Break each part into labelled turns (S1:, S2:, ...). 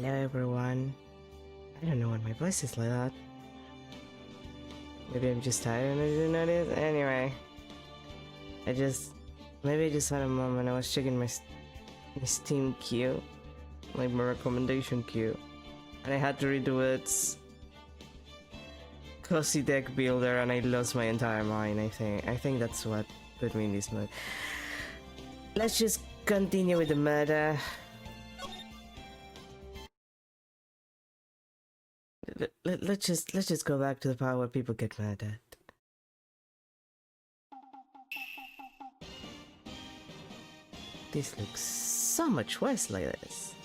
S1: Hello everyone. I don't know what my voice is like that. Maybe I'm just tired and I didn't notice. Anyway. Maybe I just had a moment. I was checking my Steam queue. Like my recommendation queue. And I had to read the words Cozy Deck Builder and I lost my entire mind, I think that's what put me in this mood. Let's just continue with the murder. Let's just go back to the part where people get murdered. This looks so much worse like this.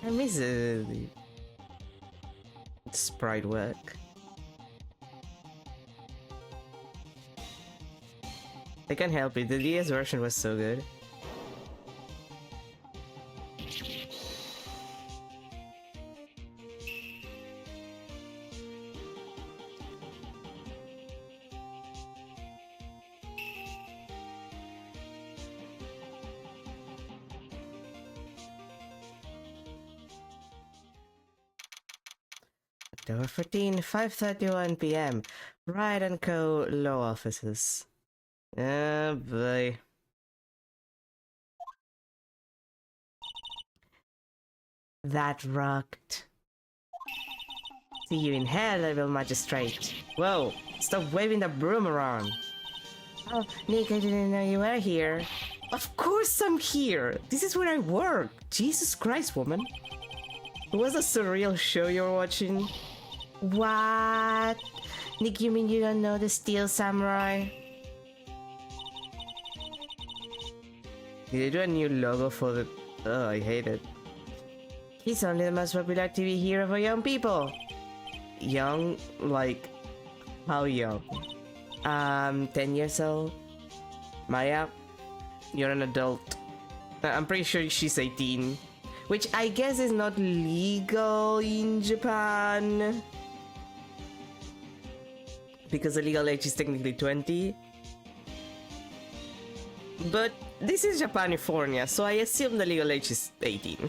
S1: I miss the sprite work. I can't help it, the DS version was so good. October 14, 5:31 PM. Ride and Co. Law Offices. Oh boy. That rocked. See you in hell, level magistrate. Whoa, stop waving the broom around. Oh, Nick, I didn't know you were here. Of course I'm here. This is where I work. Jesus Christ, woman. Was a surreal show you're watching? What? Nick, you mean you don't know the Steel Samurai? Did they do a new logo for the... Oh, I hate it. He's only the most popular TV hero for young people. Young? Like... How young? 10 years old? Maya? You're an adult. I'm pretty sure she's 18. Which I guess is not legal in Japan. Because the legal age is technically 20. But this is Japanifornia, so I assume the legal age is 18.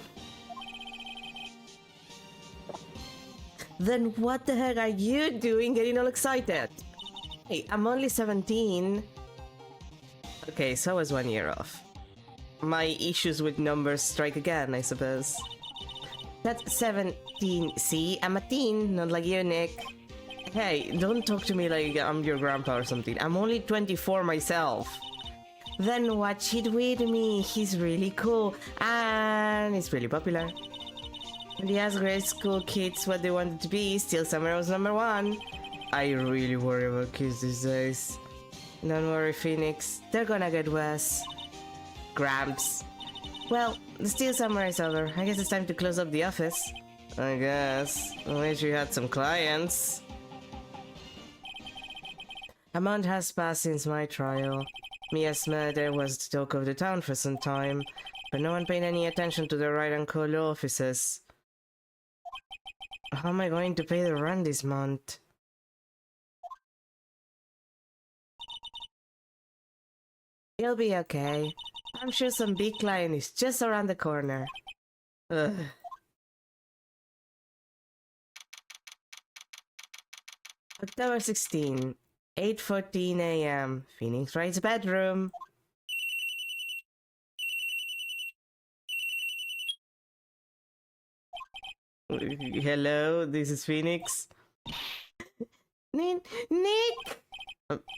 S1: Then what the heck are you doing getting all excited? Hey, I'm only 17. Okay, so I was 1 year off. My issues with numbers strike again, I suppose. That's 17. See, I'm a teen, not like you, Nick. Hey, don't talk to me like I'm your grandpa or something. I'm only 24 myself. Then watch it with me. He's really cool and he's really popular. When he asked grade school kids what they wanted to be, Steel Samurai was #1. I really worry about kids these days. Don't worry, Phoenix. They're gonna get worse. Gramps. Well, the Steel Samurai's over. I guess it's time to close up the office. I guess. I wish we had some clients. A month has passed since my trial. Mia's murder was the talk of the town for some time, but no one paid any attention to the Ride and Co. law offices. How am I going to pay the rent this month? It'll be okay. I'm sure some big client is just around the corner. Ugh. October 16, 8:14 AM. Phoenix Wright's bedroom. Hello, this is Phoenix. Nick!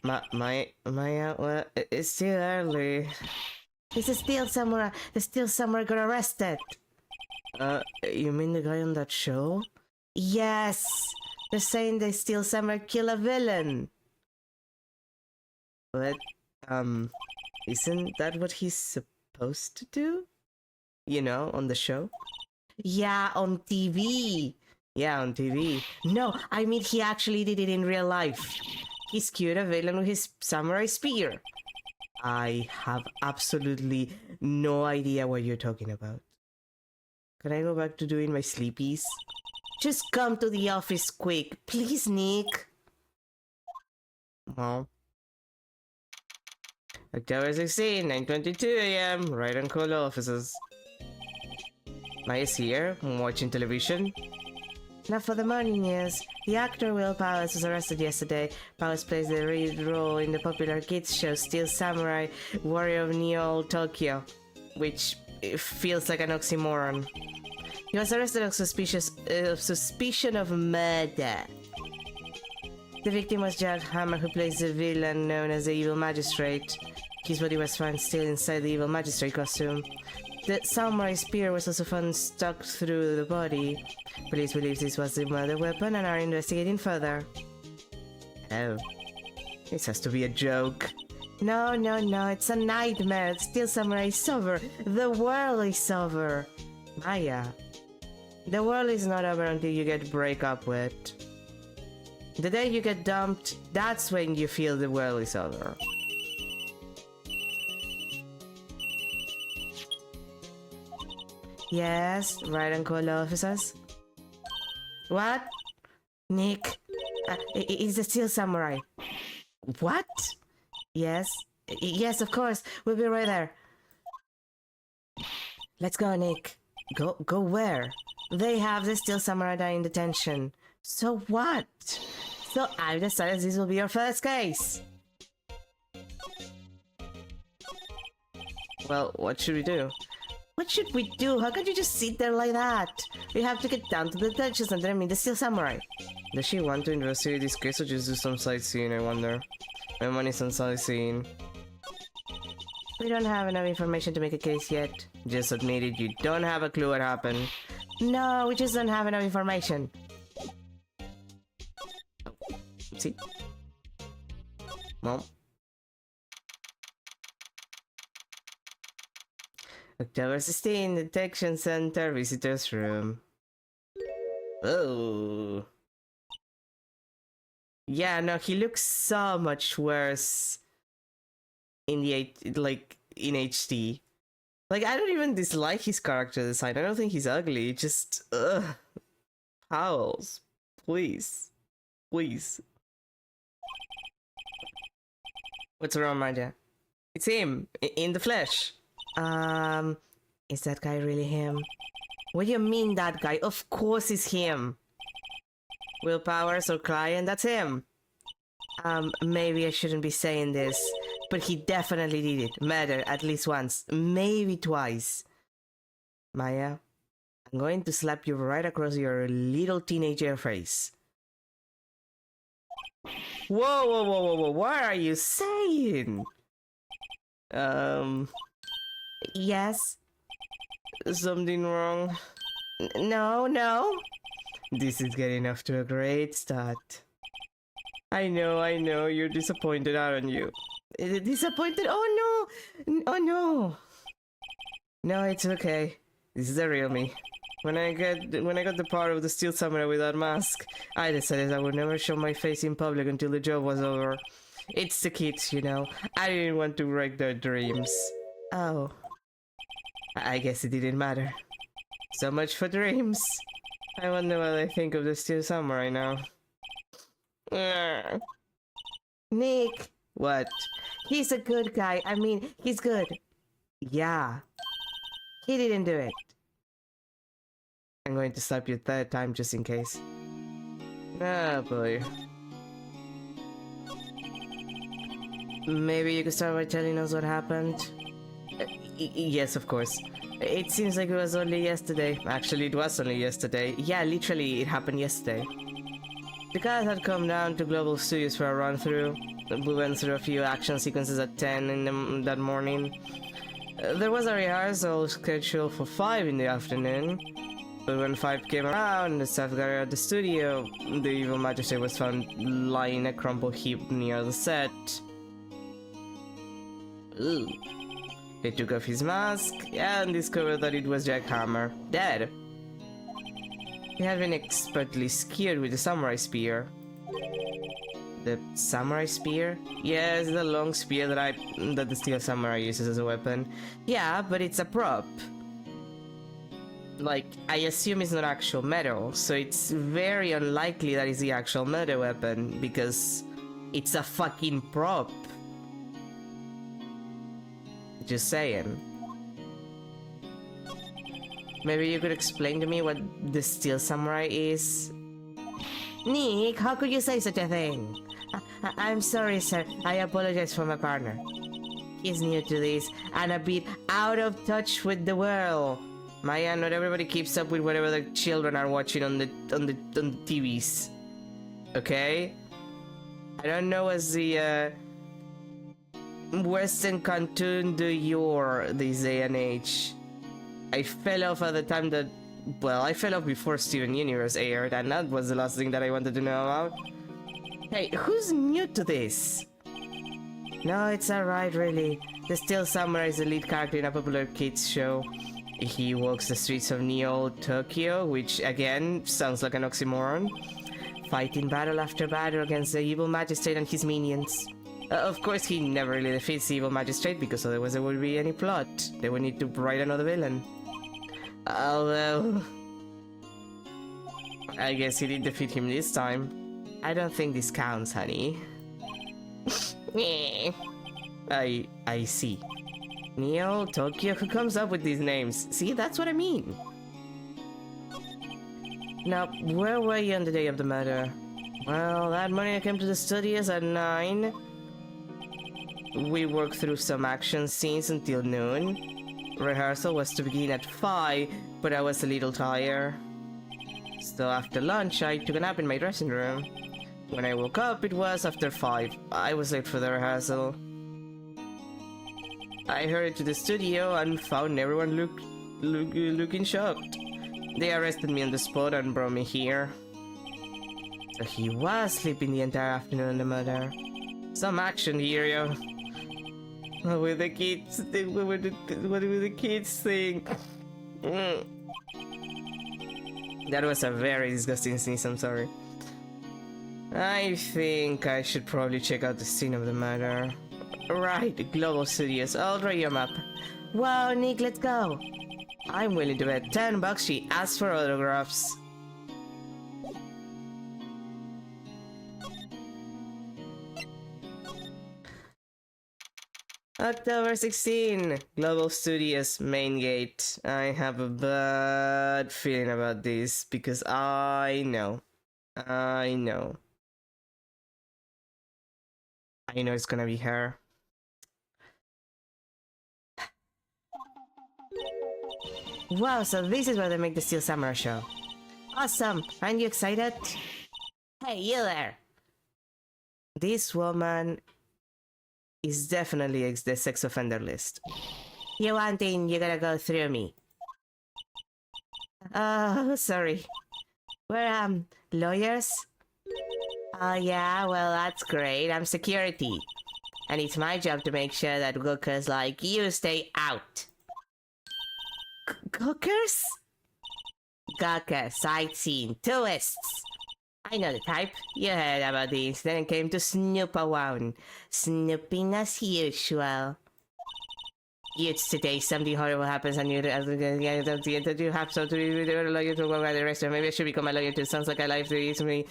S1: Well, it's still early. It's the Steel Samurai. The Steel Samurai got arrested. You mean the guy on that show? Yes! They're saying the Steel Samurai kill a villain. But, isn't that what he's supposed to do? You know, on the show? Yeah, on TV. Yeah, on TV. No, I mean he actually did it in real life. He skewered a villain with his samurai spear. I have absolutely no idea what you're talking about. Can I go back to doing my sleepies? Just come to the office quick, please, Nick. Oh. October 16, 9:22 AM, Ride and Co. offices. Maya's here, watching television. Now for the morning news. The actor Will Powers was arrested yesterday. Powers plays the lead role in the popular kids show Steel Samurai Warrior of Neo Tokyo, which feels like an oxymoron. He was arrested on suspicion of murder. The victim was Jack Hammer, who plays the villain known as the Evil Magistrate. His body was found still inside the Evil Magistrate costume. The samurai spear was also found stuck through the body. Police believe this was the murder weapon and are investigating further. Oh. This has to be a joke. No, it's a nightmare. Steel Samurai is over. The world is over. Maya. The world is not over until you get break up with. The day you get dumped, that's when you feel the world is over. Yes, right and call officers. What? Nick? It's the Steel Samurai. What? Yes? Yes, of course. We'll be right there. Let's go, Nick. Go where? They have the Steel Samurai in detention. So what? So I've decided this will be your first case. Well, what should we do? What should we do? How could you just sit there like that? We have to get down to the detention center and meet the Steel Samurai. Does she want to investigate this case or just do some sightseeing, I wonder? My money's on sightseeing. We don't have enough information to make a case yet. Just admit it, you don't have a clue what happened. No, we just don't have enough information. See? Mom? October 16, Detection Center, Visitor's Room. Oh. Yeah, no, he looks so much worse in the in HD. Like, I don't even dislike his character design. I don't think he's ugly. Just, Powers, please, please. What's wrong, Maja? It's him in the flesh. Is that guy really him? What do you mean that guy? Of course it's him. Will Powers or client, that's him. Maybe I shouldn't be saying this, but he definitely did it. Murder at least once, maybe twice. Maya, I'm going to slap you right across your little teenager face. Whoa, what are you saying? Yes? Something wrong? No. This is getting off to a great start. I know, you're disappointed, aren't you? Disappointed? Oh no! No, it's okay. This is the real me. When I got the power of the Steel Samurai without mask, I decided I would never show my face in public until the job was over. It's the kids, you know. I didn't want to wreck their dreams. Oh. I guess it didn't matter. So much for dreams. I wonder what I think of the Steel Samurai now. Nick! What? He's a good guy. I mean, he's good. Yeah. He didn't do it. I'm going to slap you a third time just in case. Ah, boy. Maybe you could start by telling us what happened? Yes, of course. It seems like it was only yesterday. Actually, it was only yesterday. Yeah, literally, it happened yesterday. The guys had come down to Global Studios for a run-through. We went through a few action sequences at 10 in that morning. There was a rehearsal scheduled for 5 in the afternoon. But when 5 came around and the staff gathered at the studio, the Evil Magistrate was found lying in a crumpled heap near the set. Ooh. He took off his mask and discovered that it was Jack Hammer, dead. He had been expertly skewered with the samurai spear. The samurai spear? Yes, the long spear that the Steel Samurai uses as a weapon. Yeah, but it's a prop. Like, I assume it's not actual metal, so it's very unlikely that it's the actual murder weapon, because it's a fucking prop. Just saying. Maybe you could explain to me what the Steel Samurai is? Nick, how could you say such a thing? I'm sorry, sir. I apologize for my partner. He's new to this and a bit out of touch with the world. Maya, not everybody keeps up with whatever the children are watching on the TVs. Okay? I don't know as the Western cartoon do your this day and age. I fell off at the time that, well, I fell off before Steven Universe aired, and that was the last thing that I wanted to know about. Hey, who's new to this? No, it's alright, really. The Steel Samurai is the lead character in a popular kids show. He walks the streets of Neo Tokyo, which again sounds like an oxymoron, fighting battle after battle against the evil magistrate and his minions. Of course, he never really defeats the evil magistrate because otherwise there would be any plot. They would need to write another villain. Although, I guess he did defeat him this time. I don't think this counts, honey. I see. Neo, Tokyo, who comes up with these names? See, that's what I mean. Now, where were you on the day of the murder? Well, that morning I came to the studios at 9. We worked through some action scenes until noon. Rehearsal was to begin at 5, but I was a little tired. So after lunch, I took a nap in my dressing room. When I woke up, it was after 5. I was late for the rehearsal. I hurried to the studio and found everyone looking shocked. They arrested me on the spot and brought me here. So he was sleeping the entire afternoon on the murder. Some action here, yo. What will the kids think? What will the kids think? That was a very disgusting sneeze, I'm sorry. I think I should probably check out the scene of the murder. Right, Global Studios, I'll draw your map. Wow, Nick, let's go. I'm willing to bet $10 she asked for autographs. October 16, Global Studios main gate. I have a bad feeling about this because I know it's gonna be her. Wow, so this is where they make the Steel Samurai show. Awesome! Aren't you excited? Hey, you there! This woman is definitely the sex offender list. You want in, you gotta go through me. Oh, sorry. We're, lawyers? Oh yeah, well that's great. I'm security. And it's my job to make sure that gookers like you stay out. Gookers? Gawker, sightseeing, tourists. I know the type. You heard about the incident and came to snoop around. Snooping as usual. It's today something horrible happens and you have to be a lawyer to go by the restaurant. Maybe I should become a lawyer too. Sounds like a life to use me.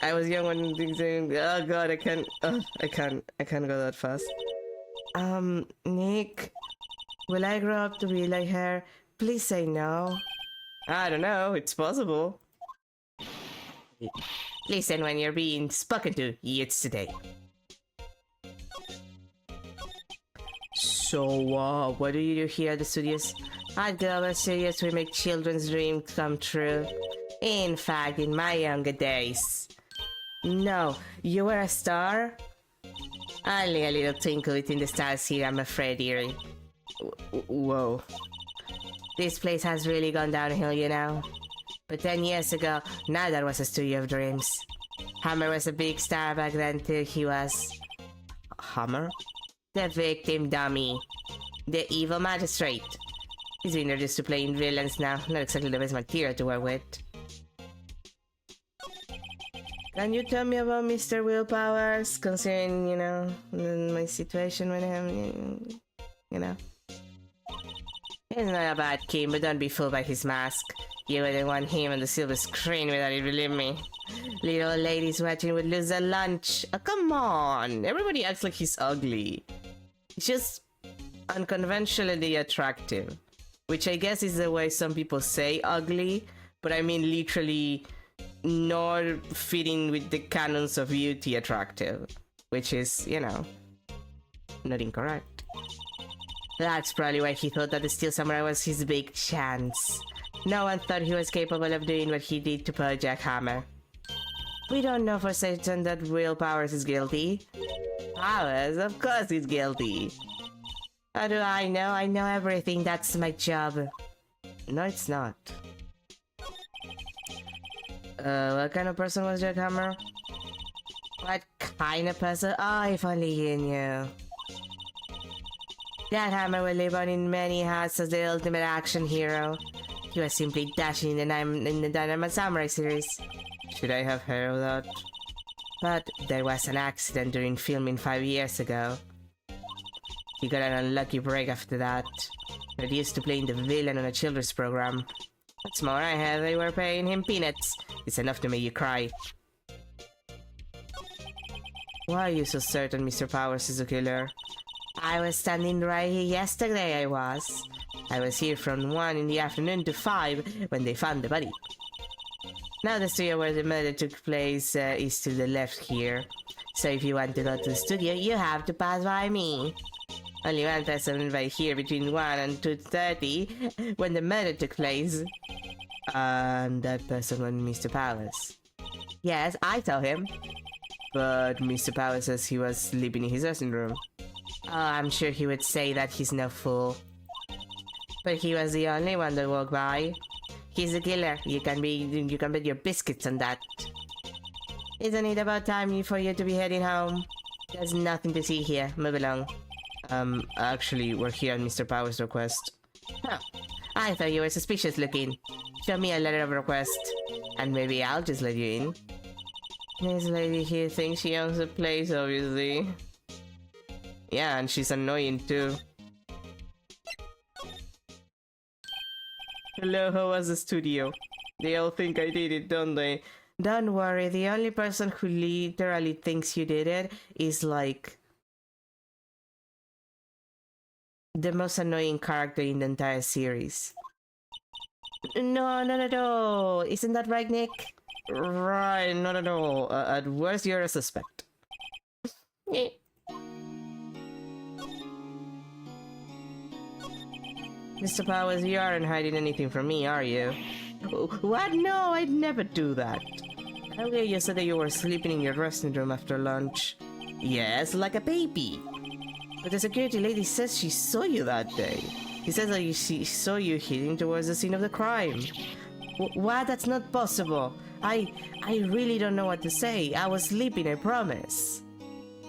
S1: I was young when things. Oh god, I can't go that fast. Nick, will I grow up to be like her? Please say no. I don't know, it's possible. Listen when you're being spoken to, it's today. So, what do you do here at the studios? At Global Studios, we make children's dreams come true. In fact, in my younger days. No, you were a star? Only a little twinkle within the stars here, I'm afraid, Eerie. Whoa. This place has really gone downhill, you know. But 10 years ago, now that was a studio of dreams. Hammer was a big star back then too, he was. Hammer? The victim dummy. The evil magistrate. He's been introduced to playing villains now, not exactly the best material to work with. Can you tell me about Mr. Willpowers, considering, you know, my situation with him, you know? He's not a bad kid, but don't be fooled by his mask. You wouldn't want him on the silver screen without it, believe me. Little ladies watching would lose their lunch. Oh, come on! Everybody acts like he's ugly. He's just unconventionally attractive. which I guess is the way some people say ugly, but I mean literally not fitting with the canons of beauty attractive, which is, you know, not incorrect. That's probably why he thought that the Steel Samurai was his big chance. No one thought he was capable of doing what he did to Project Hammer. We don't know for certain that Will Powers is guilty. Powers? Of course he's guilty. How do I know? I know everything. That's my job. No, it's not. What kind of person was Jack Hammer? What kind of person? Oh, if only you knew. That Hammer will live on in many hearts as the ultimate action hero. He was simply dashing in the Dynamite Samurai series. Should I have heard of that? But there was an accident during filming 5 years ago. He got an unlucky break after that. Got used to playing the villain on a children's program. What's more, I heard they were paying him peanuts. It's enough to make you cry. Why are you so certain Mr. Powers is a killer? I was standing right here yesterday, I was here from 1 in the afternoon to 5 when they found the body. Now the studio where the murder took place is to the left here. So if you want to go to the studio, you have to pass by me. Only one person right here between 1 and 2:30 when the murder took place. And that person was Mr. Powers. Yes, I saw him. But Mr. Powers says he was sleeping in his dressing room. Oh, I'm sure he would say that he's no fool. But he was the only one that walked by. He's a killer. You can bet your biscuits on that. Isn't it about time for you to be heading home? There's nothing to see here. Move along. Actually, we're here on Mr. Powers' request. Huh. I thought you were suspicious looking. Show me a letter of request, and maybe I'll just let you in. This lady here thinks she owns the place, obviously. Yeah, and she's annoying too. Hello, how was the studio? They all think I did it, don't they? Don't worry, the only person who literally thinks you did it is like the most annoying character in the entire series. No, not at all. Isn't that right, Nick? Right, not at all. At worst, you're a suspect. Mr. Powers, you aren't hiding anything from me, are you? What? No, I'd never do that. Earlier you said that you were sleeping in your dressing room after lunch. Yes, like a baby. But the security lady says she saw you that day. He says that she saw you heading towards the scene of the crime. What? That's not possible. I really don't know what to say. I was sleeping, I promise.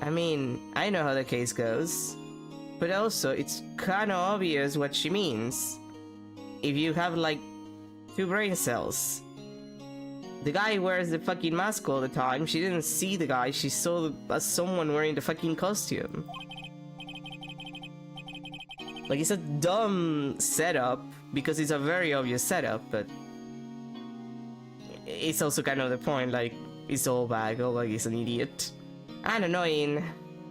S1: I mean, I know how the case goes. But also, it's kinda obvious what she means. If you have, like, 2 brain cells. The guy wears the fucking mask all the time. She didn't see the guy. She saw someone wearing the fucking costume. Like, it's a dumb setup, because it's a very obvious setup, but it's also kind of the point, like, it's all bad, or like, he's an idiot. And annoying,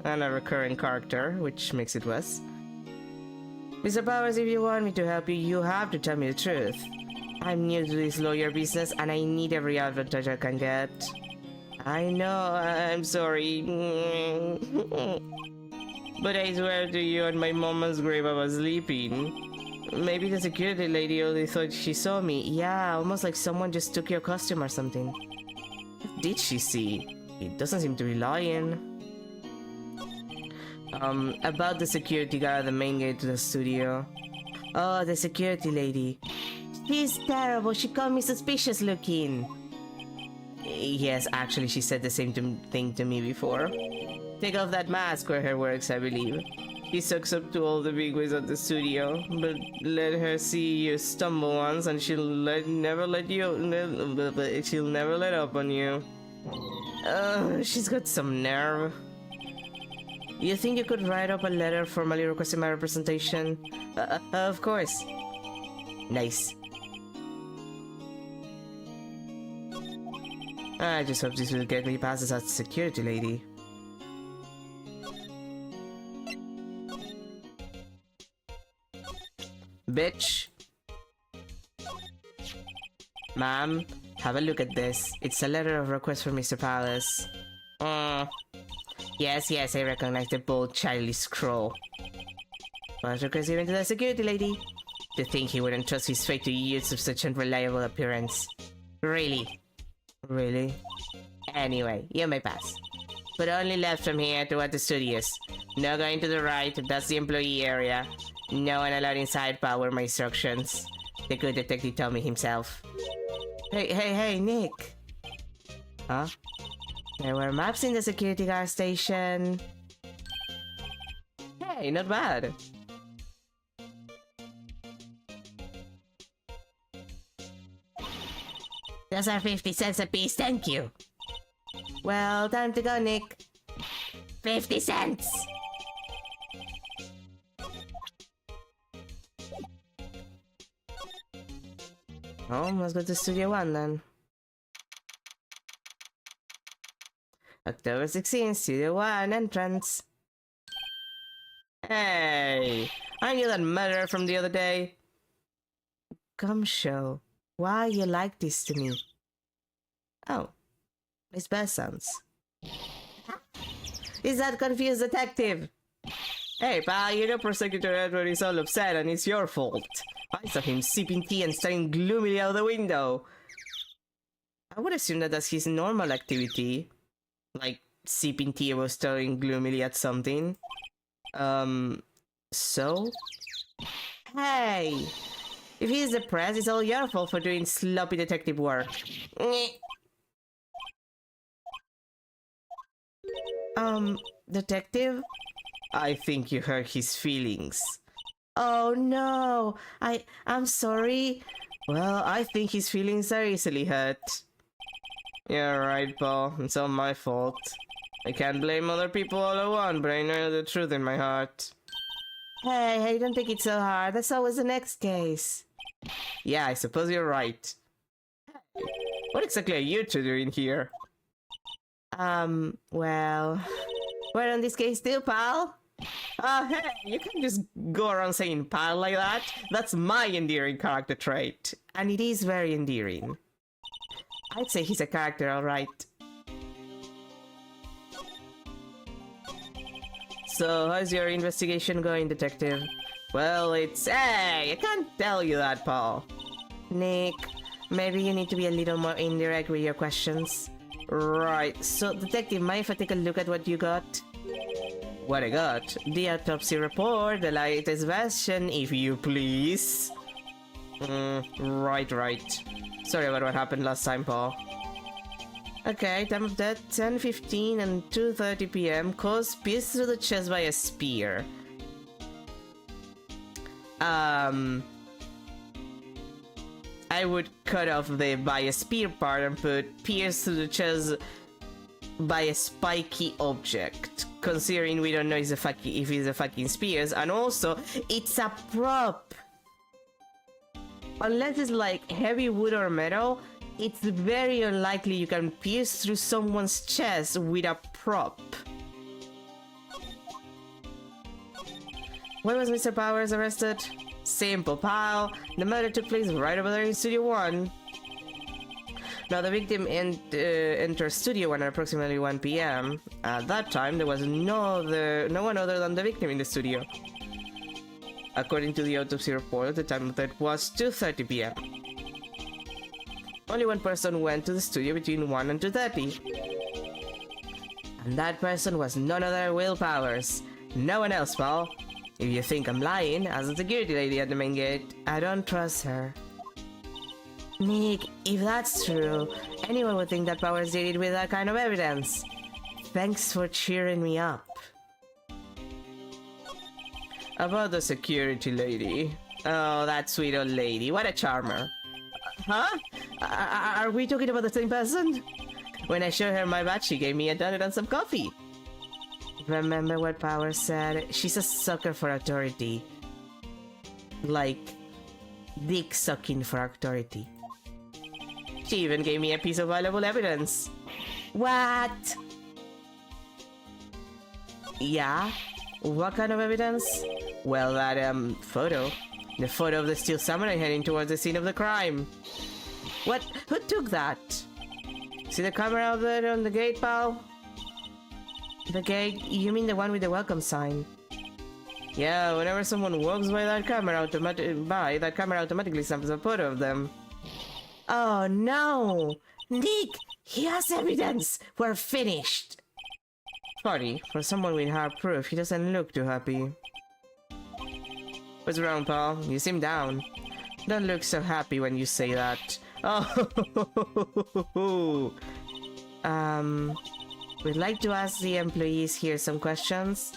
S1: and a recurring character, which makes it worse. Mr. Powers, if you want me to help you, you have to tell me the truth. I'm new to this lawyer business, and I need every advantage I can get. I know, I'm sorry. But I swear to you, on my mama's grave I was sleeping. Maybe the security lady only thought she saw me. Yeah, almost like someone just took your costume or something. What did she see? It doesn't seem to be lying. About the security guard at the main gate to the studio. Oh, the security lady. She's terrible. She called me suspicious looking. Yes, actually, she said the same thing to me before. Take off that mask where her works, I believe. She sucks up to all the bigwigs at the studio, but let her see you stumble once and she'll never let up on you. She's got some nerve. You think you could write up a letter formally requesting my representation? Of course. Nice. I just hope this will get me past that security lady. Bitch. Ma'am, have a look at this. It's a letter of request from Mr. Palace. Yes, I recognize the bold, childish scroll. Was request given to the security lady. To think he wouldn't trust his fate to youths of such unreliable appearance. Really? Really? Anyway, you may pass. But only left from here toward the studios. No going to the right, that's the employee area. No one allowed inside, power my instructions. The good detective told me himself. Hey, Nick. Huh? There were maps in the security guard station. Hey, not bad. Those are 50 cents a piece, thank you. Well, time to go, Nick. 50 cents! Oh, let's go to Studio 1 then. October 16th, Studio 1 entrance. Hey! Aren't you that murderer from the other day? Gumshoe, why you like this to me? Oh, it's best sounds. Is that confused detective? Hey pal, you know Prosecutor Edward is all upset and it's your fault. I saw him sipping tea and staring gloomily out the window. I would assume that that's his normal activity. Like, sipping tea or staring gloomily at something. So? Hey! If he's depressed, it's all your fault for doing sloppy detective work. Detective? I think you hurt his feelings. Oh no! I'm sorry. Well, I think his feelings are easily hurt. You're right, Paul. It's all my fault. I can't blame other people all I want, but I know the truth in my heart. Hey, don't take it so hard. That's always the next case. Yeah, I suppose you're right. What exactly are you two doing here? Well... We're on this case too, pal. Hey, you can't just go around saying pal like that. That's my endearing character trait. And it is very endearing. I'd say he's a character, alright. So, how's your investigation going, detective? Well, hey, I can't tell you that, Paul. Nick, maybe you need to be a little more indirect with your questions. Right, so detective, mind if I take a look at what you got? What I got? The autopsy report, the latest version, if you please. Right. Sorry about what happened last time, Paul. Okay, time of death, 10:15 and 2:30 p.m. Caused pierced through the chest by a spear. I would cut off the by a spear part and put pierced through the chest by a spiky object, considering we don't know if it's a fucking spears, and also it's a prop. Unless it's like heavy wood or metal, it's very unlikely you can pierce through someone's chest with a prop. When was Mr. Powers arrested? Simple, pal. The murder took place right over there in Studio 1. Now, the victim entered Studio 1 at approximately 1 p.m. At that time, there was no one other than the victim in the studio. According to the autopsy report, the time of death was 2:30 p.m. Only one person went to the studio between 1 and 2:30. And that person was none other Will Powers. No one else, pal. If you think I'm lying, ask the security lady at the main gate. I don't trust her. Nick, if that's true, anyone would think that Powers did it with that kind of evidence. Thanks for cheering me up. About the security lady. Oh, that sweet old lady. What a charmer. Huh? Are we talking about the same person? When I showed her my badge, she gave me a donut and some coffee. Remember what Powers said? She's a sucker for authority. Like, dick sucking for authority. She even gave me a piece of valuable evidence. What? Yeah? What kind of evidence? Well, that, photo. The photo of the steel samurai heading towards the scene of the crime. What? Who took that? See the camera out there on the gate, pal? The gate? You mean the one with the welcome sign? Yeah, whenever someone walks by that camera, automatically snaps a photo of them. Oh no! Nick! He has evidence! We're finished! Funny, for someone with hard proof, he doesn't look too happy. What's wrong, Paul? You seem down. Don't look so happy when you say that. Oh, we'd like to ask the employees here some questions.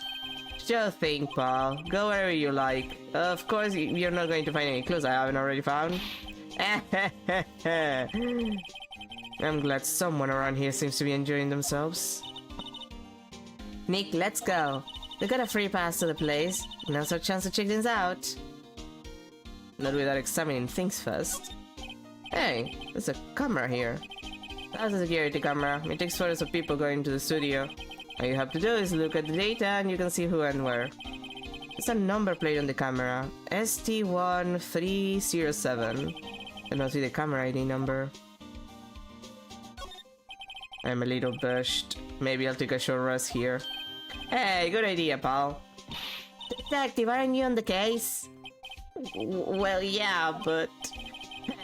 S1: Sure thing, Paul. Go wherever you like. Of course, you're not going to find any clues I haven't already found. I'm glad someone around here seems to be enjoying themselves. Nick, let's go. We got a free pass to the place. Now's our chance to check things out. Not without examining things first. Hey, there's a camera here. That's a security camera. It takes photos of people going to the studio. All you have to do is look at the data and you can see who and where. There's a number plate on the camera. ST1307. I don't see the camera ID number. I'm a little bushed. Maybe I'll take a short rest here. Hey, good idea, pal. Detective, aren't you on the case? Well, yeah, but...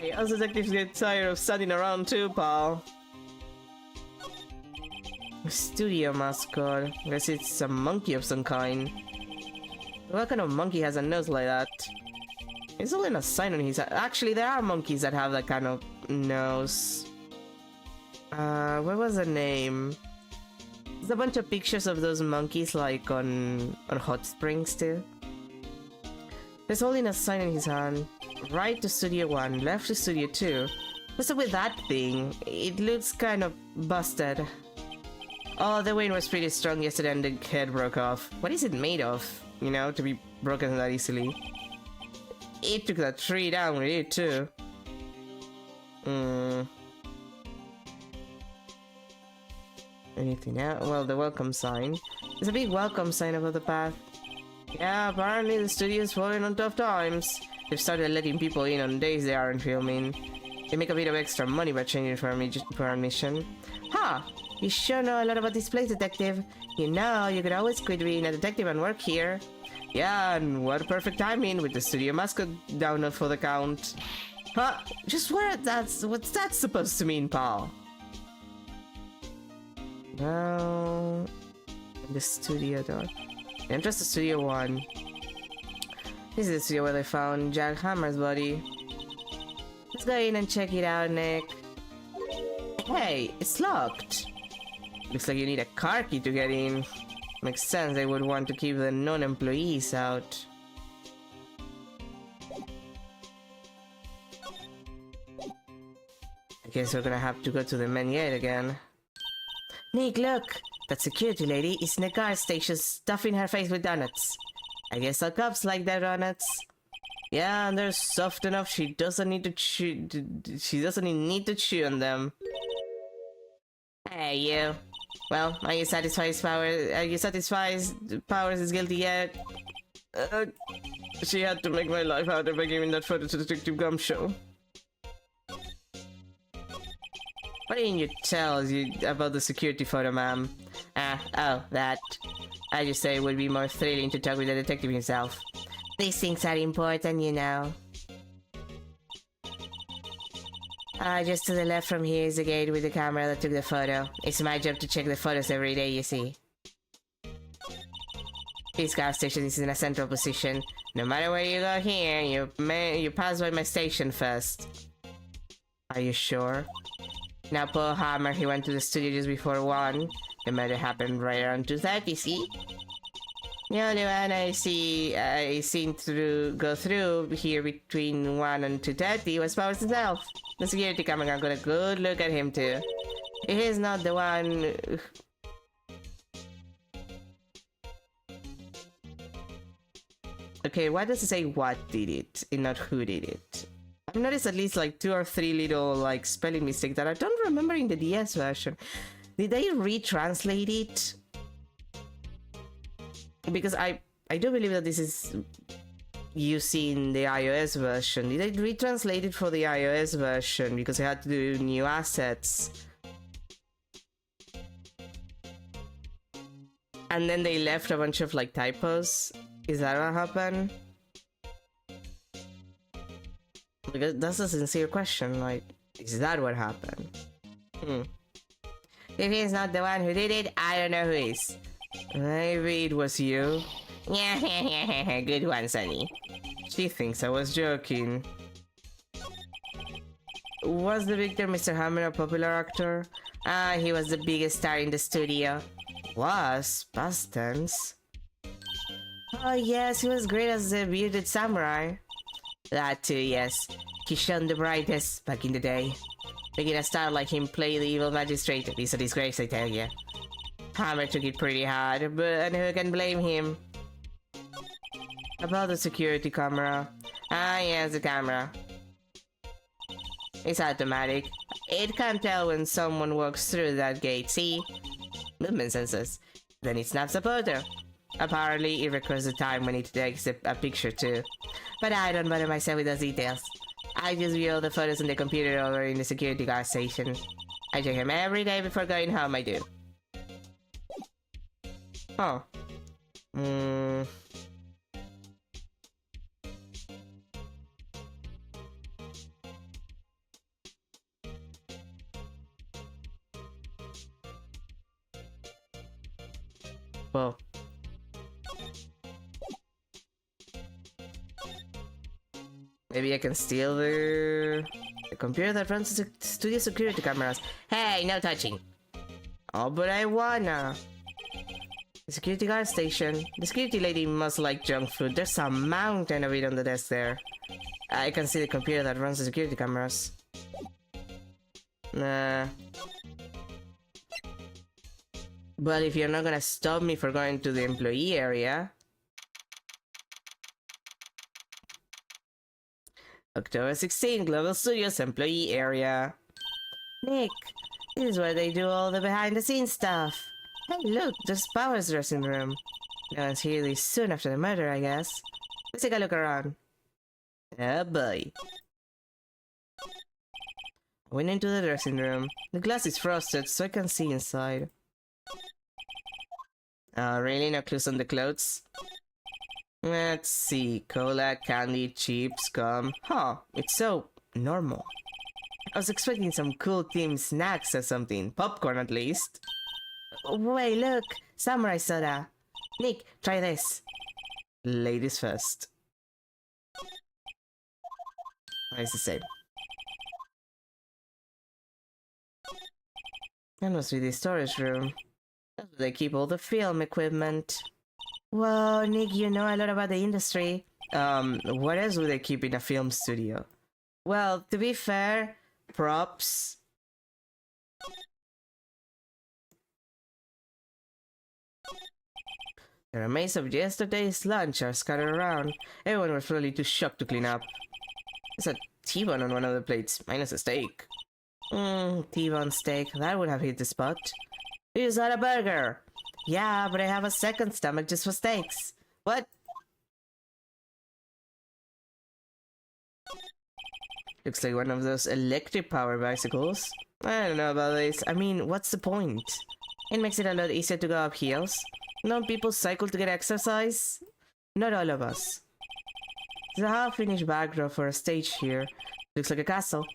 S1: Hey, us detectives get tired of standing around too, pal. Studio mascot. Guess it's a monkey of some kind. What kind of monkey has a nose like that? It's only a sign on his... Actually, there are monkeys that have that kind of nose. What was the name? There's a bunch of pictures of those monkeys like on Hot Springs too. He's holding a sign in his hand. Right to Studio 1, left to Studio 2. What's up with that thing? It looks kind of busted. Oh, the wind was pretty strong yesterday and the head broke off. What is it made of? You know, to be broken that easily. It took that tree down with it too. Anything else? Well, the welcome sign. There's a big welcome sign above the path. Yeah, apparently the studio's falling on tough times. They've started letting people in on days they aren't filming. They make a bit of extra money by changing for admission. Huh! You sure know a lot about this place, detective. You know, you could always quit being a detective and work here. Yeah, and what perfect timing with the studio mascot down for the count. Huh? Just what's that supposed to mean, pal? Well... the studio door. Entrance to Studio 1. This is the studio where they found Jack Hammer's body. Let's go in and check it out, Nick. Hey, it's locked. Looks like you need a car key to get in. Makes sense they would want to keep the non-employees out. I guess we're gonna have to go to the main gate again. Nick, look! That security lady is in the guard station stuffing her face with donuts. I guess all cops like their donuts. Yeah, and they're soft enough she doesn't need to chew. She doesn't need to chew on them. Hey, you. Well, are you satisfied? Powers is guilty yet? She had to make my life harder by giving that photo to Detective Gumshoe. Why didn't you tell us about the security photo, ma'am? That. I just say it would be more thrilling to talk with the detective himself. These things are important, you know. Just to the left from here is the gate with the camera that took the photo. It's my job to check the photos every day, you see. This gas station is in a central position. No matter where you go here, you pass by my station first. Are you sure? Now, poor Hammer, he went to the studio just before 1. The murder happened right around 2:30, see? The only one I seen go through here between 1 and 2:30 was Powers himself. The security camera got a good look at him too. He's not the one... Okay, why does it say what did it and not who did it? I've noticed at least like 2 or 3 little like spelling mistakes that I don't remember in the DS version. Did they retranslate it? Because I do believe that this is using the iOS version. They retranslated for the iOS version because they had to do new assets. And then they left a bunch of like typos. Is that what happened? Because that's a sincere question, like, is that what happened? If he's not the one who did it, I don't know who is. Maybe it was you. Yeah, good one, Sunny. She thinks I was joking. Was the victor Mr. Hammer a popular actor? Ah, he was the biggest star in the studio. Was? Past tense. Oh yes, he was great as the bearded samurai. That too, yes. He shone the brightest back in the day. Making a star like him play the evil magistrate is a disgrace, I tell ya. Hammer took it pretty hard, but who can blame him? About the security camera. Ah yes, the camera. It's automatic. It can't tell when someone walks through that gate, see? Movement sensors. Then it snaps a photo. Apparently, it records the time when it takes a picture too. But I don't bother myself with those details. I just view all the photos on the computer over in the security guard station. I check him every day before going home, I do. Oh. Well. Maybe I can steal the computer that runs the studio security cameras. Hey, no touching. Oh, but I wanna. The security guard station. The security lady must like junk food. There's a mountain of it on the desk there. I can see the computer that runs the security cameras. Nah. But if you're not gonna stop me from going to the employee area... October 16, Global Studios employee area. Nick, this is where they do all the behind-the-scenes stuff. Hey, look, there's Power's dressing room. No one's here this soon after the murder, I guess. Let's take a look around. Oh boy. I went into the dressing room. The glass is frosted, so I can see inside. Really? No clues on the clothes? Let's see. Cola, candy, chips, gum. Huh, it's so normal. I was expecting some cool themed snacks or something. Popcorn at least. Wait, look! Samurai soda! Nick, try this. Ladies first. Oh, it's the same. That must be the storage room. That's where they keep all the film equipment. Whoa, Nick, you know a lot about the industry. What else would they keep in a film studio? Well, to be fair, props. The remains of yesterday's lunch are scattered around. Everyone was probably too shocked to clean up. There's a T-bone on one of the plates, minus a steak. T-bone steak, that would have hit the spot. Is that a burger? Yeah, but I have a second stomach just for steaks. What? Looks like one of those electric power bicycles. I don't know about this. I mean, what's the point? It makes it a lot easier to go up hills. Don't people cycle to get exercise? Not all of us. There's a half-finished backdrop for a stage here. Looks like a castle.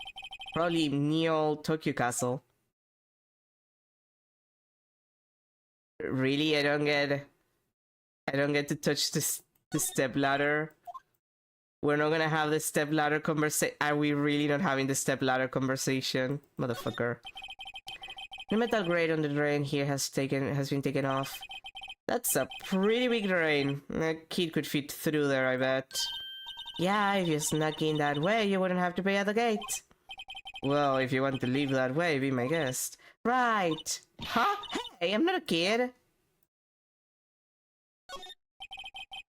S1: Probably Neo Tokyo Castle. Really? I don't get to touch the step ladder. We're not gonna have the step ladder conversation. Are we really not having the step ladder conversation? Motherfucker. The metal grate on the drain here has been taken off. That's a pretty big drain. A kid could fit through there, I bet. Yeah, if you snuck in that way, you wouldn't have to pay at the gate. Well, if you want to leave that way, be my guest. Right. Huh? Hey, I'm not a kid.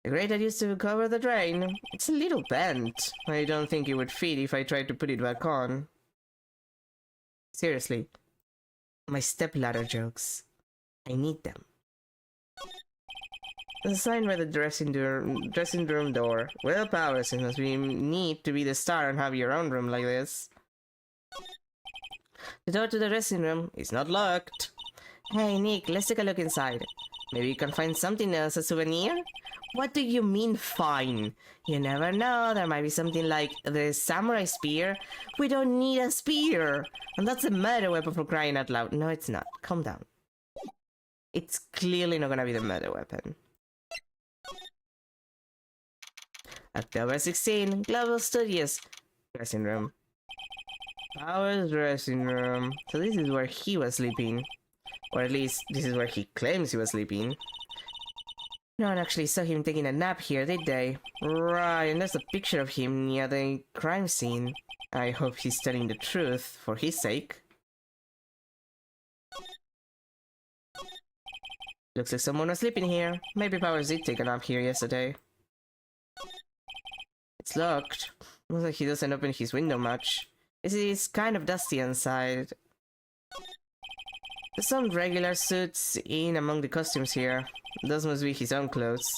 S1: The grate that used to cover the drain. It's a little bent. I don't think it would fit if I tried to put it back on. Seriously. My stepladder jokes. I need them. There's a sign by the dressing room door. Well, Powers, it must be neat to be the star and have your own room like this. The door to the dressing room is not locked. Hey, Nick, let's take a look inside. Maybe you can find something else, a souvenir? What do you mean, fine? You never know, there might be something like the samurai spear. We don't need a spear! And that's a murder weapon for crying out loud. No, it's not. Calm down. It's clearly not gonna be the murder weapon. October 16, Global Studios. Dressing room. Powers' dressing room. So this is where he was sleeping. Or at least, this is where he claims he was sleeping. No one actually saw him taking a nap here, did they? Right, and there's a picture of him near the crime scene. I hope he's telling the truth, for his sake. Looks like someone was sleeping here. Maybe Powers did take a nap here yesterday. It's locked. Looks like he doesn't open his window much. It's kind of dusty inside. There's some regular suits in among the costumes here. Those must be his own clothes.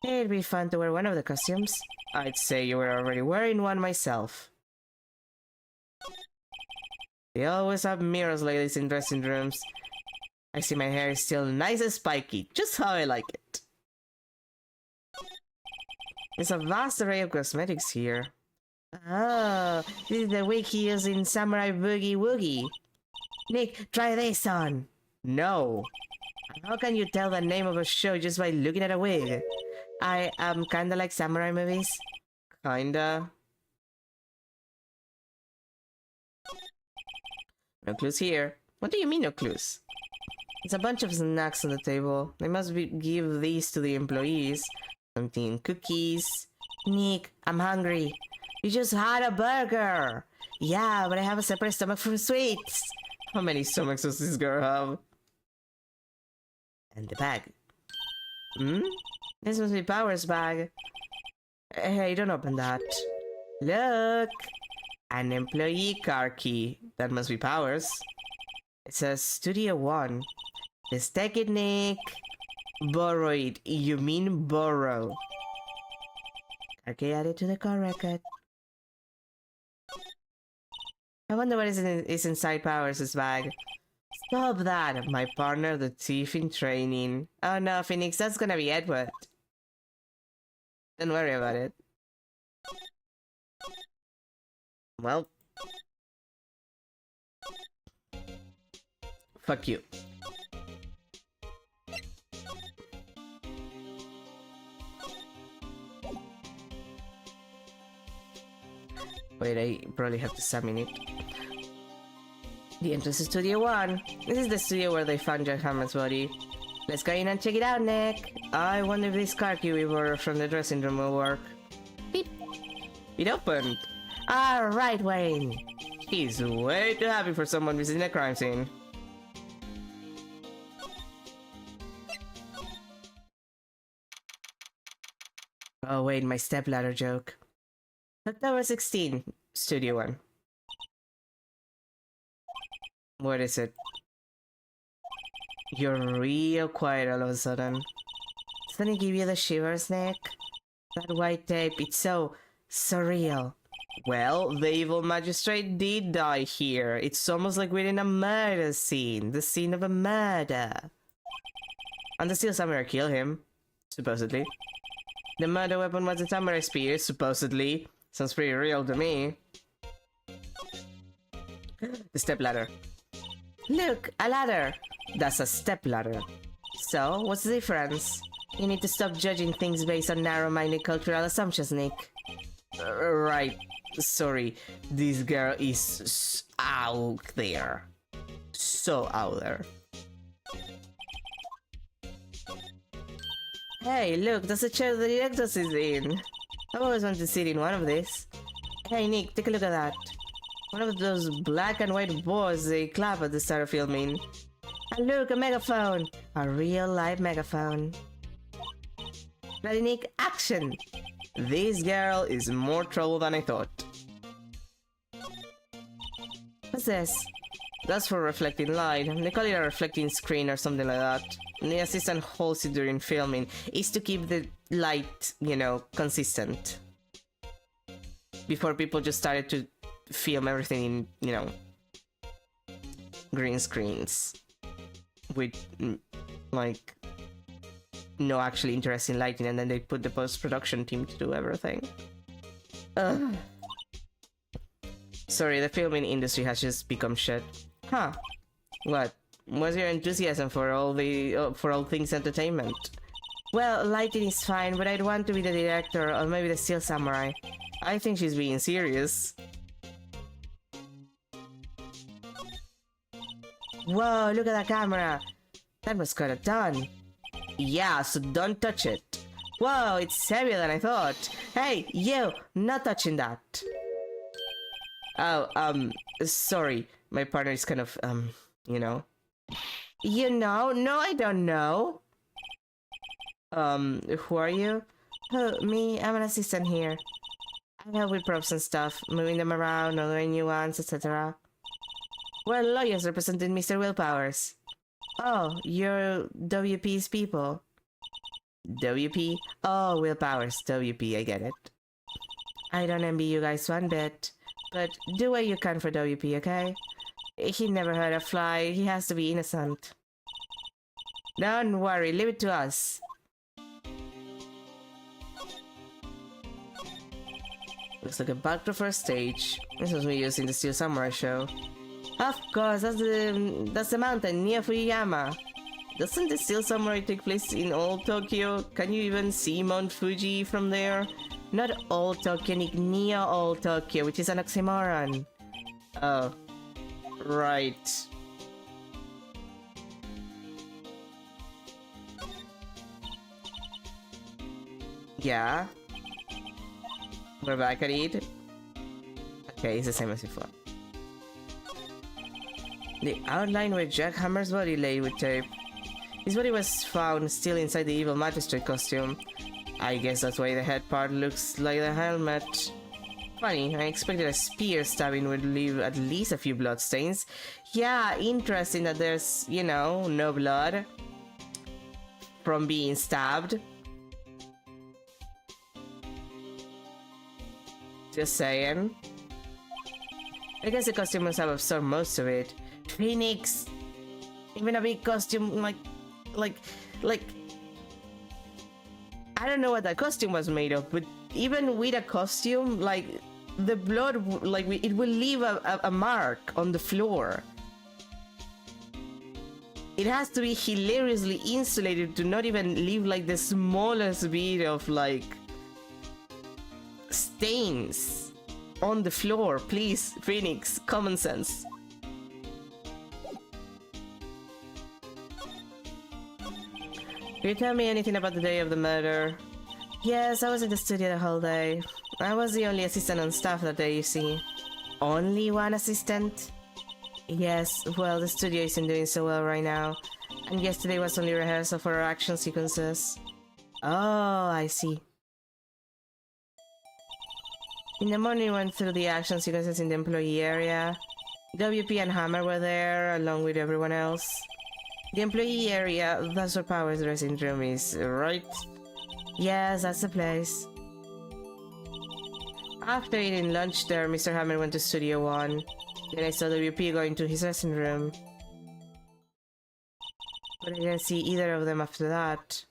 S1: It'd be fun to wear one of the costumes. I'd say you were already wearing one myself. They always have mirrors like this in dressing rooms. I see my hair is still nice and spiky, just how I like it. There's a vast array of cosmetics here. Oh, this is the wig he used in Samurai Boogie Woogie. Nick, try this on. No. How can you tell the name of a show just by looking at a wig? I kinda like samurai movies. Kinda. No clues here. What do you mean no clues? There's a bunch of snacks on the table. They must give these to the employees. Something cookies. Nick, I'm hungry. You just had a burger. Yeah, but I have a separate stomach for sweets. How many stomachs does this girl have? And the bag. This must be Power's bag. Hey, don't open that. Look! An employee car key. That must be Power's. It says Studio 1. Let's take it, Nick. Borrow it. You mean borrow. Car key added to the car record. I wonder what is inside Powers' bag. Stop that! My partner, the thief in training. Oh no, Phoenix, that's gonna be Edward. Don't worry about it. Well. Fuck you. Wait, I probably have to summon it. The entrance to Studio 1. This is the studio where they found Jack Hammond's body. Let's go in and check it out, Nick. I wonder if this car key we borrowed from the dressing room will work. Beep. It opened. Alright, Wayne. He's way too happy for someone visiting a crime scene. Oh wait, my stepladder joke. October 16, Studio 1. What is it? You're real quiet all of a sudden. Doesn't it give you the shivers, Nick? That white tape, it's so surreal. Well, the evil magistrate did die here. It's almost like we're in a murder scene. The scene of a murder. And the steel samurai killed him. Supposedly. The murder weapon was a samurai spear, supposedly. Sounds pretty real to me. The stepladder. Look, a ladder. That's a stepladder. So, what's the difference? You need to stop judging things based on narrow-minded cultural assumptions, Nick. Right. Sorry. This girl is out there. So out there. Hey, look, that's the chair the director is in. I've always wanted to sit in one of these. Hey, Nick, take a look at that. One of those black and white boards they clap at the start of filming. And look, a megaphone! A real live megaphone. Ready, Nick? Action! This girl is more trouble than I thought. What's this? That's for reflecting light. They call it a reflecting screen or something like that. the assistant holds it during filming is to keep the light, you know, consistent. Before people just started to film everything in, you know, green screens with like no actually interesting lighting, and then they put the post-production team to do everything. Ugh. Sorry, the filming industry has just become shit. Huh. What? What's your enthusiasm for all things entertainment? Well, lighting is fine, but I'd want to be the director or maybe the Steel Samurai. I think she's being serious. Whoa, look at that camera! That was kinda done. Yeah, so don't touch it. Whoa, it's heavier than I thought. Hey, you! Not touching that. Oh, sorry. My partner is kind of, you know. You know? No, I don't know. Who are you? Oh, me. I'm an assistant here. I help with props and stuff, moving them around, ordering new ones, etc. We're lawyers representing Mr. Willpowers. Oh, you're WP's people. WP? Oh, Willpowers, WP, I get it. I don't envy you guys one bit, but do what you can for WP, okay? He never hurt a fly, he has to be innocent. Don't worry, leave it to us. Looks like a back to first stage. This was me using the Steel Samurai show. Of course, that's the mountain near Fuyama. Doesn't the Steel Samurai take place in all Tokyo? Can you even see Mount Fuji from there? Not all Tokyo, near all Tokyo, which is an oxymoron. Oh. Right. Yeah. We're back at it. Okay, it's the same as before. The outline where Jack Hammer's body lay with tape. His body was found still inside the evil magistrate costume. I guess that's why the head part looks like the helmet. Funny, I expected a spear stabbing would leave at least a few bloodstains. Yeah, interesting that there's, you know, no blood from being stabbed. Just saying. I guess the costume must have absorbed most of it. Phoenix! Even a big costume like... I don't know what that costume was made of, but even with a costume, like, the blood, like, it will leave a mark on the floor. It has to be hilariously insulated to not even leave, like, the smallest bit of, like, stains on the floor. Please, Phoenix, common sense. Can you tell me anything about the day of the murder? Yes, I was in the studio the whole day. I was the only assistant on staff that day, you see. Only one assistant? Yes, well, the studio isn't doing so well right now. And yesterday was only rehearsal for our action sequences. Oh, I see. In the morning, we went through the action sequences in the employee area. WP and Hammer were there, along with everyone else. The employee area, that's where Power's dressing room is, right? Yes, that's the place. After eating lunch there, Mr. Hammer went to Studio 1. Then I saw WP going to his dressing room. But I didn't see either of them after that.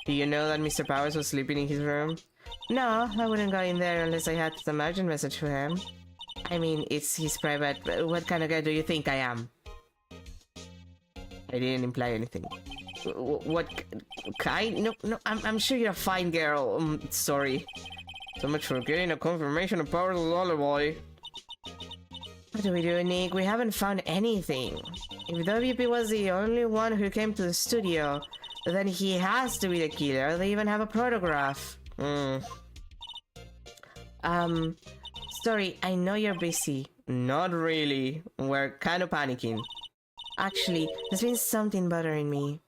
S1: Do you know that Mr. Powers was sleeping in his room? No, I wouldn't go in there unless I had some urgent message for him. I mean, it's his private... What kind of guy do you think I am? I didn't imply anything. What kind? No, I'm sure you're a fine girl. Sorry. So much for getting a confirmation of Power's lullaby. What do we do, Nick? We haven't found anything. If WP was the only one who came to the studio, then he has to be the killer. They even have a photograph. Sorry, I know you're busy. Not really. We're kind of panicking. Actually, there's been something bothering me.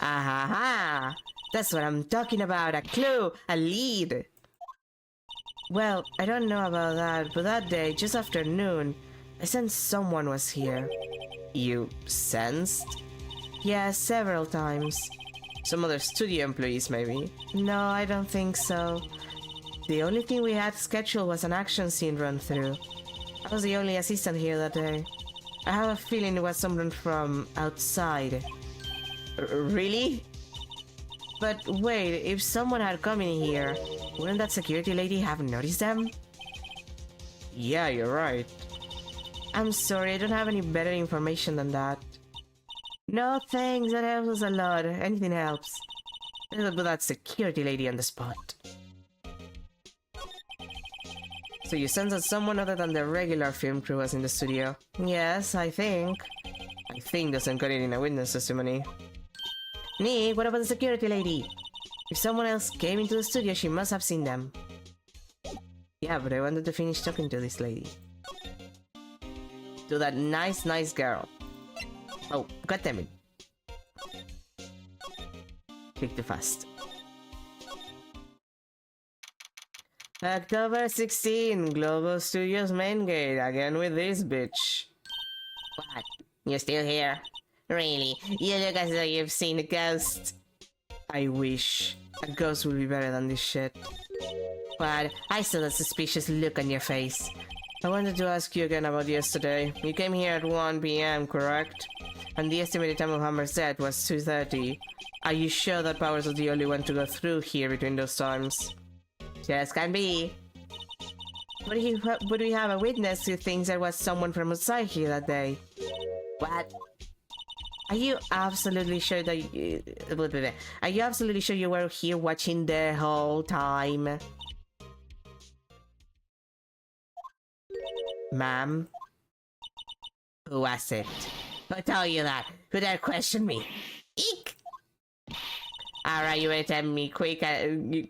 S1: Ahaha! That's what I'm talking about, a clue, a lead! Well, I don't know about that, but that day, just after noon, I sensed someone was here. You sensed? Yeah, several times. Some other studio employees, maybe. No, I don't think so. The only thing we had scheduled was an action scene run-through. I was the only assistant here that day. I have a feeling it was someone from outside. Really? But wait, if someone had come in here, wouldn't that security lady have noticed them? Yeah, you're right. I'm sorry, I don't have any better information than that. No thanks, that helps us a lot. Anything helps. Let's put that security lady on the spot. So you sense that someone other than the regular film crew was in the studio? Yes, I think. I think doesn't cut it in a witness testimony. Nick, what about the security lady? If someone else came into the studio, she must have seen them. Yeah, but I wanted to finish talking to this lady. To that nice girl. Oh, god damn it. Click too fast. October 16, Global Studios main gate, again with this bitch. What? You're still here? Really? You look as though you've seen a ghost. I wish. A ghost would be better than this shit. But I saw that suspicious look on your face. I wanted to ask you again about yesterday. You came here at 1 PM, correct? And the estimated time of Hammer's death was 2:30. Are you sure that Powers was the only one to go through here between those times? Just can be. But we have a witness who thinks there was someone from outside here that day. What? Are you absolutely sure that Are you absolutely sure you were here watching the whole time? Ma'am? Who was it? Who told you that? Who dare question me? Eek! Alright, you better tell me quick.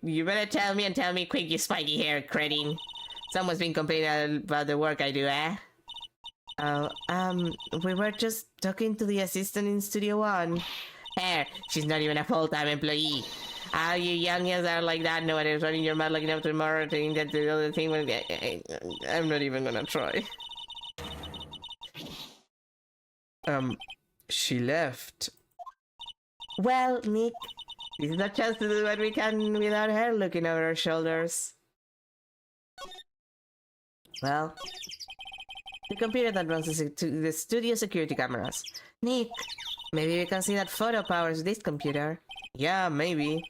S1: You better tell me and tell me quick, you spiky hair cretin. Someone's been complaining about the work I do, eh? Oh, we were just talking to the assistant in Studio One. Here, she's not even a full-time employee. How you youngins are like that? No one is running your mouth looking up tomorrow to get the other thing. I'm not even gonna try. She left. Well, Nick, this is a chance to do what we can without her looking over our shoulders. Well, the computer that runs the studio security cameras. Nick, maybe we can see that photo powers this computer. Yeah, maybe.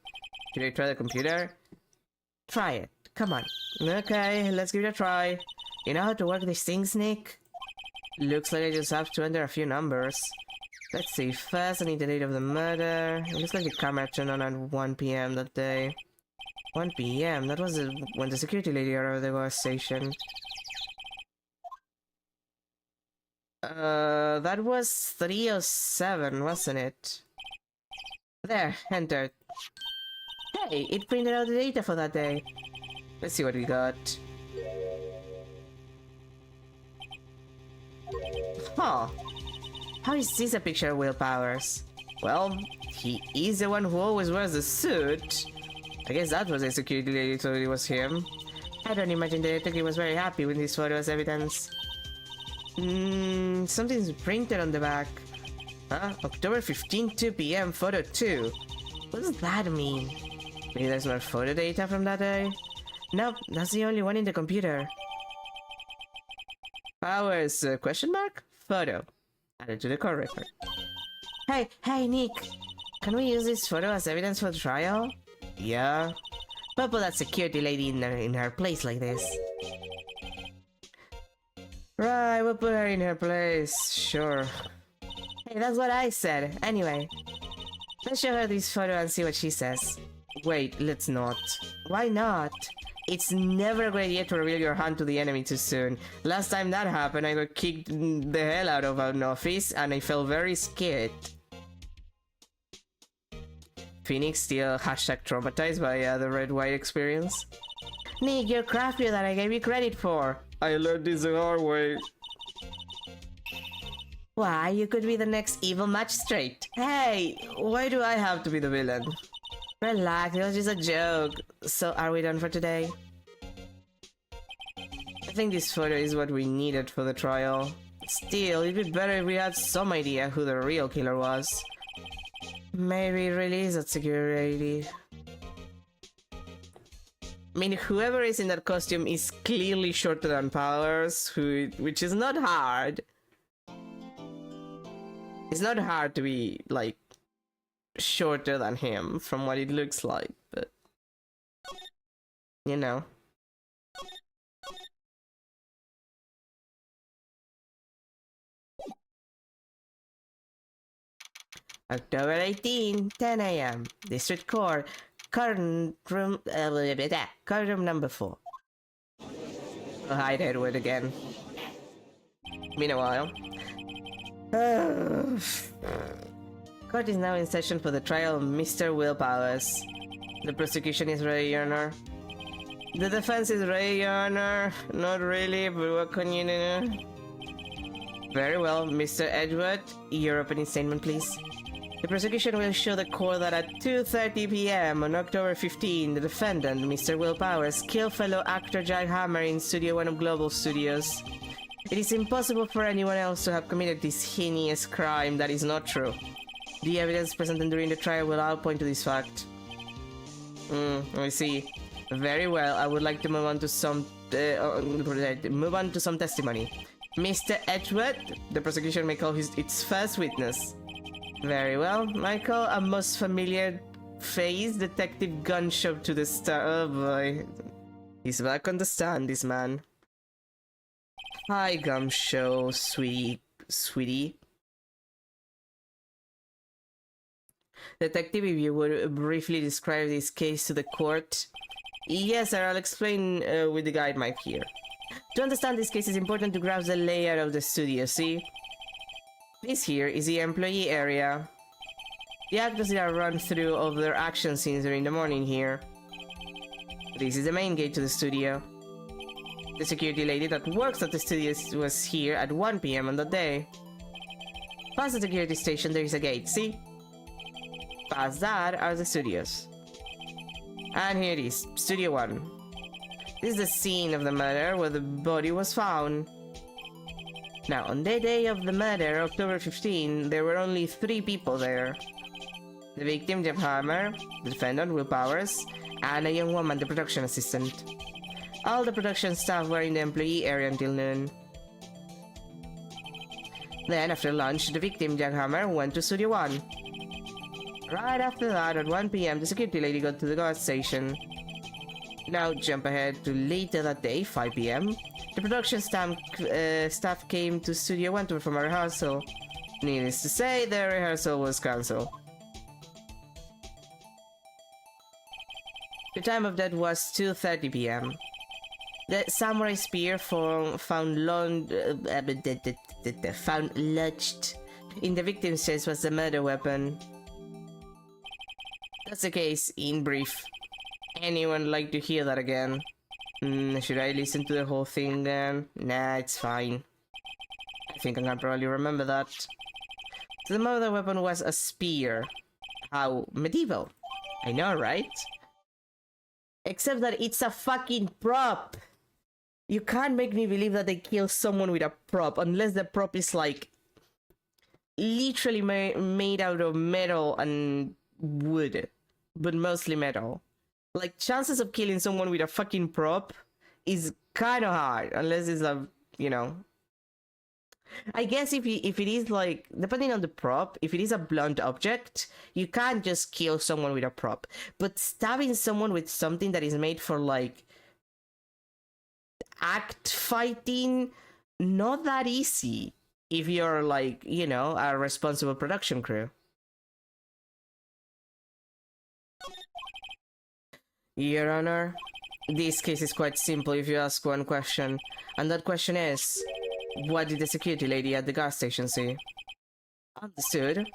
S1: Should I try the computer? Try it. Come on. Okay, let's give it a try. You know how to work these things, Nick? Looks like I just have to enter a few numbers. Let's see, first I need the date of the murder. It looks like the camera turned on at 1 PM that day. 1 PM? That was when the security lady arrived at the gas station. That was 3:07, wasn't it? There, entered. Hey, it printed out the data for that day. Let's see what we got. Huh. How is this a picture of Will Powers? Well, he is the one who always wears the suit. I guess that was a security lady thought it was him. I don't imagine the detective was very happy with this photo as evidence. Something's printed on the back. Huh? October 15, 2 PM, photo 2. What does that mean? Maybe there's more photo data from that day? Nope, that's the only one in the computer. Powers, question mark? Photo. Added to the core record. Hey, Nick! Can we use this photo as evidence for the trial? Yeah. But put that security lady in her place like this. Right, we'll put her in her place, sure. Hey, that's what I said. Anyway, let's show her this photo and see what she says. Wait, let's not. Why not? It's never a great idea to reveal your hand to the enemy too soon. Last time that happened, I got kicked the hell out of an office and I felt very scared. Phoenix still #traumatized by the red-white experience. Nick, you're craftier than I gave you credit for. I learned this the hard way. Why, you could be the next evil magistrate. Hey, why do I have to be the villain? Relax, it was just a joke. So, are we done for today? I think this photo is what we needed for the trial. Still, it'd be better if we had some idea who the real killer was. Maybe release that security. I mean, whoever is in that costume is clearly shorter than Powers, which is not hard. It's not hard to be, like, shorter than him from what it looks like, but... you know. October 18, 10 a.m. District Court, current room, current room number 4. Oh, hi, Edward again. Been a while. Court is now in session for the trial of Mr. Will Powers. The prosecution is ready, Your Honor. The defense is ready, Your Honor. Not really, but what can you do? Very well, Mr. Edward, your opening statement, please. The prosecution will show the court that at 2:30 p.m. on October 15, the defendant, Mr. Will Powers, killed fellow actor Jack Hammer in Studio 1 of Global Studios. It is impossible for anyone else to have committed this heinous crime. That is not true. The evidence presented during the trial will all point to this fact. I see. Very well, I would like to move on to some testimony. Mr. Edward, the prosecution may call its first witness. Very well, Michael, a most familiar face, Detective Gunshot to the star. Oh boy. He's back on the stand, this man. Hi, Gumshoe, sweetie. Detective, if you would briefly describe this case to the court. Yes, sir, I'll explain with the guide mic here. To understand this case, it's important to grasp the layout of the studio, see? This here is the employee area. The actors did a run-through of their action scenes during the morning here. This is the main gate to the studio. The security lady that works at the studio was here at 1 p.m. on that day. Past the security station, there is a gate, see? Past that are the studios. And here it is, Studio 1. This is the scene of the murder where the body was found. Now, on the day of the murder, October 15, there were only 3 people there. The victim, Jeff Hammer, the defendant, Will Powers, and a young woman, the production assistant. All the production staff were in the employee area until noon. Then, after lunch, the victim, Jack Hammer, went to Studio 1. Right after that, at 1 p.m., the security lady got to the guard station. Now, jump ahead to later that day, 5 p.m. The production staff came to Studio 1 to perform a rehearsal. Needless to say, the rehearsal was cancelled. The time of death was 2:30 p.m. The samurai spear found lodged in the victim's chest was the murder weapon. That's the case, in brief. Anyone like to hear that again? Should I listen to the whole thing then? Nah, it's fine. I think I can probably remember that. The murder weapon was a spear. How medieval. I know, right? Except that it's a fucking prop. You can't make me believe that they killed someone with a prop unless the prop is like literally made out of metal and wood, but mostly metal. Like, chances of killing someone with a fucking prop is kind of hard, unless it's a, you know... I guess if it is, like, depending on the prop, if it is a blunt object, you can't just kill someone with a prop. But stabbing someone with something that is made for, like, act fighting, not that easy if you're, like, you know, a responsible production crew. Your Honor, this case is quite simple if you ask one question, and that question is, what did the security lady at the gas station say? Understood.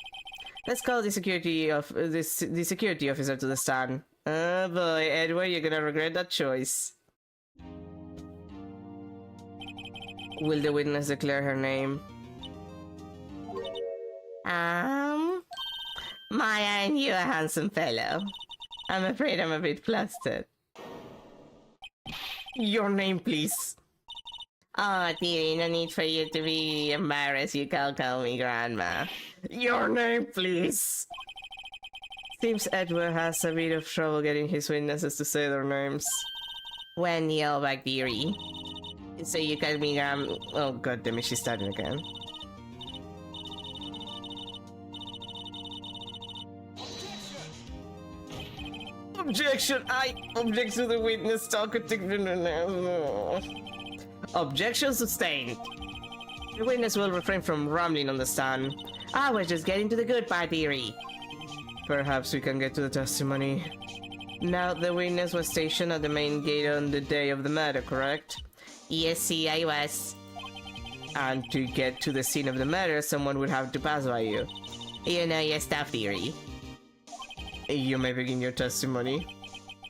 S1: Let's call the security officer to the stand. Oh boy, Edward, you're gonna regret that choice. Will the witness declare her name? Maya, and you a handsome fellow. I'm afraid I'm a bit flustered. Your name, please. Oh, dearie, no need for you to be embarrassed. You can call me Grandma. Your name, please. Seems Edward has a bit of trouble getting his witnesses to say their names. When yell back theory. So you can be oh god damn it, she's starting again. Objection! I object to the witness talkative. Objection sustained. The witness will refrain from rambling on the stand. I was just getting to the good part theory. Perhaps we can get to the testimony. Now, the witness was stationed at the main gate on the day of the murder, correct? Yes, see, I was. And to get to the scene of the murder, someone would have to pass by you. You know your stuff theory. You may begin your testimony.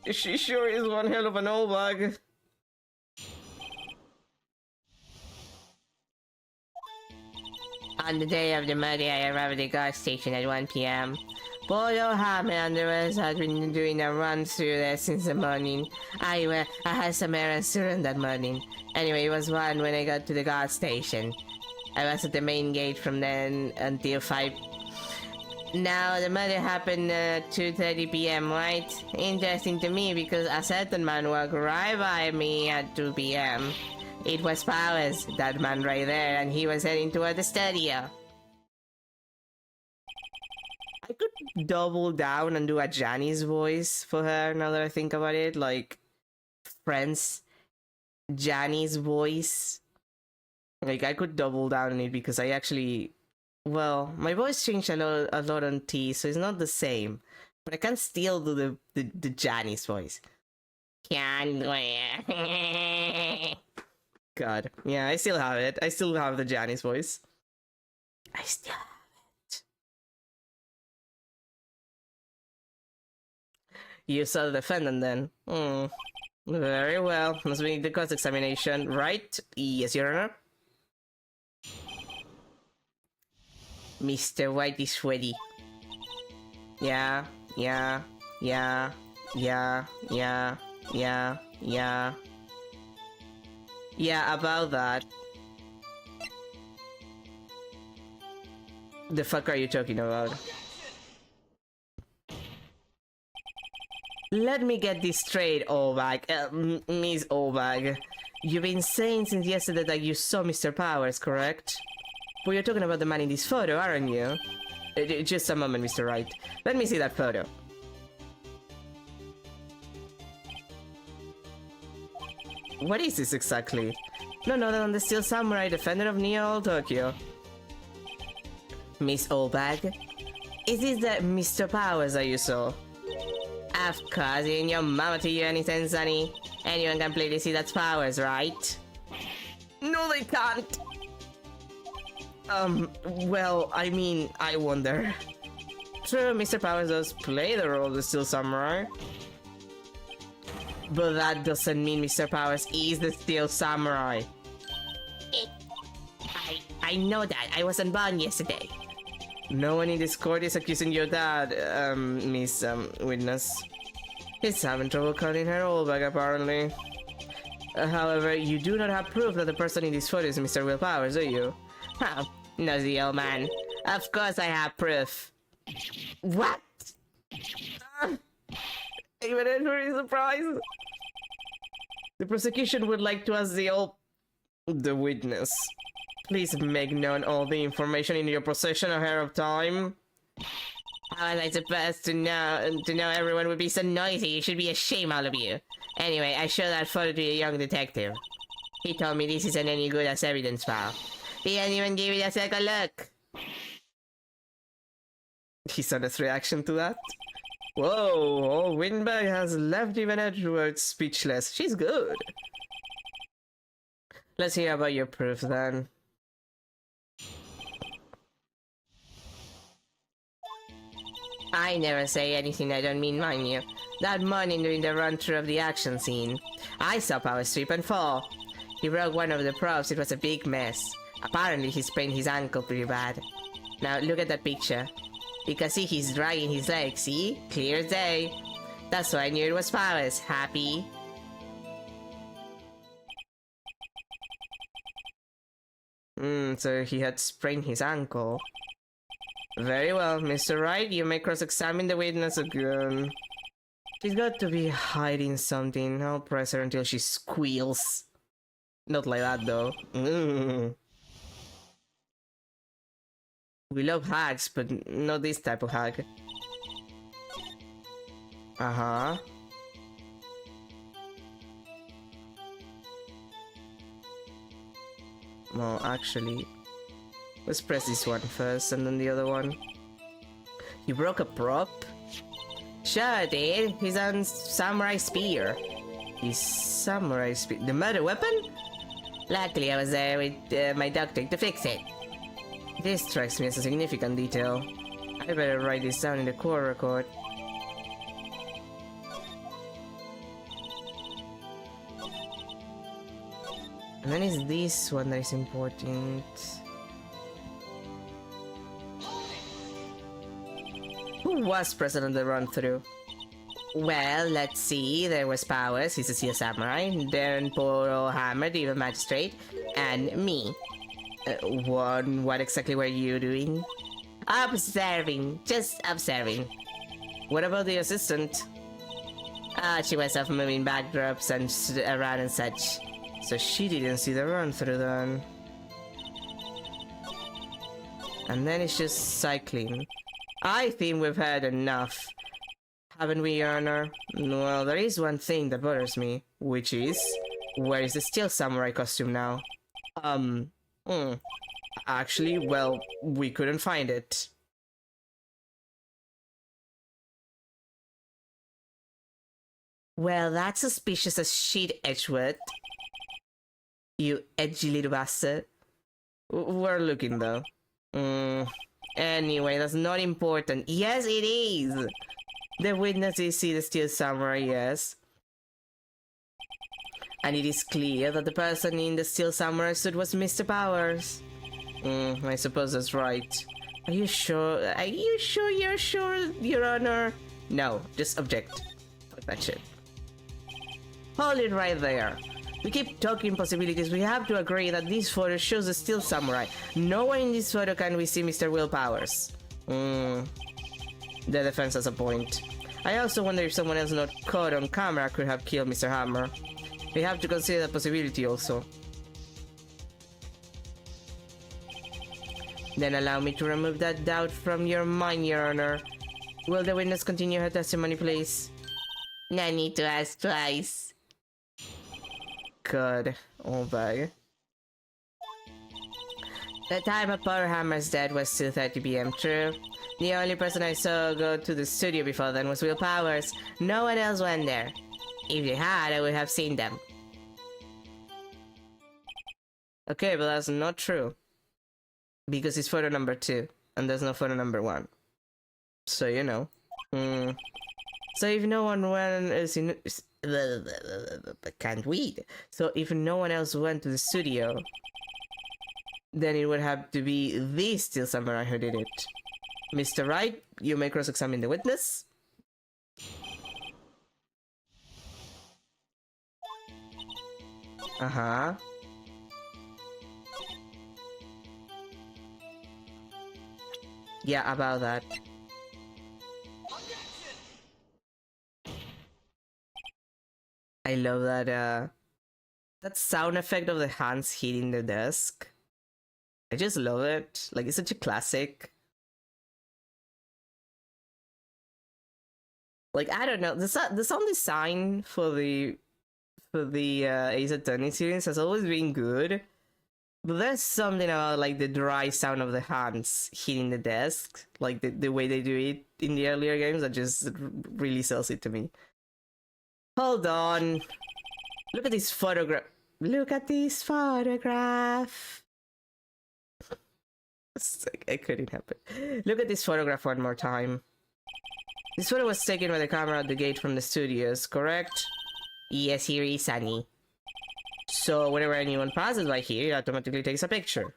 S1: She sure is one hell of an old bag. On the day of the murder, I arrived at the gas station at 1 p.m. Boy, oh, Hammond and the rest had been doing a run through there since the morning. I had some errands to run that morning. Anyway, it was 1 when I got to the gas station. I was at the main gate from then until 5. Now, the murder happened at 2:30 p.m., right? Interesting to me because a certain man walked right by me at 2 p.m. It was Powers, that man right there, and he was heading toward the studio. I could double down and do a Janice voice for her now that I think about it. Like, Friends, Janice voice. Like, I could double down on it because I actually... Well, my voice changed a lot on T, so it's not the same. But I can still do the Janice voice. God. Yeah, I still have it. I still have the Janice voice. I still have it. You saw the defendant then. Very well. Must be the cross-examination, right? Yes, Your Honor. Mr. White is ready. Yeah. Yeah, about that. The fuck are you talking about? Let me get this straight, Obag. Miss Obag. You've been saying since yesterday that you saw Mr. Powers, correct? But you're talking about the man in this photo, aren't you? Just a moment, Mr. Wright. Let me see that photo. What is this exactly? None other than the Steel Samurai, defender of Neo Tokyo. Miss Obag? Is this the Mr. Powers that you saw? Of course, in your mama to you any sense, honey. Anyone can clearly see that's Powers, right? No, they can't! Well, I mean, I wonder. True, Mr. Powers does play the role of the Steel Samurai. But that doesn't mean Mr. Powers is the Steel Samurai. I know that. I wasn't born yesterday. No one in this court is accusing your dad, Miss, Witness. He's having trouble cutting her old bag, apparently. However, you do not have proof that the person in this photo is Mr. Will Powers, do you? Huh, nosy old man. Of course I have proof. What? Even Edward is surprised. The prosecution would like to ask the witness. Please make known all the information in your possession ahead of time. How was I supposed to know everyone would be so noisy? You should be ashamed, all of you. Anyway, I showed that photo to a young detective. He told me this isn't any good as evidence file. He didn't even give it a second look. His honest reaction to that? Whoa, Winberg has left even Edward speechless. She's good. Let's hear about your proof then. I never say anything I don't mean, mind you. That morning during the run-through of the action scene, I saw Powers slip and fall. He broke one of the props. It was a big mess. Apparently he sprained his ankle pretty bad. Now look at that picture. You can see he's dragging his leg, see? Clear as day. That's why I knew it was Powers. Happy? So he had sprained his ankle. Very well, Mr. Wright, you may cross-examine the witness again. She's got to be hiding something. I'll press her until she squeals. Not like that, though. We love hacks, but not this type of hack. Uh-huh. Well, actually, let's press this one first and then the other one. You broke a prop? Sure I did. His own samurai spear. His samurai spear? The murder weapon? Luckily I was there with my doctor to fix it. This strikes me as a significant detail. I better write this down in the court record. And then is this one that is important. Who was present on the run-through? Well, let's see. There was Powers, he's a Steel Samurai, then Poro Hammer, the evil magistrate, and me. What exactly were you doing? Observing. Just observing. What about the assistant? She was off moving backdrops and around and such. So she didn't see the run-through then. And then it's just cycling. I think we've had enough. Haven't we, Your Honor? Well, there is one thing that bothers me, which is... where is the Steel Samurai costume now? Actually, well, we couldn't find it. Well, that's suspicious as shit, Edgewood. You edgy little bastard. We're looking, though. Anyway, that's not important. Yes, it is! The witnesses see the Steel Samurai, yes. And it is clear that the person in the Steel Samurai suit was Mr. Powers. I suppose that's right. Are you sure? Are you sure you're sure, Your Honor? No, just object. Fuck that shit. Hold it right there. We keep talking possibilities. We have to agree that this photo shows the Steel Samurai. Nowhere in this photo can we see Mr. Will Powers. The defense has a point. I also wonder if someone else not caught on camera could have killed Mr. Hammer. We have to consider that possibility also. Then allow me to remove that doubt from your mind, Your Honor. Will the witness continue her testimony, please? No need to ask twice. God, oh bag. The time of Power Hammer's death was 2:30 p.m. True. The only person I saw go to the studio before then was Will Powers. No one else went there. If you had, I would have seen them. Okay, but that's not true. Because it's photo number 2, and there's no photo number 1. So, you know. So if no one went... can't read. So if no one else went to the studio, then it would have to be the Steel Samurai who did it. Mr. Wright, you may cross-examine the witness. Uh-huh. Yeah, about that. I love that, that sound effect of the hands hitting the desk. I just love it. Like, it's such a classic. Like, I don't know, the sound design for the Ace Attorney series has always been good. But there's something about, like, the dry sound of the hands hitting the desk, like the way they do it in the earlier games, that just really sells it to me. Hold on. Look at this photograph. Look at this photograph. I couldn't help it. Look at this photograph one more time. This photo was taken by the camera at the gate from the studios, correct? Yes, here is Sunny. So whenever anyone passes by here, it automatically takes a picture.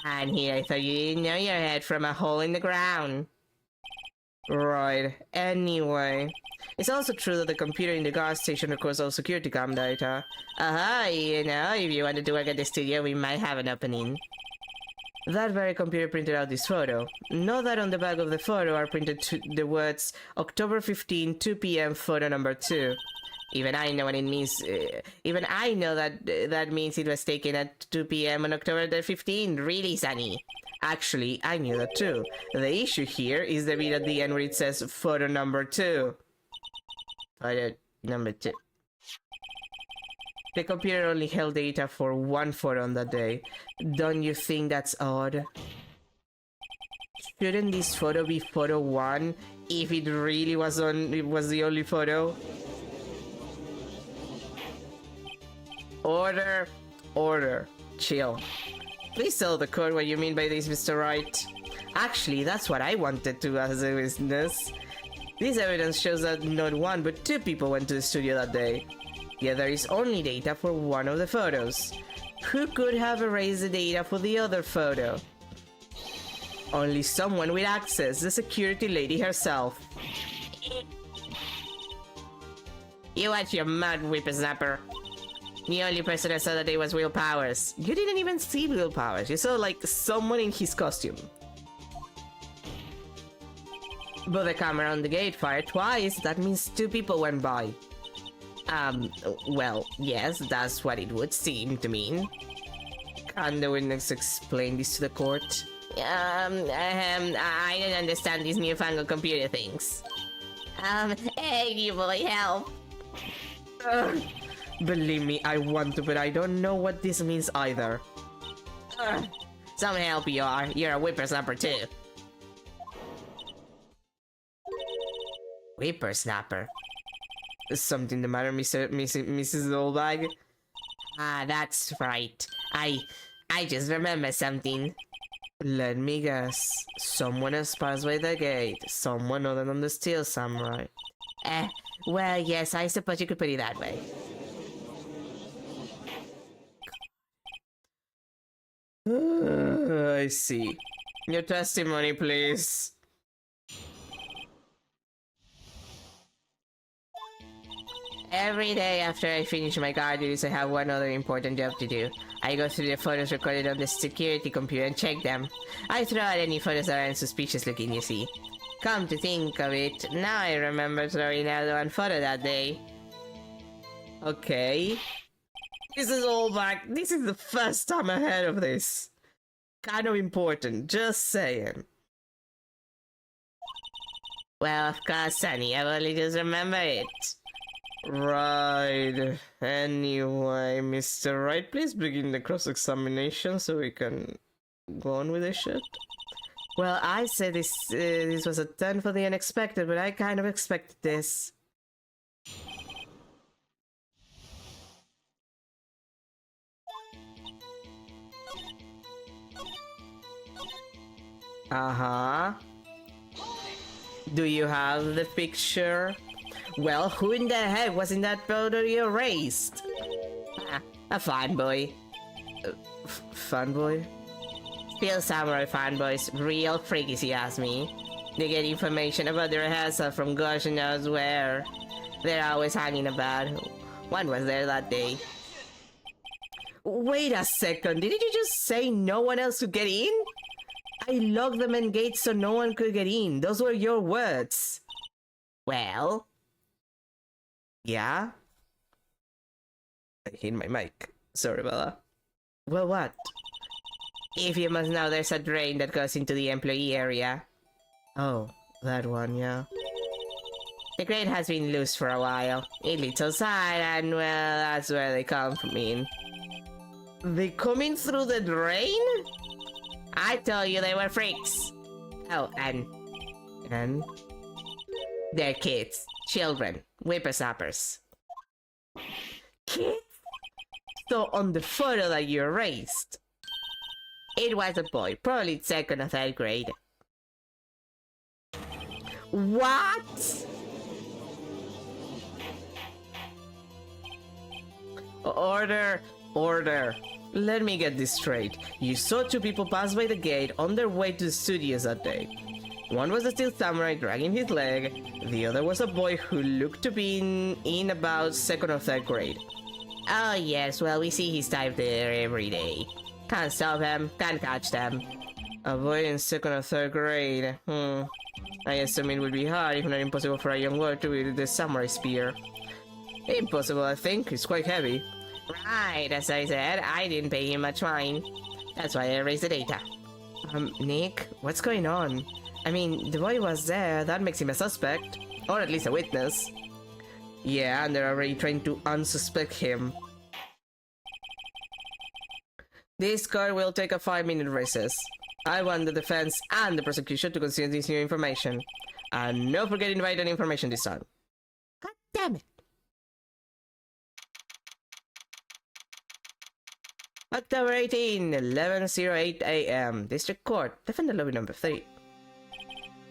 S1: And here I thought you didn't know your head from a hole in the ground. Right, anyway. It's also true that the computer in the gas station records all security cam data. You know, if you wanted to work at the studio, we might have an opening. That very computer printed out this photo. Note that on the back of the photo are printed the words October 15, 2 p.m. photo number 2. Even I know what it means. Even I know that means it was taken at 2 p.m. on October the 15th. Really, Sunny? Actually, I knew that too. The issue here is the bit at the end where it says photo number 2. Photo number 2. The computer only held data for one photo on that day. Don't you think that's odd? Shouldn't this photo be photo 1 if it really was the only photo? Order. Chill. Please tell the court what you mean by this, Mr. Wright. Actually, that's what I wanted to as a witness. This evidence shows that not one but 2 people went to the studio that day. Yet there is only data for one of the photos. Who could have erased the data for the other photo? Only someone with access, the security lady herself. You watch your mouth, whippersnapper. The only person I saw that day was Will Powers. You didn't even see Will Powers. You saw, like, someone in his costume. But the camera on the gate fired twice. That means 2 people went by. Well, yes, that's what it would seem to mean. Can the witness explain this to the court? I don't understand these newfangled computer things. Hey, you boy, help! Believe me, I want to, but I don't know what this means either. Some help you are. You're a whippersnapper too. Whippersnapper? Is something the matter, Mrs. Oldbag? Ah, that's right. I just remember something. Let me guess. Someone has passed by the gate. Someone other than the Steel Samurai. Well, yes, I suppose you could put it that way. I see. Your testimony, please. Every day after I finish my guard duties, I have one other important job to do. I go through the photos recorded on the security computer and check them. I throw out any photos that aren't suspicious looking, you see. Come to think of it, now I remember throwing out one photo that day. Okay. This is all back. This is the first time I heard of this. Kind of important, just saying. Well, of course, Sonny, I've only just remembered it. Right. Anyway, Mr. Wright, please begin the cross-examination so we can go on with this shit. Well, I said this was a turn for the unexpected, but I kind of expected this. Uh-huh. Do you have the picture? Well, who in the heck was in that photo you erased? A fanboy. Fanboy? Steel Samurai fanboys, real freakies, you ask me. They get information about the rehearsal from gosh knows where. They're always hanging about. One was there that day. Wait a second, didn't you just say no one else could get in? I locked the main gate so no one could get in. Those were your words. Well... yeah? I hit my mic. Sorry about that. Well, what? If you must know, there's a drain that goes into the employee area. Oh, that one, yeah. The drain has been loose for a while. It leads outside, and well, that's where they come from in. They come in through the drain? I told you they were freaks. Oh, and... they're kids. Children. Whippersnappers. Kids? So on the photo that you erased, it was a boy, probably 2nd or 3rd grade. What? Order. Let me get this straight. You saw 2 people pass by the gate on their way to the studios that day. One was a Steel Samurai dragging his leg, the other was a boy who looked to be in about 2nd or 3rd grade. Oh yes, well we see his type there every day. Can't stop them, can't catch them. Avoiding second or third grade. I assume it would be hard, if not impossible, for a young boy to wield the samurai spear. Impossible, I think. It's quite heavy. Right, as I said, I didn't pay him much mind. That's why I erased the data. Nick, what's going on? I mean, the boy was there, that makes him a suspect. Or at least a witness. Yeah, and they're already trying to unsuspect him. This court will take a 5-minute recess. I want the defense and the prosecution to consider this new information. And no forgetting to write an information this time. God damn it. October 18, 11:08 a.m. District Court, Defendant Lobby number 3.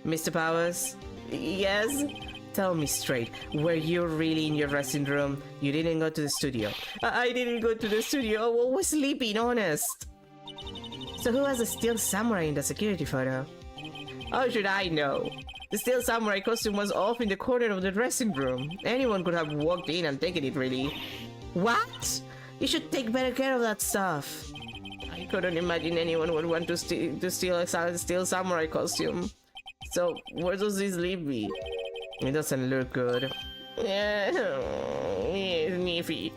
S1: Mr. Powers? Yes? Tell me straight, were you really in your resting room? You didn't go to the studio. I didn't go to the studio, I was sleeping, honest. So who has a steel samurai in the security photo? How should I know? The steel samurai costume was off in the corner of the dressing room. Anyone could have walked in and taken it, really. What? You should take better care of that stuff. I couldn't imagine anyone would want to steal a steel samurai costume. So, where does this leave me? It doesn't look good. Sniffy.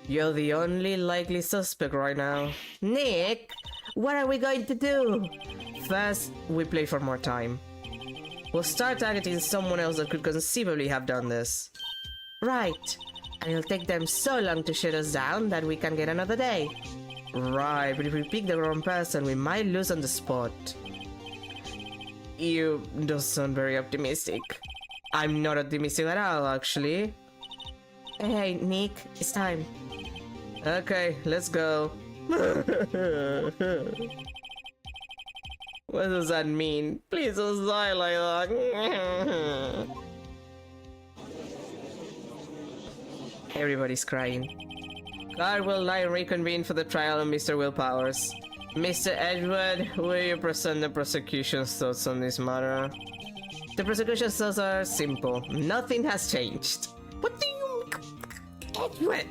S1: You're the only likely suspect right now. Nick, what are we going to do? First, we play for more time. We'll start targeting someone else that could conceivably have done this. Right. And it'll take them so long to shut us down that we can get another day. Right, but if we pick the wrong person, we might lose on the spot. You don't sound very optimistic. I'm not optimistic at all, actually. Hey, Nick, it's time. Okay, let's go. What does that mean? Please don't die like that. Everybody's crying. God will now reconvene for the trial of Mr. Will Powers. Mr. Edward, will you present the prosecution's thoughts on this matter? The prosecution's thoughts are simple. Nothing has changed. What do you... Edward!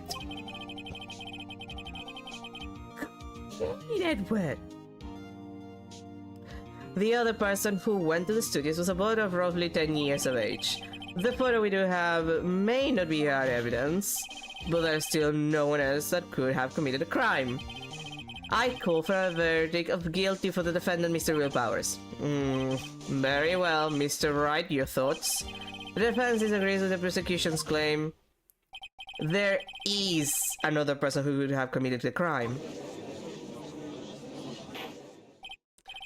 S1: Edward! The other person who went to the studios was about of roughly 10 years of age. The photo we do have may not be hard evidence, but there's still no one else that could have committed a crime. I call for a verdict of guilty for the defendant, Mr. Will Powers. Very well, Mr. Wright, your thoughts? The defense disagrees with the prosecution's claim. There is another person who would have committed the crime.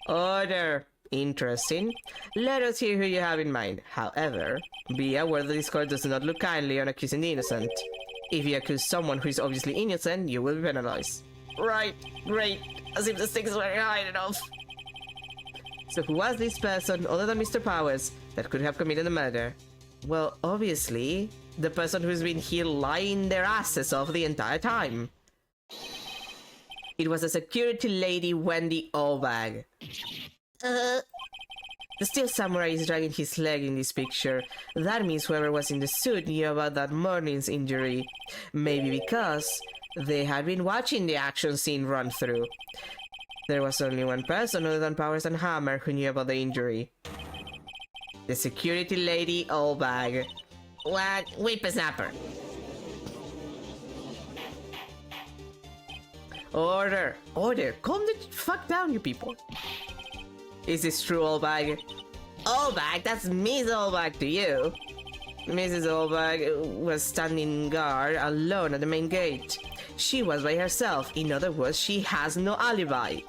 S1: Order. Interesting. Let us hear who you have in mind. However, be aware that this court does not look kindly on accusing the innocent. If you accuse someone who is obviously innocent, you will be penalized. Right, great. As if the stakes were high enough. So who was this person other than Mr. Powers that could have committed the murder? Well, obviously, the person who's been here lying their asses off the entire time. It was a security lady, Wendy Obag. The steel samurai is dragging his leg in this picture. That means whoever was in the suit knew about that morning's injury. Maybe because they had been watching the action scene run through. There was only one person other than Powers and Hammer who knew about the injury. The security lady, Obag. What? Whippersnapper. Order! Order! Calm the fuck down, you people. Is this true, Olbag? Olbag? That's Miss Olbag to you. Mrs. Olbag was standing guard alone at the main gate. She was by herself. In other words, she has no alibi.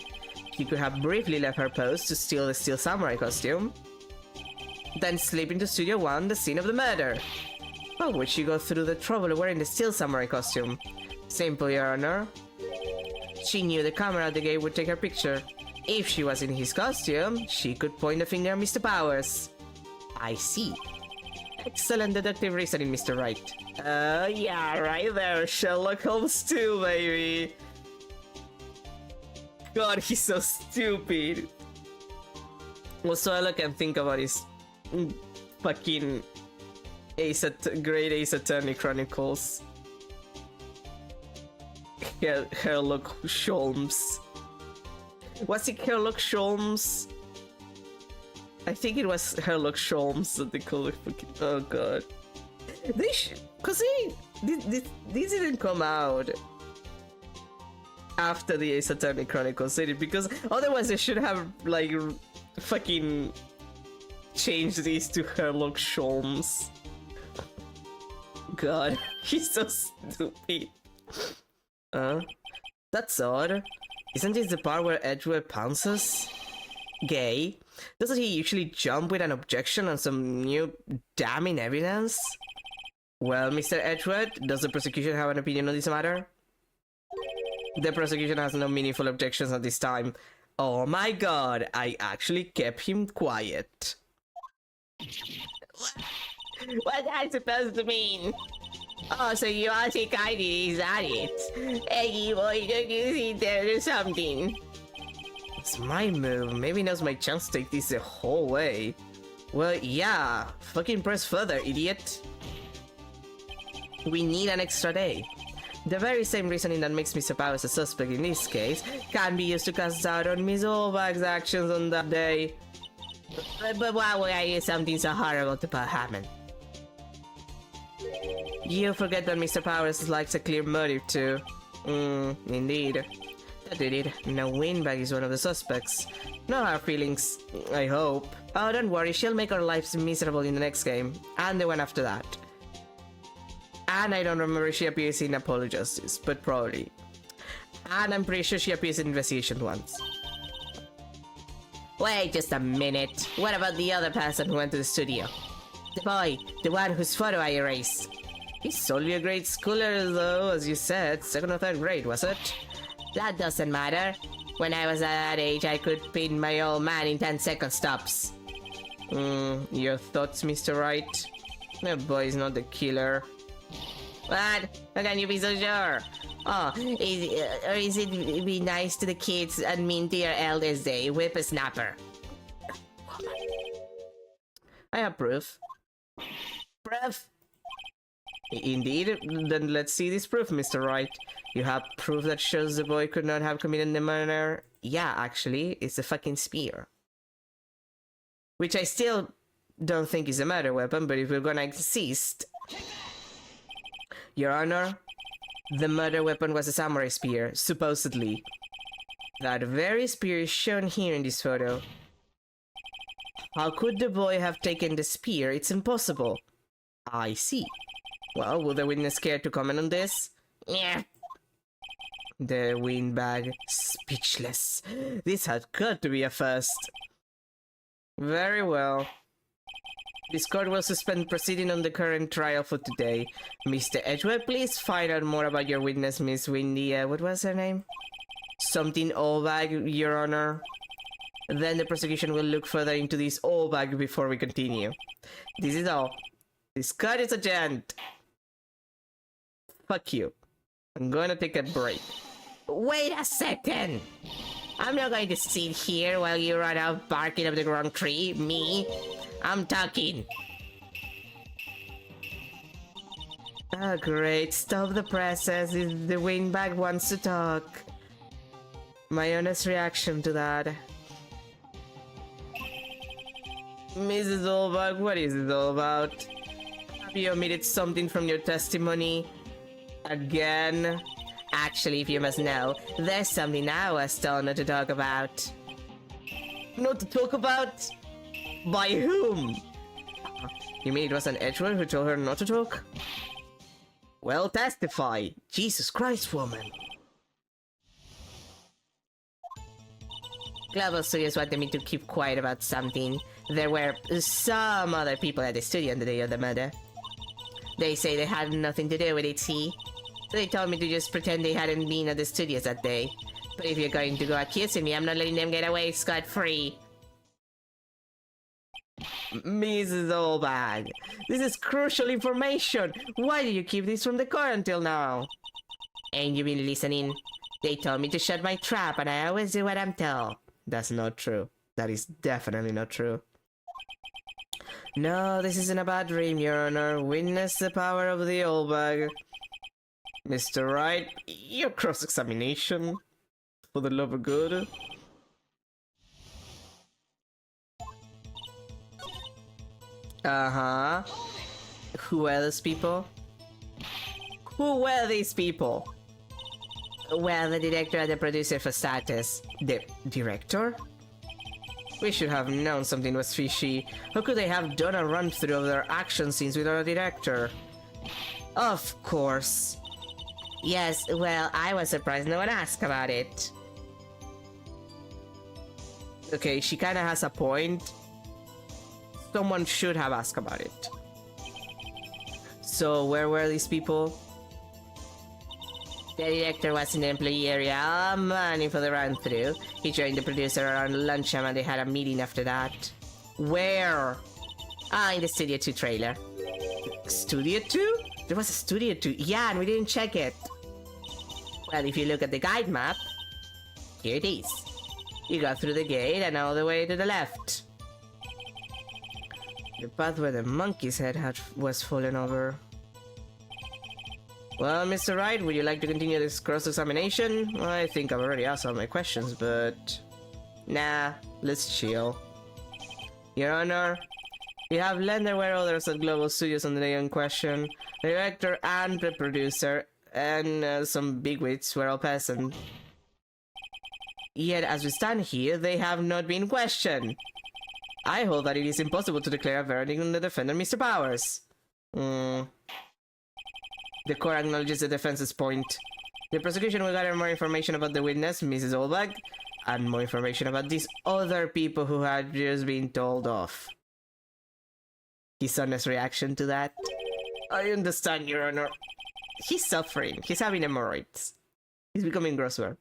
S1: She could have briefly left her post to steal the steel samurai costume, then slip into Studio 1, the scene of the murder. Why would she go through the trouble of wearing the steel samurai costume? Simple, Your Honor. She knew the camera at the gate would take her picture. If she was in his costume, she could point the finger at Mr. Powers. I see. Excellent deductive reasoning, Mr. Wright. Yeah, right there. Sherlock Holmes too, baby. God, he's so stupid. Also, all I can think about is fucking Great Ace Attorney Chronicles. Sherlock Holmes. Was it Sherlock Holmes? I think it was Sherlock Holmes that they call it. Oh god. Cause this didn't come out after the Ace Attorney Chronicles, did it? Because otherwise they should have like fucking changed these to Sherlock Holmes. God, he's so stupid. That's odd. Isn't this the part where Edward pounces? Gay. Doesn't he usually jump with an objection on some new damning evidence? Well, Mr. Edward, does the prosecution have an opinion on this matter? The prosecution has no meaningful objections at this time. Oh my god, I actually kept him quiet. What's that supposed to mean? Oh, so you all think I did, is that it? Hey, boy, don't you think there's something? It's my move. Maybe now's my chance to take this the whole way. Well, yeah. Fucking press further, idiot. We need an extra day. The very same reasoning that makes Mr. Powers a suspect in this case can be used to cast doubt on Miss Olbach's actions on that day. But why would I use something so horrible to happen? You forget that Mr. Powers likes a clear motive too. Indeed. That did it. Now Windbag is one of the suspects. No hard feelings, I hope. Oh, don't worry, she'll make our lives miserable in the next game. And the one after that. And I don't remember if she appears in Apollo Justice, but probably. And I'm pretty sure she appears in Investigation once. Wait just a minute. What about the other person who went to the studio? The boy, the one whose photo I erased. He's only a grade schooler though, as you said. 2nd or 3rd grade, was it? That doesn't matter. When I was at that age, I could pin my old man in 10-second stops. Your thoughts, Mr. Wright? That boy's not the killer. What? How can you be so sure? Oh, is it be nice to the kids and mean to your elders day, whippersnapper? I have proof. Proof? Indeed, then let's see this proof, Mr. Wright. You have proof that shows the boy could not have committed the murder? Yeah, actually, it's a fucking spear. Which I still don't think is a murder weapon, but if we're gonna insist... Your Honor, the murder weapon was a samurai spear, supposedly. That very spear is shown here in this photo. How could the boy have taken the spear? It's impossible. I see. Well, will the witness care to comment on this? Yeah. The windbag, speechless. This had got to be a first. Very well. This court will suspend proceeding on the current trial for today. Mr. Edgeworth, please find out more about your witness, Miss Windy. What was her name? Something Olbag, Your Honor. Then the prosecution will look further into this Olbag before we continue. This is all. This court is adjourned. Fuck you. I'm gonna take a break. Wait a second! I'm not going to sit here while you run out barking up the wrong tree. Me? I'm talking. Oh great, stop the presses. The windbag wants to talk. My honest reaction to that. Mrs. Olbach, what is it all about? Have you omitted something from your testimony? Again? Actually, if you must know, there's something I was told not to talk about. Not to talk about? By whom? You mean it was an Edgeworth who told her not to talk? Well, testify. Jesus Christ, woman. Global Studios wanted me to keep quiet about something. There were some other people at the studio on the day of the murder. They say they had nothing to do with it, see? They told me to just pretend they hadn't been at the studios that day. But if you're going to go accusing me, I'm not letting them get away scot-free. Mrs. Olbag, this is crucial information. Why did you keep this from the court until now? Ain't you been listening? They told me to shut my trap, and I always do what I'm told. That's not true. That is definitely not true. No, this isn't a bad dream, Your Honor. Witness the power of the Olbag. Mr. Wright, your cross-examination. For the love of good. Uh-huh. Who were these people? Who were these people? Well, the director and the producer for starters. The director? We should have known something was fishy. How could they have done a run-through of their action scenes without a director? Of course. Yes, well, I was surprised no one asked about it. Okay, she kinda has a point. Someone should have asked about it. So, where were these people? The director was in the employee area, money for the run-through. He joined the producer around lunchtime and they had a meeting after that. Where? Ah, in the Studio 2 trailer. Studio 2? There was a Studio 2. Yeah, and we didn't check it. Well, if you look at the guide map, here it is. You go through the gate and all the way to the left. The path where the monkey's head was fallen over. Well, Mr. Wright, would you like to continue this cross-examination? I think I've already asked all my questions, but... Nah, let's chill. Your Honor, we have learned there were others at Global Studios on the day in question. The director and the producer, and some bigwigs were all present. Yet, as we stand here, they have not been questioned. I hold that it is impossible to declare a verdict on the defendant, Mr. Powers. The court acknowledges the defense's point. The prosecution will gather more information about the witness, Mrs. Olbach, and more information about these other people who had just been told off. His honest reaction to that? I understand, Your Honor. He's suffering. He's having hemorrhoids. He's becoming grosser.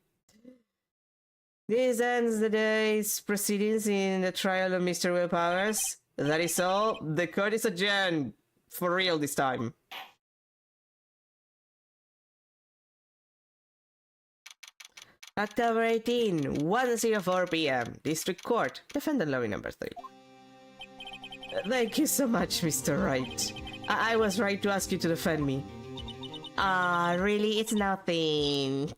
S1: This ends the day's proceedings in the trial of Mr. Will Powers. That is all. The court is adjourned. For real this time. October 18, 1:04 p.m. District Court. Defendant lobby number 3. Thank you so much, Mr. Wright. I was right to ask you to defend me. Really? It's nothing.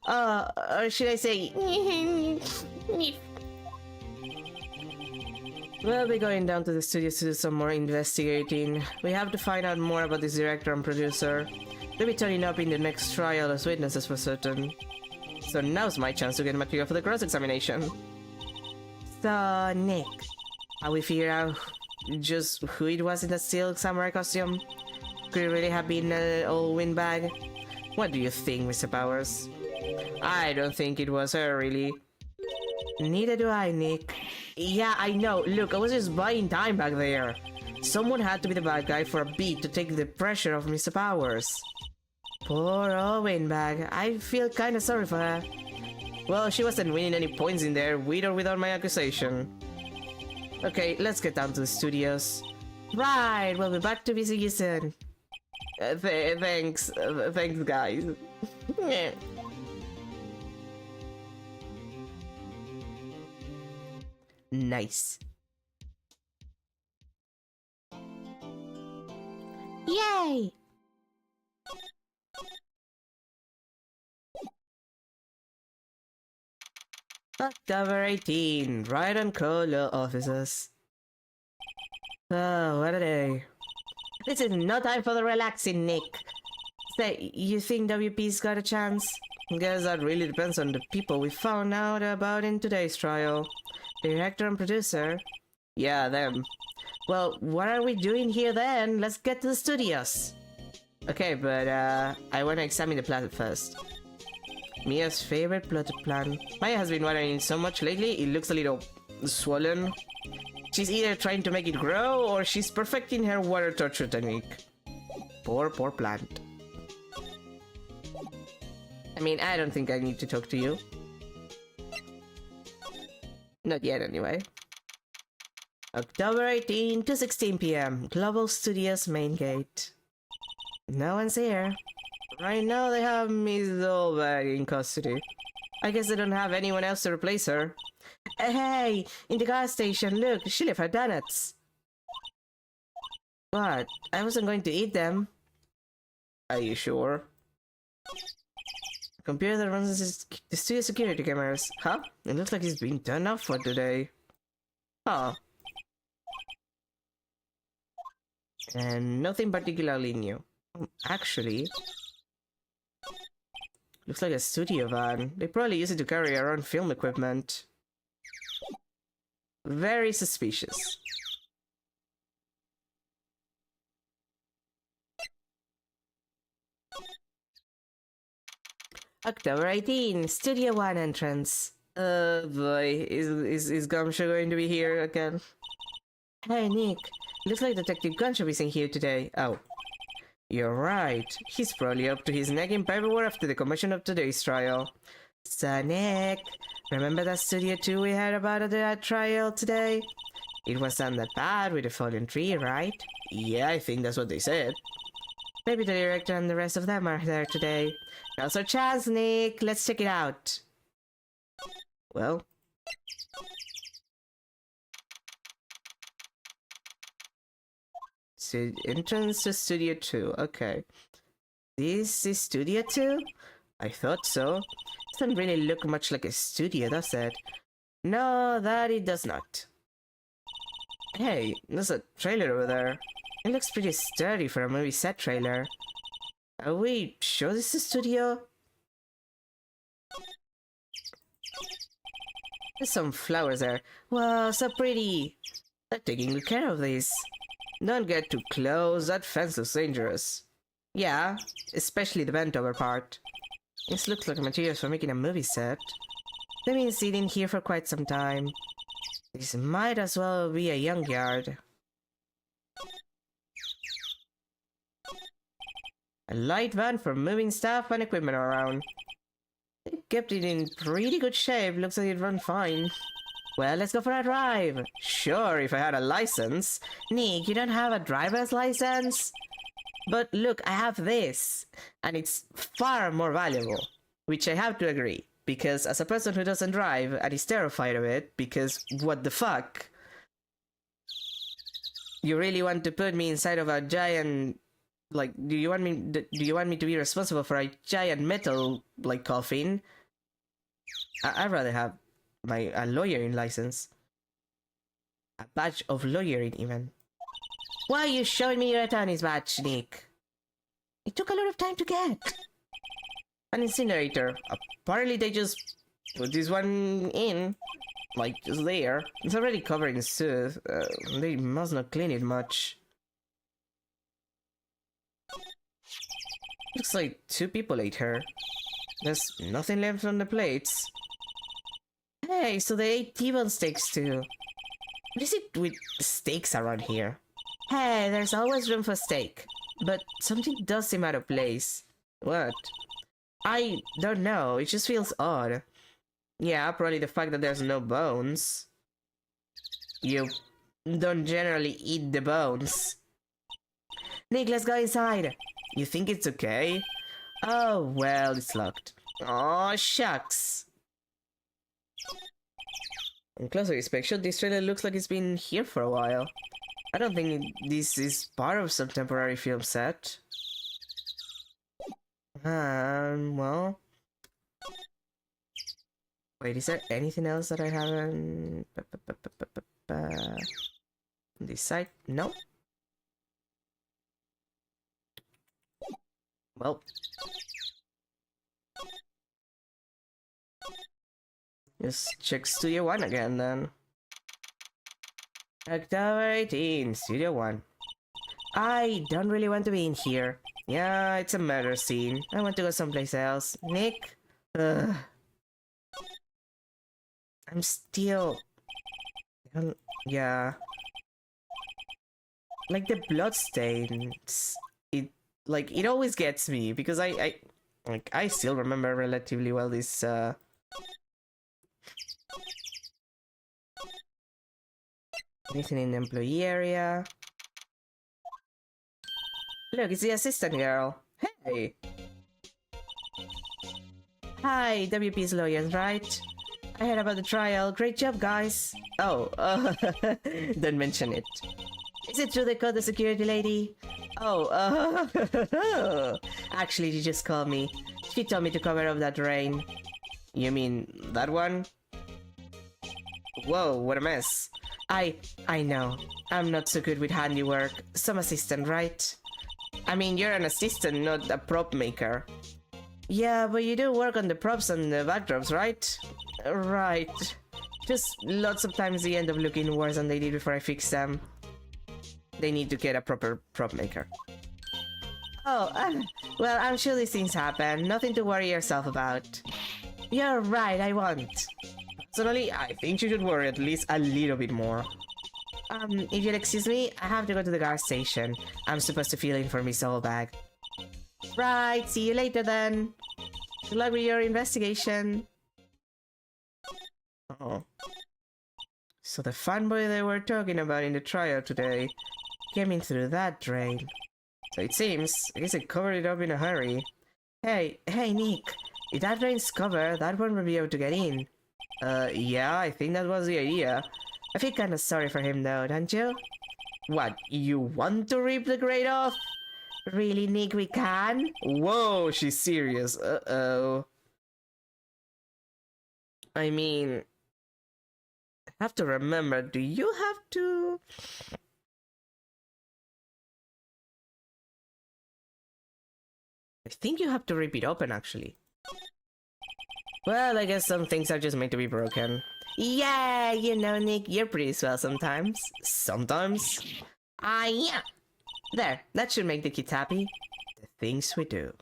S1: Or should I say... We'll be going down to the studios to do some more investigating. We have to find out more about this director and producer. They'll be turning up in the next trial as witnesses for certain. So now's my chance to get material for the cross-examination. So, Nick, have we figured out just who it was in the silk samurai costume? Could it really have been an old windbag? What do you think, Mr. Powers? I don't think it was her, really. Neither do I, Nick. Yeah, I know. Look, I was just buying time back there. Someone had to be the bad guy for a beat to take the pressure off Mr. Powers. Poor old windbag. I feel kinda sorry for her. Well, she wasn't winning any points in there, with or without my accusation. Okay, let's get down to the studios. Right, we'll be back to visit you soon. Thanks, guys. Nice. Yay! October 18, right on call, law officers. Oh, what a day. This is no time for the relaxing, Nick. Say, you think WP's got a chance? Guess that really depends on the people we found out about in today's trial. The director and producer? Yeah, them. Well, what are we doing here then? Let's get to the studios. Okay, but I want to examine the planet first. Mia's favorite plotted plan. Maya has been watering so much lately, it looks a little swollen. She's either trying to make it grow, or she's perfecting her water torture technique. Poor plant. I mean, I don't think I need to talk to you. Not yet, anyway. October 18 to 16 p.m. Global Studios main gate. No one's here. Right now they have Miss Dolbag in custody. I guess they don't have anyone else to replace her. Hey, in the gas station, look, she left her donuts. What? I wasn't going to eat them. Are you sure? Computer that runs the studio security cameras. Huh? It looks like it's been turned off for today. Huh. And nothing particularly new. Actually, looks like a studio van. They probably use it to carry around film equipment. Very suspicious. October 18, Studio 1 entrance. Boy, is Gumshoe going to be here again? Hey, Nick. Looks like Detective Gumshoe isn't here today. Oh. You're right. He's probably up to his neck in paperwork after the commission of today's trial. So, Nick, remember that Studio 2 we heard about at that trial today? It was on that pad with the fallen tree, right? Yeah, I think that's what they said. Maybe the director and the rest of them are there today. Now's our chance, Nick. Let's check it out. Well. So, entrance to Studio 2. Okay. This is Studio 2? I thought so. Doesn't really look much like a studio, does it? No, that it does not. Hey, there's a trailer over there. It looks pretty sturdy for a movie set trailer. Are we sure this is a studio? There's some flowers there. Wow, so pretty! They're taking good care of these. Don't get too close, that fence looks dangerous. Yeah, especially the bent over part. This looks like materials for making a movie set. They've been sitting here for quite some time. This might as well be a junkyard. A light van for moving stuff and equipment around. They kept it in pretty good shape, looks like it run fine. Well, let's go for a drive. Sure, if I had a license. Nick, you don't have a driver's license? But look, I have this. And it's far more valuable. Which I have to agree. Because as a person who doesn't drive and is terrified of it, because what the fuck? You really want to put me inside of a giant... Like, do you want me to be responsible for a giant metal, like, coffin? I'd rather have a lawyering license. A badge of lawyering, even. Why are you showing me your attorney's badge, Nick? It took a lot of time to get. An incinerator. Apparently they just put this one in. Like, just there. It's already covered in soot. They must not clean it much. Looks like 2 people ate her. There's nothing left on the plates. Hey, so they ate T-bone steaks too. What is it with steaks around here? Hey, there's always room for steak. But something does seem out of place. What? I don't know, it just feels odd. Yeah, probably the fact that there's no bones. You don't generally eat the bones. Nick, let's go inside. You think it's okay? Oh, well, it's locked. Aw, shucks. On closer inspection, this trailer looks like it's been here for a while. I don't think this is part of some temporary film set. Well... Wait, is there anything else that I haven't... This side? No? Well... Just check Studio 1 again, then. October 18, Studio 1. I don't really want to be in here. Yeah, it's a murder scene. I want to go someplace else. Nick? Ugh. I'm still... Yeah. Like the bloodstains. It always gets me, because I still remember relatively well this, Anything in the employee area? Look, it's the assistant girl. Hey! Hi, WP's lawyers, right? I heard about the trial. Great job, guys. Oh, don't mention it. Is it true they caught the security lady? Oh, actually, you just called me. She told me to cover up that drain. You mean that one? Whoa, what a mess. I know. I'm not so good with handiwork. Some assistant, right? I mean, you're an assistant, not a prop maker. Yeah, but you do work on the props and the backdrops, right? Right. Just lots of times they end up looking worse than they did before I fix them. They need to get a proper prop maker. Oh, well, I'm sure these things happen. Nothing to worry yourself about. You're right, I won't. Personally, I think you should worry at least a little bit more. If you'll excuse me, I have to go to the gas station. I'm supposed to fill in for Miss Solbag. Right, see you later then. Good luck with your investigation. Oh. So the fanboy they were talking about in the trial today came in through that drain. So it seems, I guess I covered it up in a hurry. Hey, Nick. If that drain's covered, that one will be able to get in. Yeah, I think that was the idea. I feel kinda sorry for him though, don't you? What, you want to rip the grate off? Really, Nick, we can? Whoa, she's serious. Uh-oh. I mean, I have to remember, do you have to... I think you have to rip it open, actually. Well, I guess some things are just meant to be broken. Yeah, you know, Nick, you're pretty swell sometimes. Sometimes? Ah, yeah. There, that should make the kids happy. The things we do.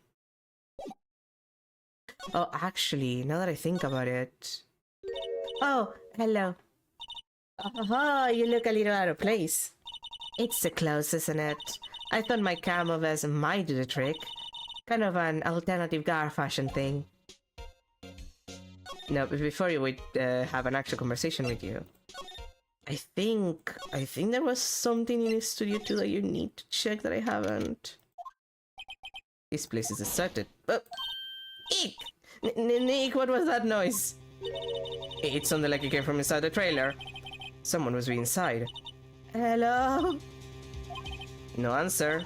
S1: Oh, actually, now that I think about it... Oh, hello. Oh, you look a little out of place. It's the clothes, isn't it? I thought my camo vest might do the trick. Kind of an alternative gar fashion thing. No, but before you would have an actual conversation with you. I think there was something in the studio too that you need to check that I haven't. This place is deserted. Oh! Eek! Nick, what was that noise? It sounded like it came from inside the trailer. Someone was inside. Hello? No answer.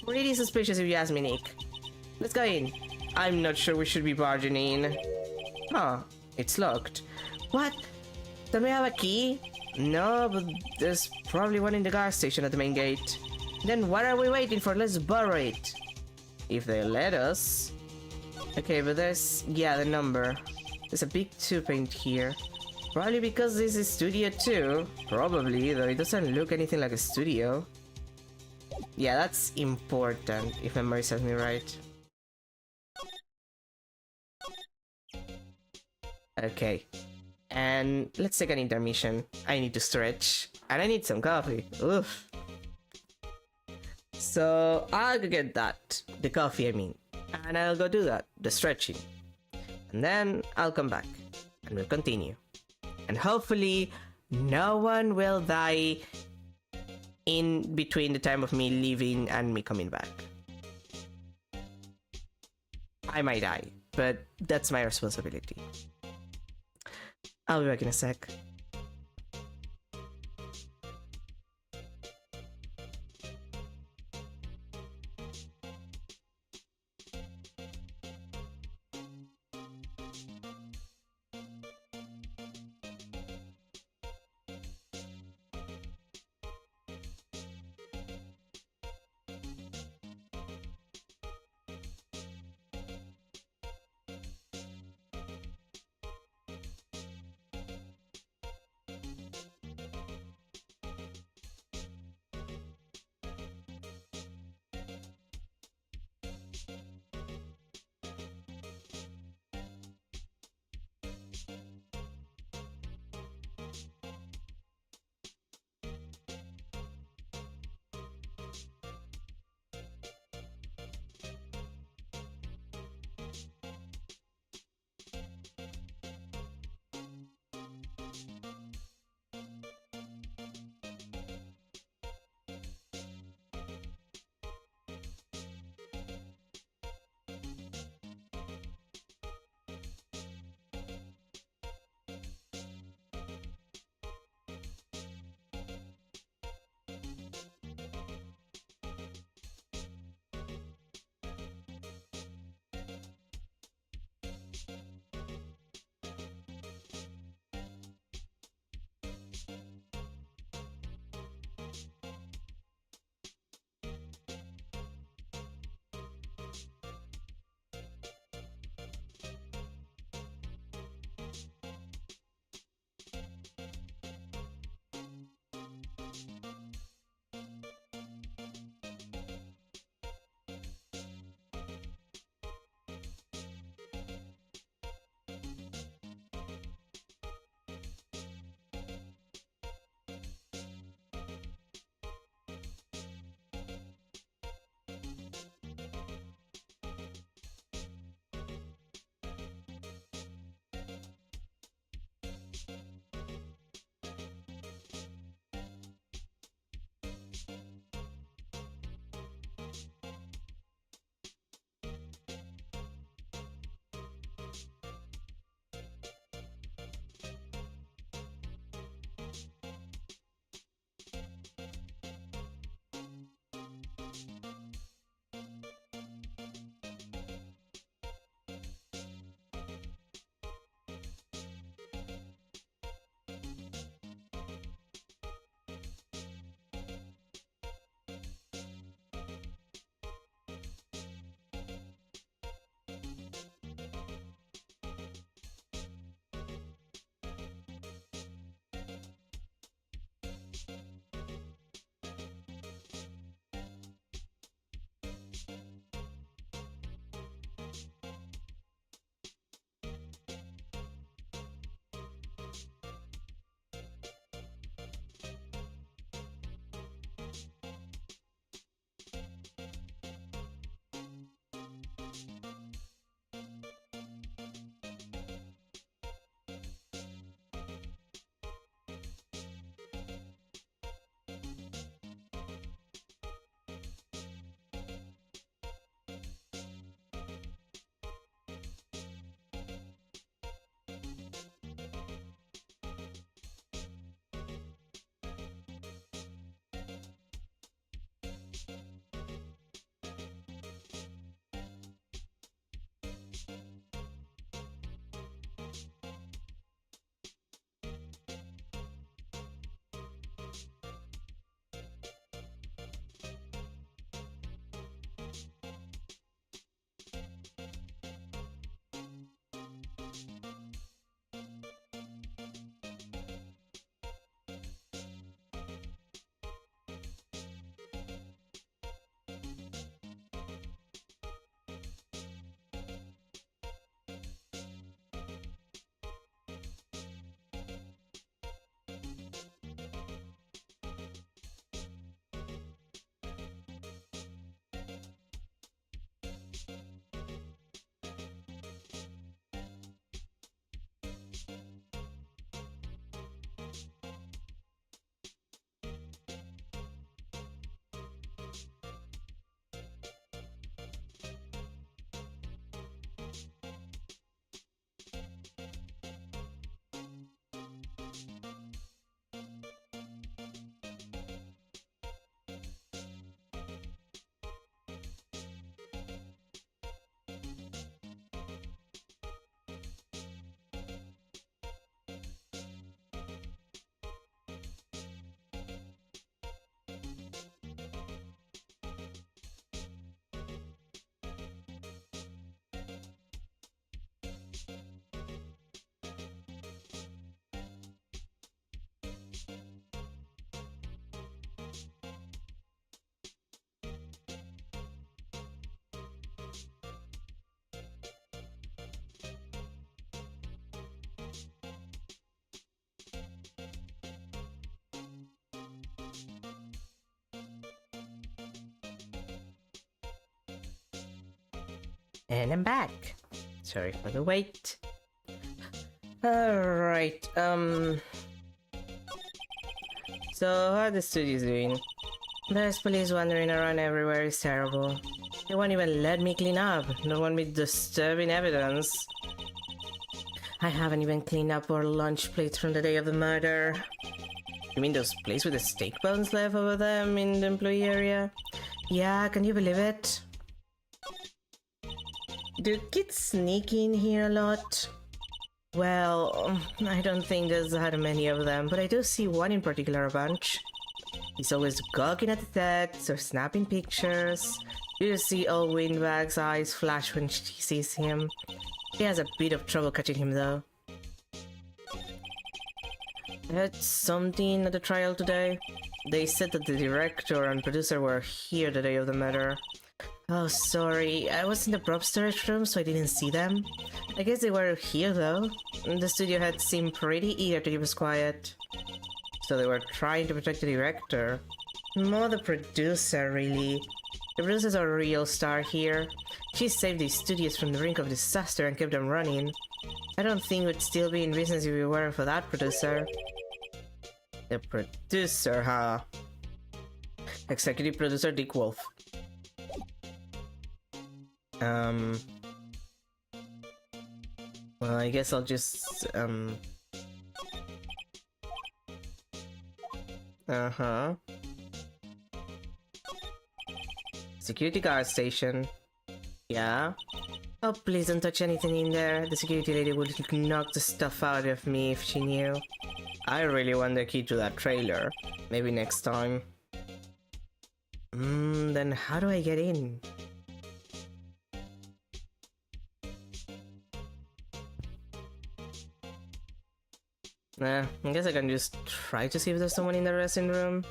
S1: Pretty suspicious if you ask me, Nick. Let's go in. I'm not sure we should be barging in. Huh, it's locked. What? Don't we have a key? No, but there's probably one in the gas station at the main gate. Then what are we waiting for? Let's borrow it. If they let us. Okay, but there's... yeah, the number. There's a big 2 paint here. Probably because this is Studio 2. Probably, though it doesn't look anything like a studio. Yeah, that's important, if memory serves me right. Okay. And let's take an intermission. I need to stretch. And I need some coffee. Oof. So I'll go get that. The coffee, I mean. And I'll go do that. The stretching. And then I'll come back. And we'll continue. And hopefully no one will die in between the time of me leaving and me coming back. I might die, but that's my responsibility. I'll be back in a sec. And I'm back. Sorry for the wait. Alright, so how are the studios doing? There's police wandering around everywhere, it's terrible. They won't even let me clean up, don't want me disturbing evidence. I haven't even cleaned up our lunch plates from the day of the murder. You mean those plates with the steak bones left over them in the employee area? Yeah, can you believe it? Do kids sneak in here a lot? Well, I don't think there's that many of them, but I do see one in particular a bunch. He's always gawking at the sets or snapping pictures. You just see old Windbag's eyes flash when she sees him. She has a bit of trouble catching him though. I heard something at the trial today. They said that the director and producer were here the day of the murder. Oh, sorry. I was in the prop storage room, so I didn't see them. I guess they were here, though. The studio had seemed pretty eager to keep us quiet. So they were trying to protect the director. More the producer, really. The producer's a real star here. She saved the studios from the brink of disaster and kept them running. I don't think we'd still be in business if we weren't for that producer. The producer, huh? Executive producer Dick Wolf. Well, I guess I'll just, Uh-huh. Security guard station. Yeah? Oh, please don't touch anything in there. The security lady would knock the stuff out of me if she knew. I really want the key to that trailer. Maybe next time. Then how do I get in? I guess I can just try to see if there's someone in the dressing room.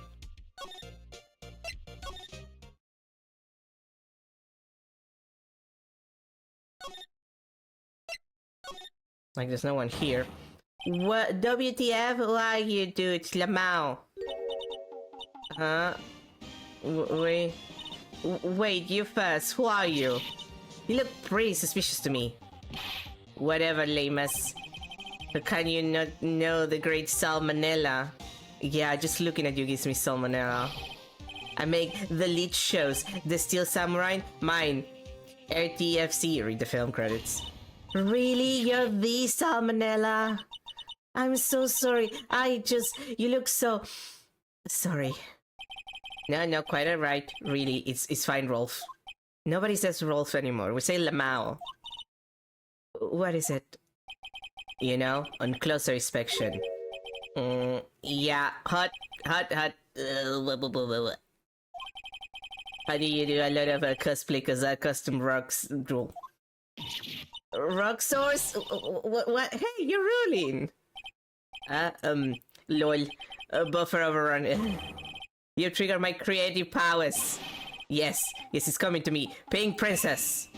S1: Like, there's no one here. What? WTF? Why you do it, Lamau? Huh? Wait, you first. Who are you? You look pretty suspicious to me. Whatever, Lamus. But can you not know the great salmonella? Yeah, just looking at you gives me salmonella. I make the lead shows. The Steel Samurai, mine. RTFC, read the film credits. Really? You're the salmonella? I'm so sorry. You look so... Sorry. No, quite alright. Really, it's fine, Rolf. Nobody says Rolf anymore. We say Lamau. What is it? You know, on closer inspection. Yeah, hot. How do you do a lot of cosplay cause I custom rocks? Rock source? What? Hey, you're ruling! Lol. Buffer overrun. You trigger my creative powers. Yes, it's coming to me. Pink Princess.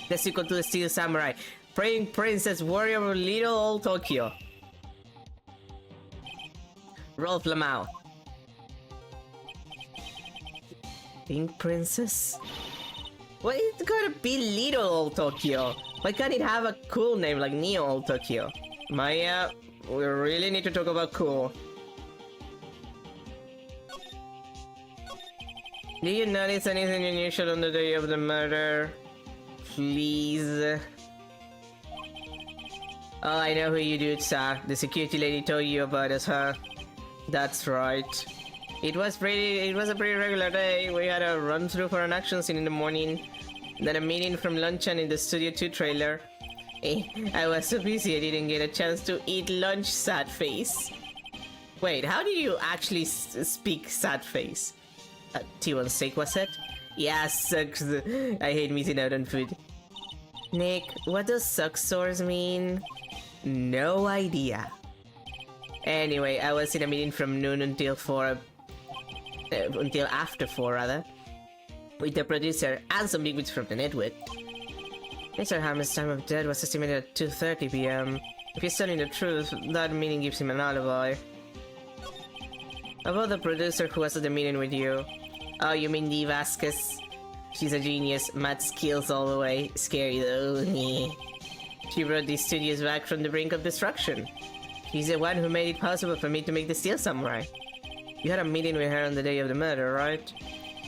S1: The sequel to the Steel Samurai. Praying Princess, warrior of little old Tokyo. Rolf Lamau. Pink Princess? Why is it gonna be little old Tokyo? Why can't it have a cool name like Neo Old Tokyo? Maya, we really need to talk about cool. Do you notice anything unusual on the day of the murder? Please. Oh, I know who you do, sir. The security lady told you about us, huh? That's right. It was a pretty regular day. We had a run through for an action scene in the morning, then a meeting from luncheon in the Studio 2 trailer. I was so busy I didn't get a chance to eat lunch, sad face. Wait, how do you actually speak sad face? T1 steak, was it? Yeah, sucks. I hate missing out on food. Nick, what does suck sores mean? No idea. Anyway, I was in a meeting from noon until 4, until after 4 rather, with the producer and some liquids from the network. Mr. Hammond's time of death was estimated at 2:30 p.m. If he's telling the truth, that meeting gives him an alibi. About the producer who was at the meeting with you. Oh, you mean Dee Vasquez? She's a genius, mad skills all the way. Scary though. She brought these studios back from the brink of destruction. She's the one who made it possible for me to make the Steel Samurai. You had a meeting with her on the day of the murder, right?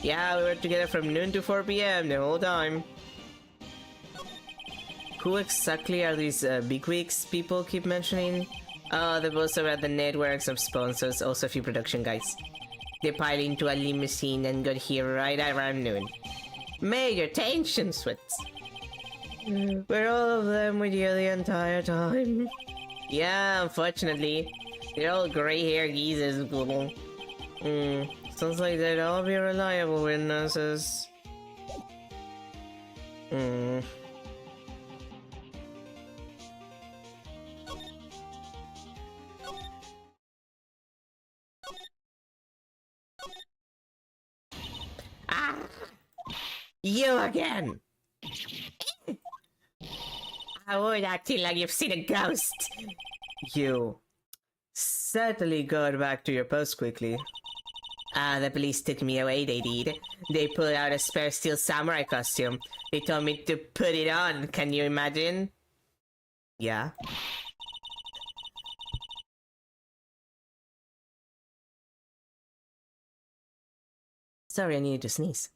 S1: Yeah, we were together from noon to 4 p.m. the whole time. Who exactly are these bigwigs people keep mentioning? Oh, they've also got the networks of sponsors, also a few production guys. They piled into a limousine and got here right around noon. Major tension sweats. Were all of them with you the entire time? Yeah, unfortunately. They're all gray-haired geezers. Sounds like they'd all be reliable witnesses. Ah! You again! Avoid acting like you've seen a ghost! You certainly got back to your post quickly. The police took me away, they did. They pulled out a spare Steel Samurai costume. They told me to put it on, can you imagine? Yeah. Sorry, I needed to sneeze.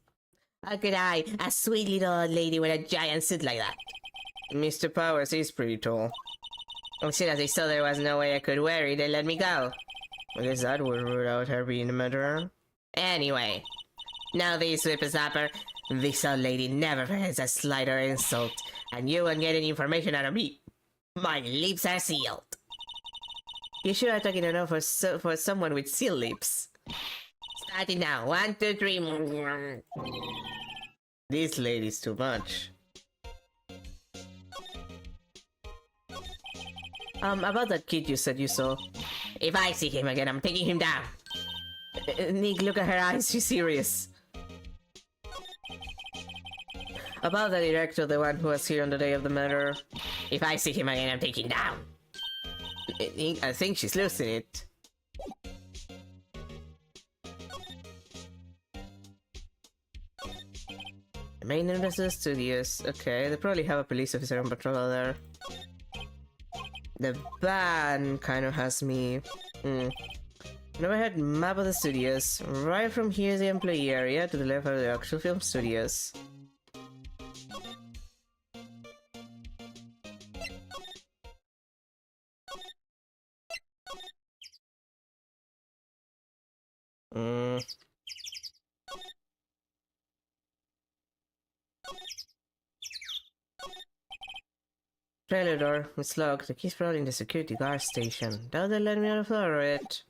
S1: How could I, a sweet little old lady with a giant suit like that? Mr. Powers is pretty tall. As soon as they saw there was no way I could wear it, they let me go. I guess that would rule out her being a murderer. Anyway, now this whippersnapper, this old lady never forgets a slight or insult, and you won't get any information out of me. My lips are sealed. You sure are talking enough for someone with sealed lips. Starting now, 1, 2, 3. This lady's too much. About that kid you said you saw. If I see him again, I'm taking him down. Nick, look at her eyes, she's serious. About the director, the one who was here on the day of the murder. If I see him again, I'm taking down. I think she's losing it. The main entrance to the studios. Okay, they probably have a police officer on patrol there. The van kind of has me. Never had map of the studios. Right from here is the employee area, to the left are the actual film studios. Trailer door, it's locked. The key's probably in the security guard station. Doubt they let me on the floor of it.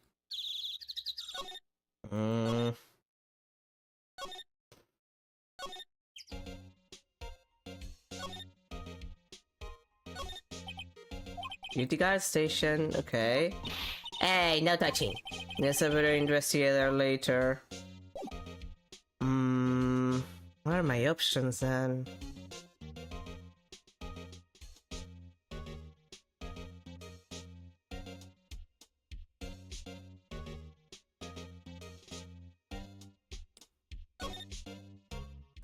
S1: Security guard station, okay. Hey, no touching. Guess I better investigate that later. What are my options then?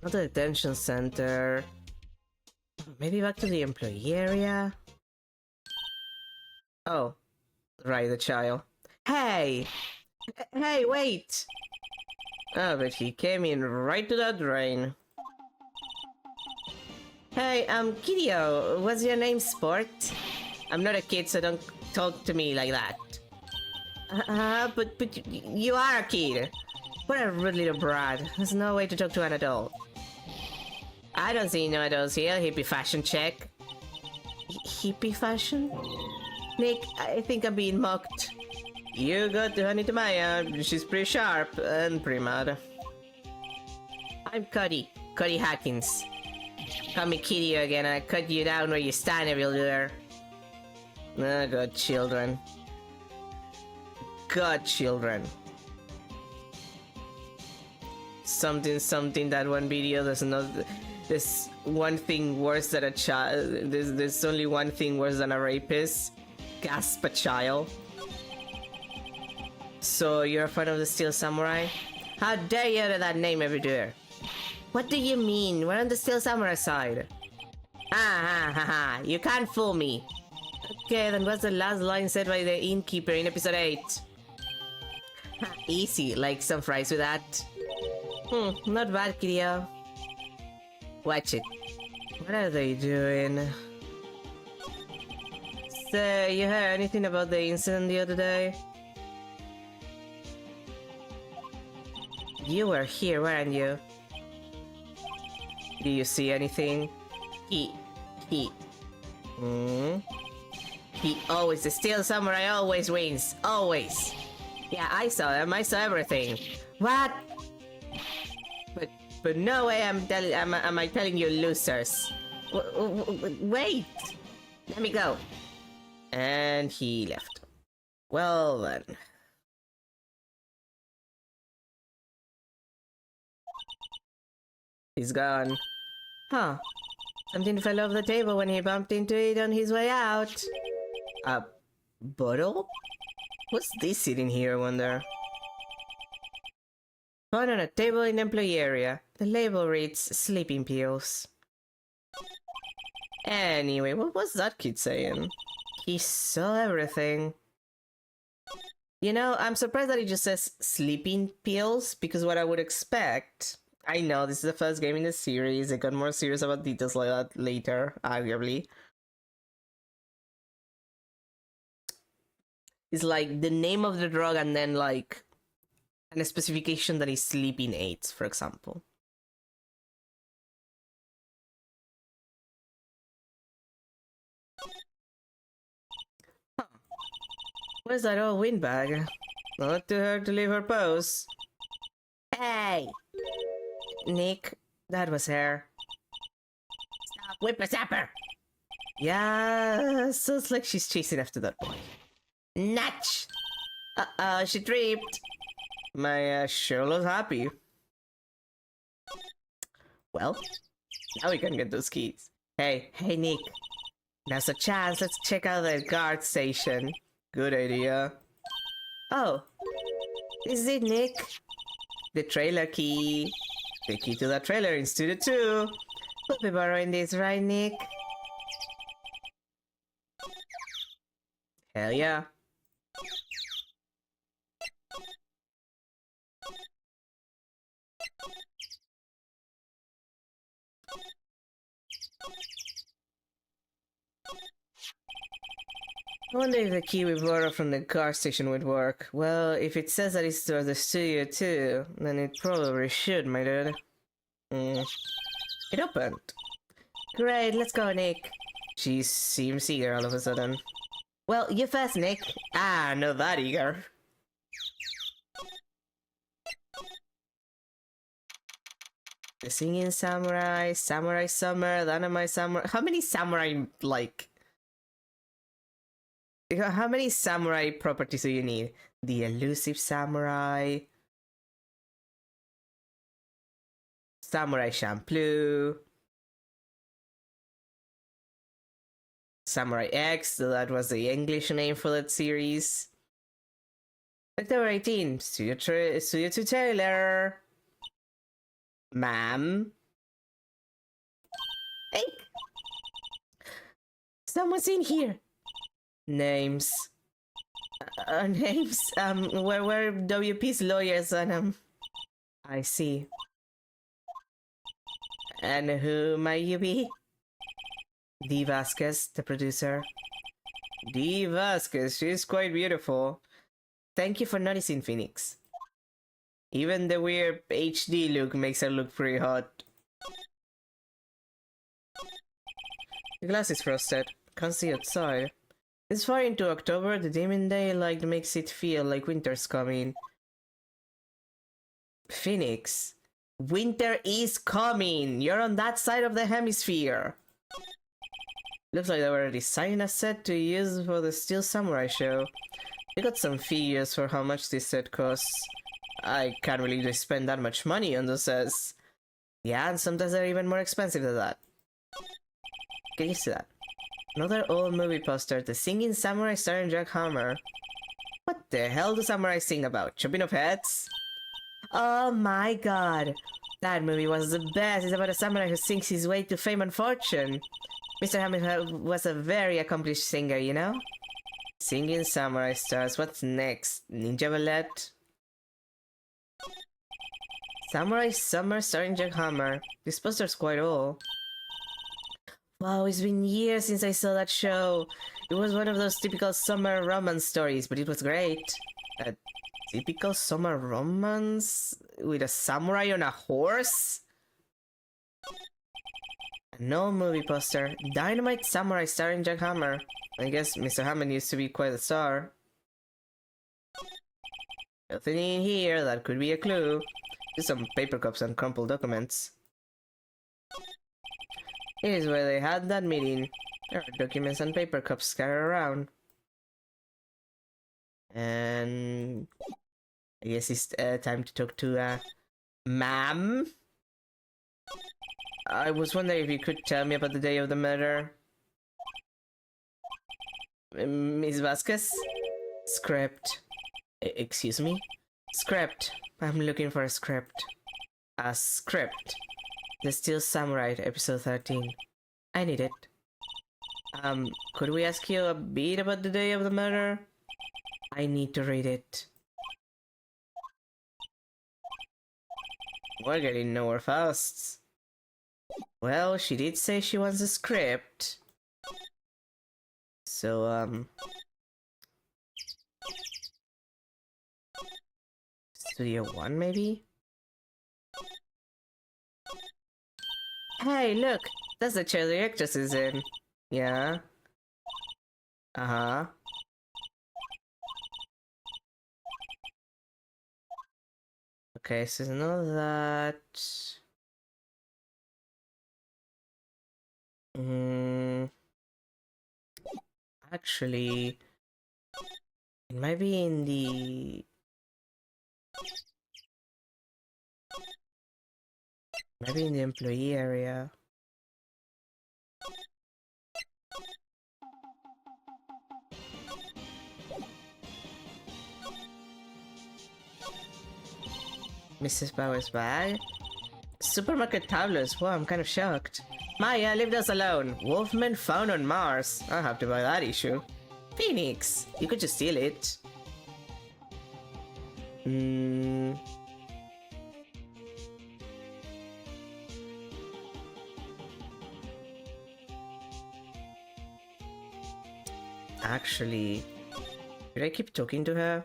S1: Not the detention center. Maybe back to the employee area? Oh. Right, the child. Hey! Hey, wait! Oh, but he came in right to that drain. Hey, Kiddo, what's your name, Sport? I'm not a kid, so don't talk to me like that. But you are a kid. What a rude little brat. There's no way to talk to an adult. I don't see no adults here. Hippie fashion check. Hippie fashion? Nick, I think I'm being mocked. You got to Honey to Maya. She's pretty sharp and pretty mad. I'm Cody Hatkins. Call me Kitty again and I cut you down where you stand if you'll do her. Oh, God, children. God, children. Something, that one video, there's one thing worse than a child. There's only one thing worse than a rapist. Gasp, a child. So, you're a fan of the Steel Samurai? How dare you utter that name everywhere? What do you mean? We're on the Steel Samurai side. Ha ha ha, you can't fool me. Okay, then what's the last line said by the innkeeper in episode 8? Easy, like some fries with that. Not bad, Kiryu. Watch it. What are they doing? So, you heard anything about the incident the other day? You were here, weren't you? Do you see anything? He always, the Steel Samurai always wins. Always. Yeah, I saw him. I saw everything. What? But no way am I telling you losers. Wait. Let me go. And he left. Well then. He's gone. Huh. Something fell off the table when he bumped into it on his way out. A bottle? What's this sitting here, I wonder? Found on a table in the employee area. The label reads sleeping pills. Anyway, what was that kid saying? He saw everything. You know, I'm surprised that he just says sleeping pills, because what I would expect... I know, this is the first game in the series, I got more serious about details like that later, arguably. It's like the name of the drug and then like a specification that is sleeping aids, for example. Huh. Where's that old windbag? Not too hard to leave her pose. Hey! Nick, that was her. Stop, whippersnapper! Yeah, sounds like she's chasing after that boy. Natch! She tripped. My sure looks happy. Well, now we can get those keys. Hey, Nick. Now's a chance, let's check out the guard station. Good idea. Oh, this is it, Nick. The trailer key. The key to that trailer in Studio 2. We'll be borrowing this, right, Nick? Hell yeah. I wonder if the key we borrowed from the car station would work. Well, if it says that it's to the studio too, then it probably should, my dude. It opened. Great, let's go, Nick. She seems eager all of a sudden. Well, you first, Nick. Ah, not that eager. The Singing Samurai, Samurai Summer, Dynamite Samurai... How many samurai, like... How many samurai properties do you need? The Elusive Samurai... Samurai Champloo... Samurai X, that was the English name for that series. October 18, Studio 2 trailer. Ma'am? Hey! Someone's in here! Names. Names? Where WP's lawyers on I see. And who might you be? Dee Vasquez, the producer. Dee Vasquez, she's quite beautiful. Thank you for noticing, Phoenix. Even the weird HD look makes her look pretty hot. The glass is frosted. Can't see outside. It's far into October, the dim daylight makes it feel like winter's coming. Phoenix, winter is coming! You're on that side of the hemisphere! Looks like they were designing a set to use for the Steel Samurai show. We got some figures for how much this set costs. I can't really spend that much money on those sets. Yeah, and sometimes they're even more expensive than that. Get used to that. Another old movie poster, The Singing Samurai starring Jack Hammer. What the hell do samurai sing about? Chopping of heads? Oh my god. That movie was the best. It's about a samurai who sings his way to fame and fortune. Mr. Hammond was a very accomplished singer, you know? Singing samurai stars. What's next? Ninja Ballet? Samurai Summer starring Jack Hammer. This poster's quite old. Wow, it's been years since I saw that show. It was one of those typical summer romance stories, but it was great. A typical summer romance? With a samurai on a horse? No movie poster. Dynamite Samurai starring Jack Hammer. I guess Mr. Hammond used to be quite a star. Nothing in here, that could be a clue. Just some paper cups and crumpled documents. Here's where they had that meeting. There are documents and paper cups scattered around. And I guess it's time to talk to ma'am. I was wondering if you could tell me about the day of the murder. Miss Vasquez? Script. Excuse me? Script. I'm looking for a script. A script. The Steel Samurai, episode 13. I need it. Could we ask you a bit about the day of the murder? I need to read it. We're getting nowhere fast. Well, she did say she wants a script. So, Studio 1, maybe? Hey, look! That's the chair the actress is in. Yeah? Uh-huh. Okay, so know that... Actually... It might be in the... Maybe in the employee area. Mrs. Bauer's bag? Supermarket tablets. Wow, I'm kind of shocked. Maya, leave us alone. Wolfman found on Mars. I'll have to buy that issue. Phoenix, you could just steal it. Actually, should I keep talking to her?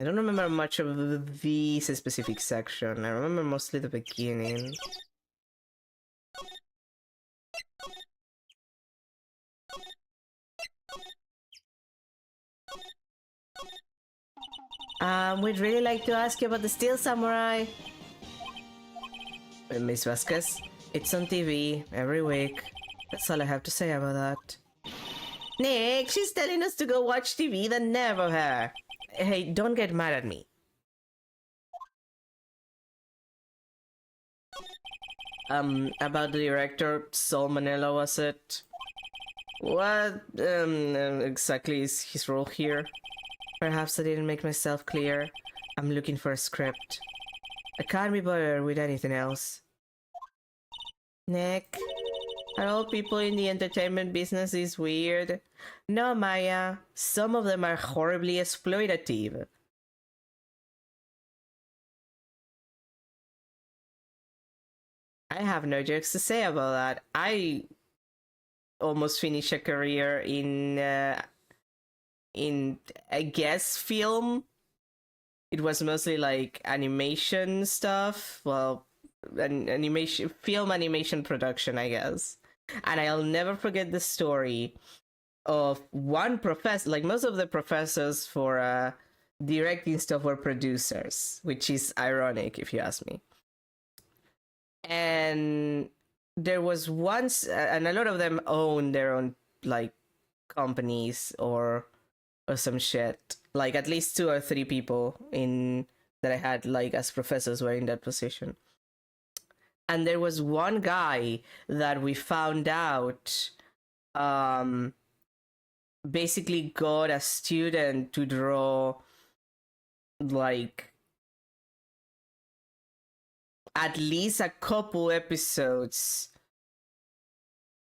S1: I don't remember much of this specific section. I remember mostly the beginning. We'd really like to ask you about the Steel Samurai. Miss Vasquez, it's on TV every week. That's all I have to say about that. Nick, she's telling us to go watch TV, then never her. Hey, don't get mad at me. About the director, Saul Manella, was it? What, exactly is his role here? Perhaps I didn't make myself clear. I'm looking for a script. I can't be bothered with anything else. Nick, are all people in the entertainment business is weird? No, Maya. Some of them are horribly exploitative. I have no jokes to say about that. I almost finished a career in I guess film. It was mostly like animation stuff. Well, film animation production, I guess. And I'll never forget the story of one professor. Like most of the professors for directing stuff were producers, which is ironic if you ask me. And there was once, and a lot of them own their own like companies or some shit. Like at least 2 or 3 people in that I had like as professors were in that position. And there was one guy that we found out basically got a student to draw like at least a couple episodes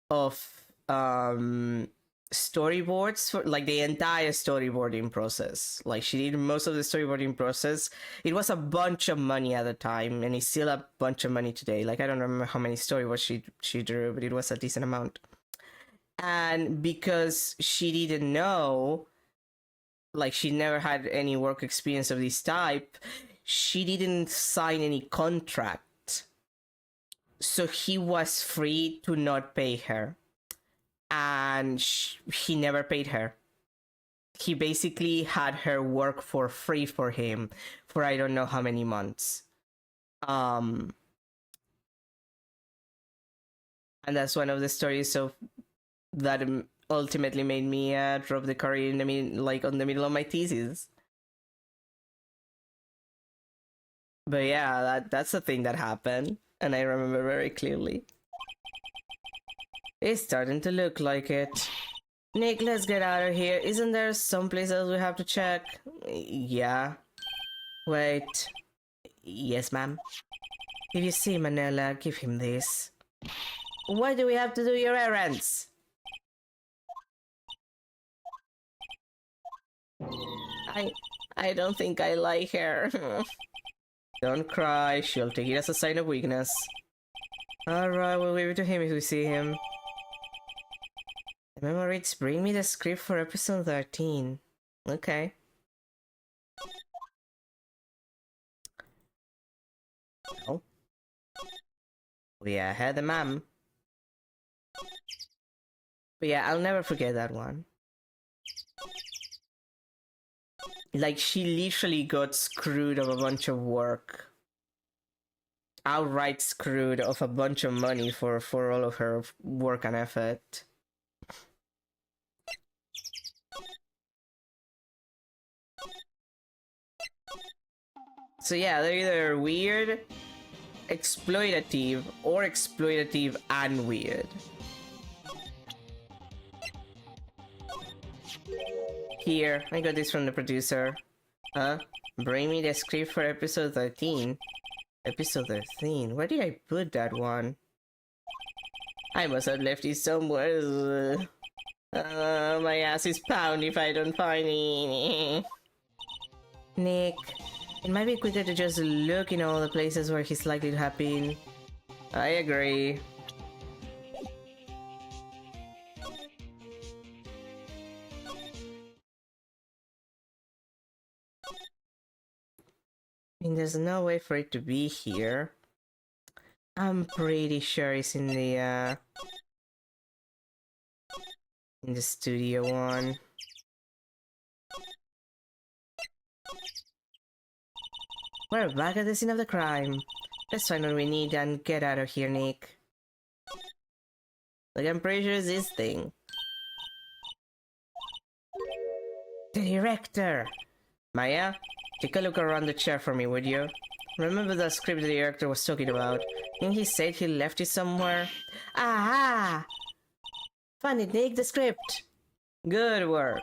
S1: of storyboards for like the entire storyboarding process. Like she did most of the storyboarding process. It was a bunch of money at the time, and it's still a bunch of money today. Like I don't remember how many storyboards she drew, but it was a decent amount. And because she didn't know, like she never had any work experience of this type, she didn't sign any contract. So he was free to not pay her. And he never paid her. He basically had her work for free for him for I don't know how many months. And that's one of the stories of that ultimately made me drop the career in the on the middle of my thesis. But yeah, that's the thing that happened, and I remember very clearly. It's starting to look like it. Nick, let's get out of here. Isn't there someplace else we have to check? Yeah. Wait. Yes, ma'am. If you see Manila, give him this. Why do we have to do your errands? I don't think I like her. Don't cry, she'll take it as a sign of weakness. Alright, we'll leave it to him if we see him. Remember, it's bring me the script for episode 13. Okay. Oh. Yeah, I had the ma'am. But yeah, I'll never forget that one. Like, she literally got screwed of a bunch of work. Outright screwed of a bunch of money for all of her work and effort. So yeah, they're either weird, exploitative, or exploitative and weird. Here, I got this from the producer. Huh? Bring me the script for episode 13. Episode 13? Where did I put that one? I must have left it somewhere. My ass is pound if I don't find it. Nick, it might be quicker to just look in all the places where he's likely to have been. I agree. I mean, there's no way for it to be here. I'm pretty sure it's in the studio one. We're back at the scene of the crime. Let's find what we need and get out of here, Nick. Like, I'm pretty sure it's this thing. The director! Maya, take a look around the chair for me, would you? Remember the script the director was talking about? Didn't he say he left it somewhere? Aha! Found it, Nick, the script! Good work.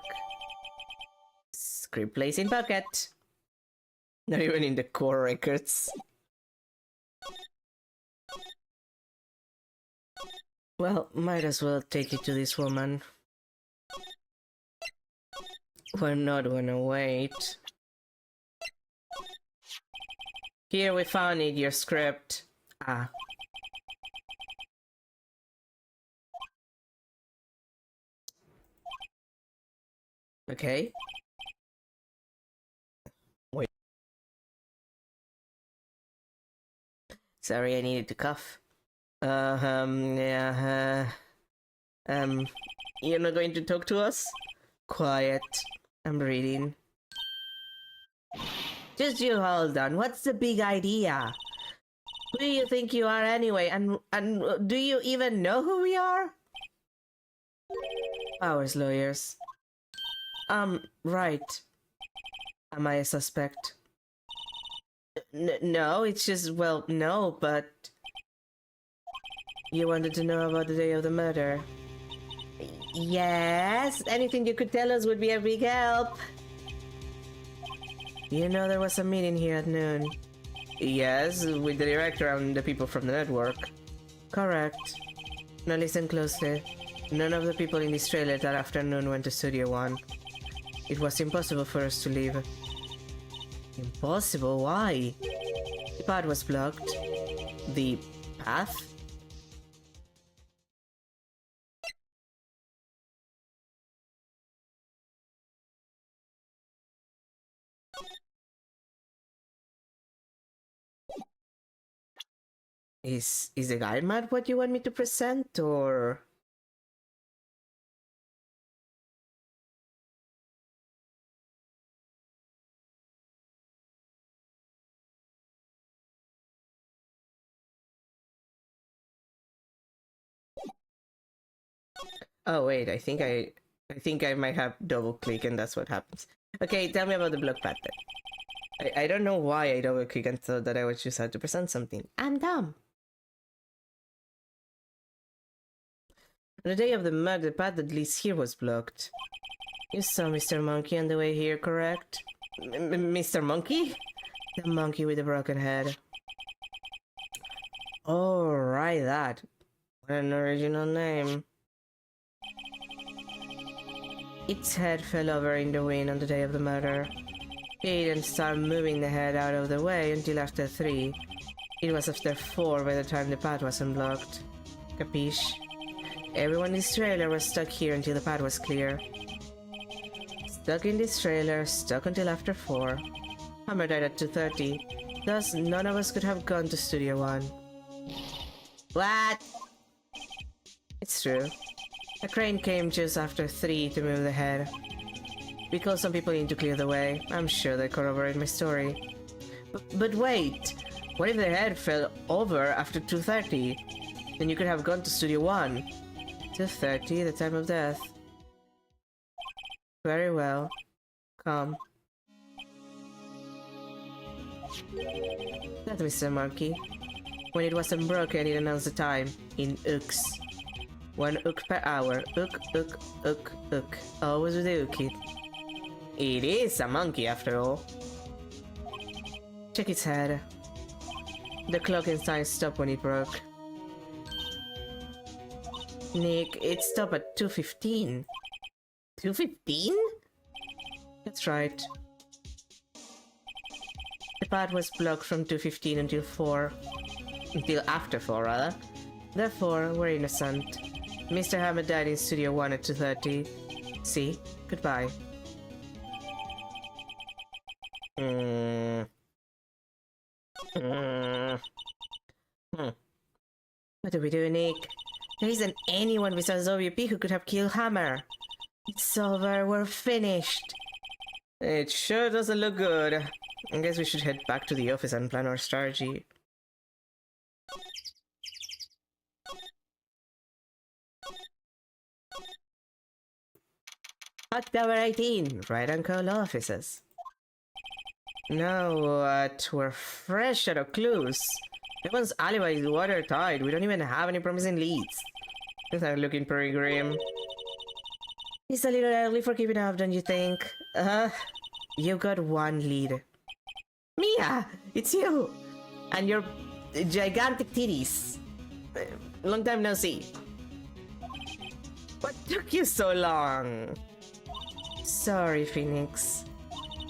S1: Script place in pocket. Not even in the core records. Well, might as well take it to this woman. We're not gonna wait. Here, we found it, your script. Ah. Okay. Wait. Sorry, I needed to cough. Yeah, you're not going to talk to us? Quiet. I'm reading. Just you hold on. What's the big idea? Who do you think you are anyway? And do you even know who we are? Powers lawyers. Right. Am I a suspect? No, it's just, well, no, but... You wanted to know about the day of the murder? Yes, anything you could tell us would be a big help. You know there was a meeting here at noon. Yes, with the director and the people from the network. Correct. Now listen closely. None of the people in this trailer that afternoon went to Studio One. It was impossible for us to leave. Impossible? Why? The path was blocked. The path? Is the guide map what you want me to present, or...? Oh wait, I think I might have double click and that's what happens. Okay, tell me about the block path then. I don't know why I double click and thought that I would just have to present something. I'm dumb. On the day of the murder, the path that leads here was blocked. You saw Mr. Monkey on the way here, correct? Mr. Monkey? The monkey with the broken head. Oh, right, that. What an original name. Its head fell over in the wind on the day of the murder. It didn't start moving the head out of the way until after 3. It was after 4 by the time the path was unblocked. Capiche? Everyone in this trailer was stuck here until the path was clear. Stuck in this trailer, stuck until after 4. Hammer died at 2:30, thus none of us could have gone to Studio One. What? It's true. A crane came just after 3 to move the head. We called some people in to clear the way. I'm sure they corroborate my story. But wait! What if the head fell over after 2:30? Then you could have gone to Studio One. 2:30, the time of death. Very well. Come. That Mr. Monkey. When it wasn't broken, it announced the time in ooks. 1 ook per hour. Ook, ook, ook, ook. Always with the ook it. It is a monkey after all. Check its head. The clock and sign stopped when it broke. Nick, it stopped at 2:15. 2:15? That's right. The path was blocked from 2:15 until 4. Until after 4, rather. Therefore, we're innocent. Mr. Hammer died in Studio One at 2:30. See? Goodbye. What do we do, Nick? There isn't anyone besides WP who could have killed Hammer. It's over. We're finished. It sure doesn't look good. I guess we should head back to the office and plan our strategy. October 18, right on call offices. Now what? We're fresh out of clues. Everyone's alibi is watertight. We don't even have any promising leads. Things are looking pretty grim. It's a little early for giving up, don't you think? You've got one lead. Mia! It's you! And your gigantic titties. Long time no see. What took you so long? Sorry, Phoenix.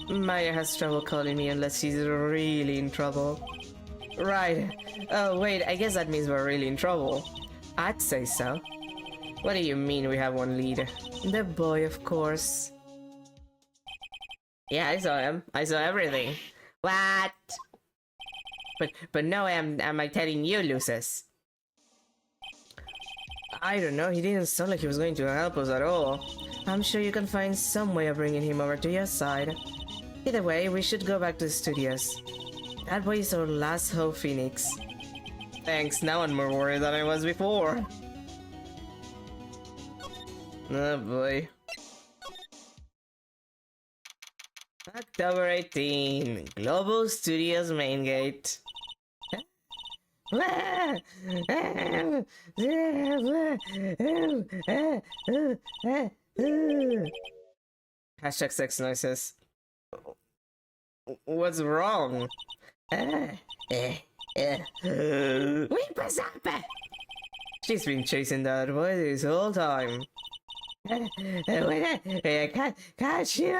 S1: Maya has trouble calling me unless she's really in trouble. Right. Oh, wait, I guess that means we're really in trouble. I'd say so. What do you mean we have one lead? The boy, of course. Yeah, I saw him. I saw everything. What? But no, am I telling you, Lucis? I don't know, he didn't sound like he was going to help us at all. I'm sure you can find some way of bringing him over to your side. Either way, we should go back to the studios. That boy is our last hope, Phoenix. Thanks, now I'm more worried than I was before. Oh boy. October 18, Global Studios main gate. Hashtag sex noises. What's wrong? What's up? She's been chasing that boy this whole time. Can't she?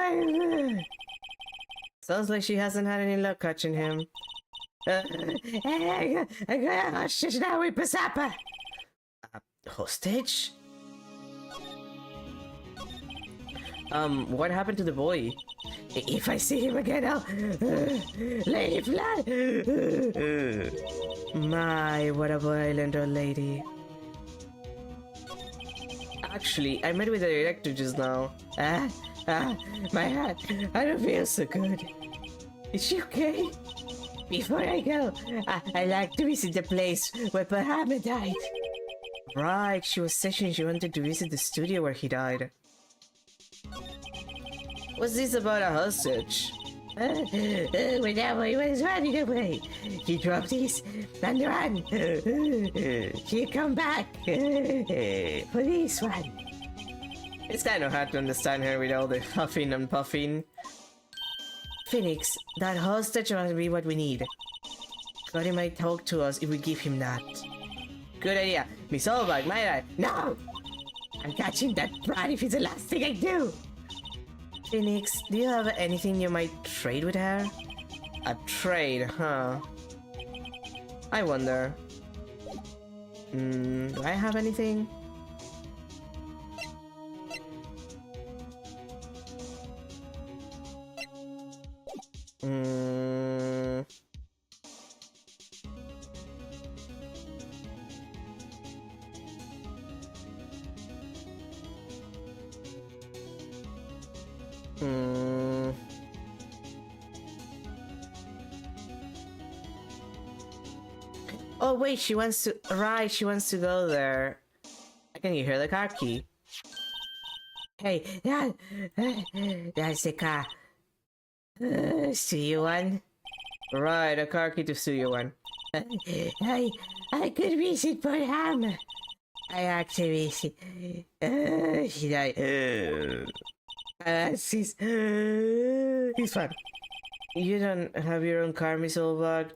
S1: Sounds like she hasn't had any luck catching him. Hostage? What happened to the boy? If I see him again, I'll lay flat. My, what a violent old lady. Actually, I met with the director just now. My hat. I don't feel so good. Is she okay? Before I go, I like to visit the place where Bahama died. Right, she was saying she wanted to visit the studio where he died. What's this about a hostage? When that boy was running away, he dropped his and ran. He come back. Police one. It's kind of hard to understand her with all the huffing and puffing. Phoenix, that hostage must be what we need. Cody might talk to us if we give him that. Good idea. Miss Olbach, my right. No! I'm catching that brat if it's the last thing I do. Phoenix, do you have anything you might trade with her? A trade, huh? I wonder. Do I have anything? Oh wait, she wants to. Right, she wants to go there. Can you hear the car key? Hey, that's the car. Studio One. Right, a car key to Studio One. I could visit Burham. I actually visit. She died. He's fine. You don't have your own car, Miss Olbach?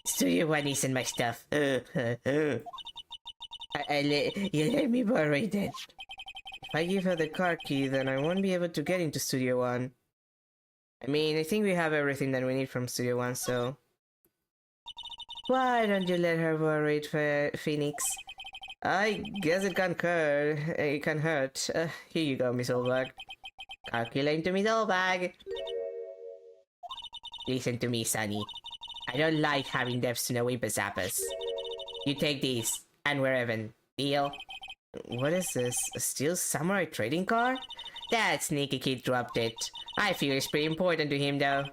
S1: Studio One isn't my stuff. You let me borrow it then. If I give her the car key, then I won't be able to get into Studio One. I mean, I think we have everything that we need from Studio One, so... Why don't you let her borrow it, Phoenix? I guess it can't hurt. It can hurt. Here you go, Miss Olbach. Calculate to Miss Olbach. Listen to me, Sonny. I don't like having devs to know Zappers. You take these, and we're even. Deal? What is this? A steel samurai trading car? That sneaky kid dropped it. I feel it's pretty important to him, though.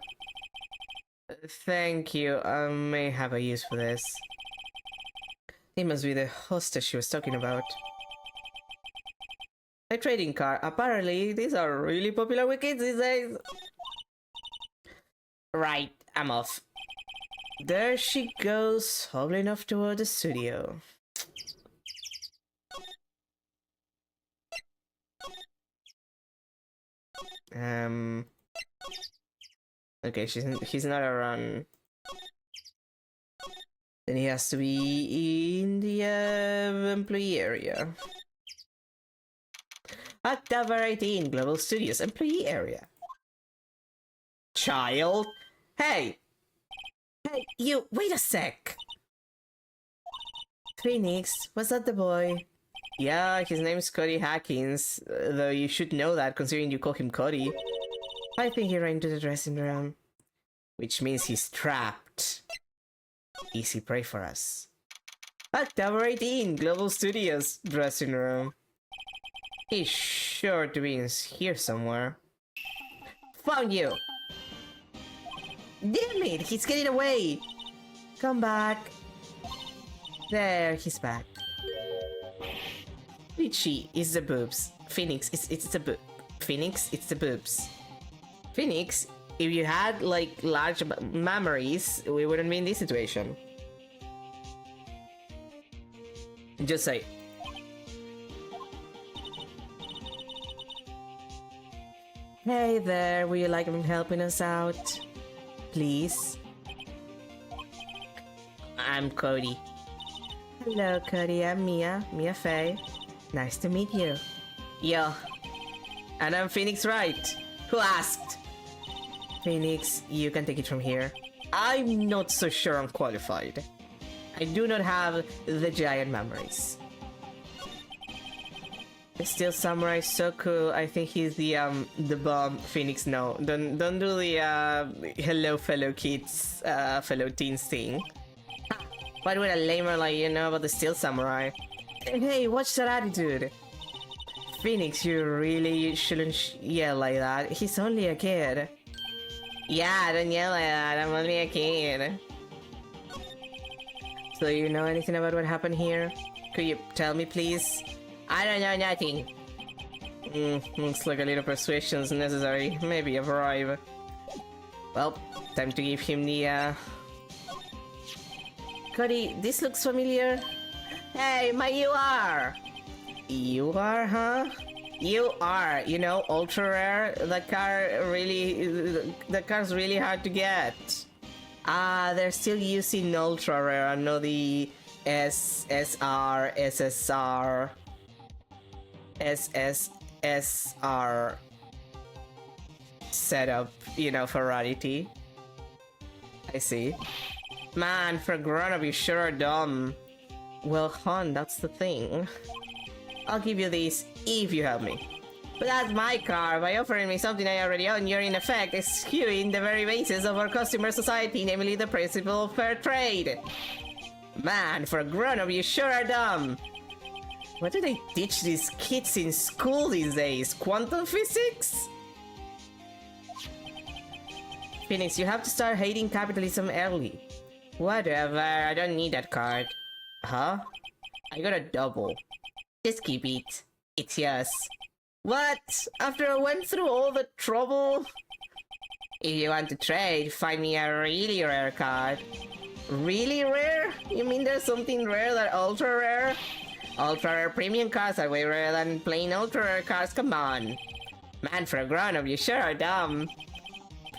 S1: Thank you. I may have a use for this. It must be the hostage she was talking about. A trading car. Apparently, these are really popular with kids these days. Right, I'm off. There she goes, hobbling off toward the studio. Okay, he's not around. Then he has to be in the employee area. October 18, Global Studios employee area. Child? Hey! Hey, you, wait a sec! Phoenix, was that the boy? Yeah, his name's Cody Hackins, though you should know that considering you call him Cody. I think he ran into the dressing room. Which means he's trapped. Easy prey for us. October 18, Global Studios dressing room. He's sure to be in here somewhere. Found you! Damn it, he's getting away! Come back. There, he's back. Richie is the boobs. Phoenix, it's the boob. Phoenix, it's the boobs. Phoenix, if you had, like, large memories, we wouldn't be in this situation. Just say. Hey there, would you like helping us out? Please? I'm Cody. Hello, Cody. I'm Mia Faye. Nice to meet you. Yo. And I'm Phoenix Wright. Who asked? Phoenix, you can take it from here. I'm not so sure I'm qualified. I do not have the giant memories. Still Samurai so cool. I think he's the bomb. Phoenix, no. Don't do the hello fellow kids, fellow teens thing. Why would a lamer like you know about the Steel Samurai? Hey, watch that attitude. Phoenix, you really shouldn't yell like that. He's only a kid. Yeah, don't yell like that. I'm only a kid. So you know anything about what happened here? Could you tell me, please? I don't know nothing. Looks like a little persuasion is necessary. Maybe a bribe. Well, time to give him the, Cody, this looks familiar. Hey, you are! You are, huh? You are, you know, ultra rare. The car's really hard to get. They're still using ultra rare and not the SSR, SSR, SSSR setup, you know, for rarity. I see. Man, for grown-up, you sure are dumb. Well, hon, that's the thing. I'll give you these if you help me. But that's my car. By offering me something I already own, you're in effect eschewing the very basis of our customer society, namely the principle of fair trade. Man, for a grown-up, you sure are dumb. What do they teach these kids in school these days? Quantum physics? Phoenix, you have to start hating capitalism early. Whatever, I don't need that card. Huh? I got a double. Just keep it. It's yours. What? After I went through all the trouble? If you want to trade, find me a really rare card. Really rare? You mean there's something rare that ultra rare? Ultra rare premium cards are way rarer than plain ultra rare cards, come on. Man, for a grown-up, you sure are dumb.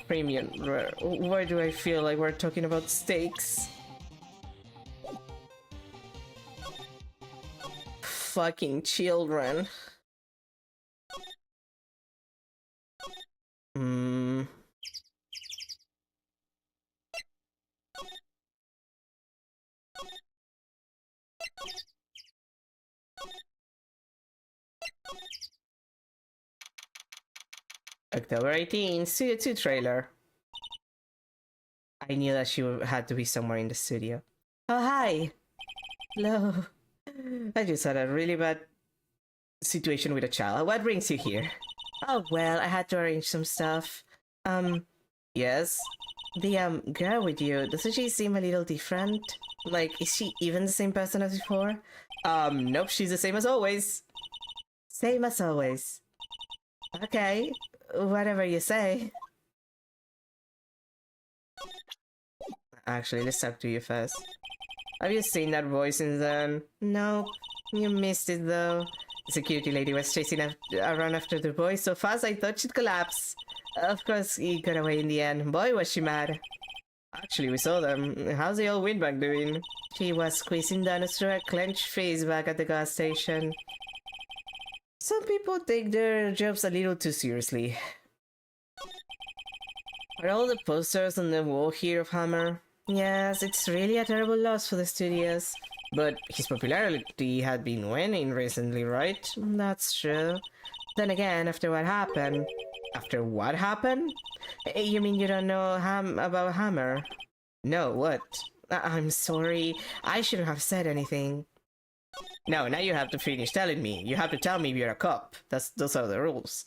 S1: Premium rare. Why do I feel like we're talking about steaks? Fucking children. October 18, Studio 2 trailer. I knew that she had to be somewhere in the studio. Oh, hi! Hello. I just had a really bad situation with a child. What brings you here? Oh, well, I had to arrange some stuff. Yes? The, girl with you, doesn't she seem a little different? Like, is she even the same person as before? Nope, she's the same as always. Same as always. Okay, whatever you say. Actually, let's talk to you first. Have you seen that boy since then? Nope. You missed it though. The security lady was chasing around after the boy so fast I thought she'd collapse. Of course, he got away in the end. Boy, was she mad. Actually, we saw them. How's the old windbag doing? She was squeezing donuts through her clenched face back at the gas station. Some people take their jobs a little too seriously. Are all the posters on the wall here of Hammer? Yes, it's really a terrible loss for the studios. But his popularity had been waning recently, right? That's true. Then again, after what happened... After what happened? You mean you don't know about Hammer? No, what? I'm sorry. I shouldn't have said anything. No, now you have to finish telling me. You have to tell me if you're a cop. Those are the rules.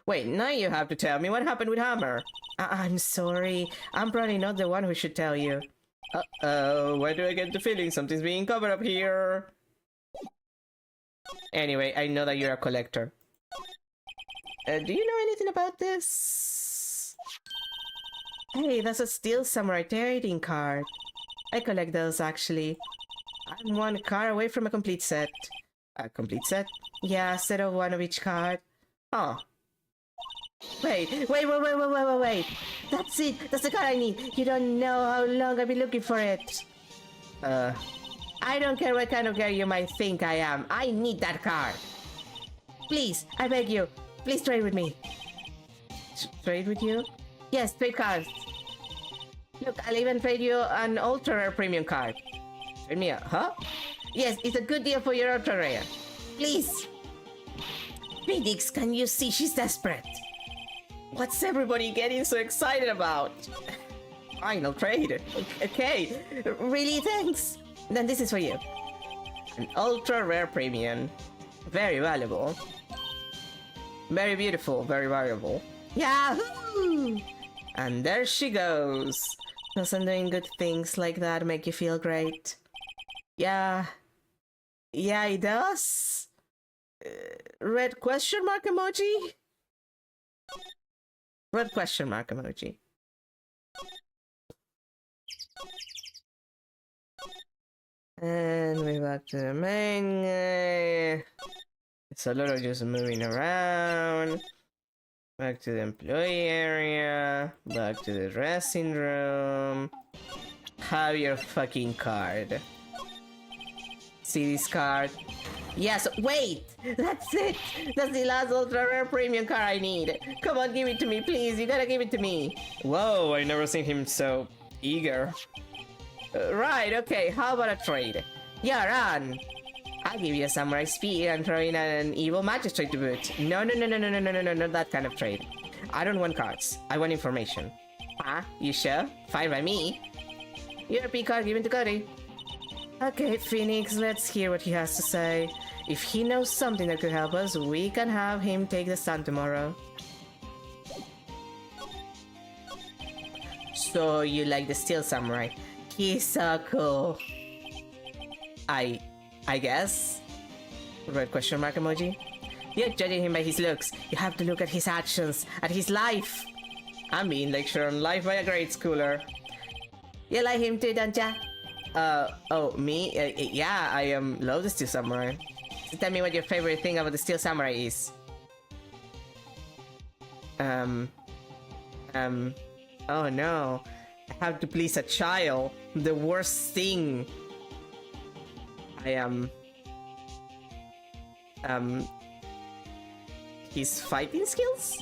S1: Wait, now you have to tell me what happened with Hammer. I'm sorry. I'm probably not the one who should tell you. Uh-oh, why do I get the feeling something's being covered up here? Anyway, I know that you're a collector. Do you know anything about this? Hey, that's a Steel Samurai trading card. I collect those, actually. I'm one card away from a complete set. A complete set? Yeah, a set of one of each card. Oh. Wait. That's it! That's the card I need! You don't know how long I've been looking for it! I don't care what kind of girl you might think I am. I need that card. Please, I beg you. Please trade with me. Trade with you? Yes, trade cards. Look, I'll even trade you an ultra rare premium card. Trade me huh? Yes, it's a good deal for your ultra rare. Please. Phoenix, can you see she's desperate? What's everybody getting so excited about? Fine, I'll trade. Okay, really, thanks. Then this is for you. An ultra rare premium. Very valuable. Very beautiful, very valuable. Yahoo! And there she goes. Doesn't doing good things like that make you feel great? Yeah. Yeah, it does. Red question mark emoji? Red question mark emoji. And we're back to the main. It's a lot of just moving around. Back to the employee area. Back to the dressing room. Have your fucking card. See this card? Yes, wait! That's it! That's the last ultra rare premium card I need. Come on, give it to me, please. You gotta give it to me. Whoa, I've never seen him so eager. Right, okay, how about a trade? Yeah, run! I'll give you a samurai spear and throw in an evil magistrate to boot. No, not that kind of trade. I don't want cards. I want information. Huh? You sure? Fine by me. Your P card given to Cody. Okay, Phoenix, let's hear what he has to say. If he knows something that could help us, we can have him take the stand tomorrow. So you like the Steel Samurai? He's so cool. I guess? Red question mark emoji? You're judging him by his looks. You have to look at his actions, at his life. I'm being lectured on life by a grade schooler. You like him too, don't ya? Oh, me? Yeah, I love the Steel Samurai. So tell me what your favorite thing about the Steel Samurai is. Oh no. I have to please a child. The worst thing. His fighting skills?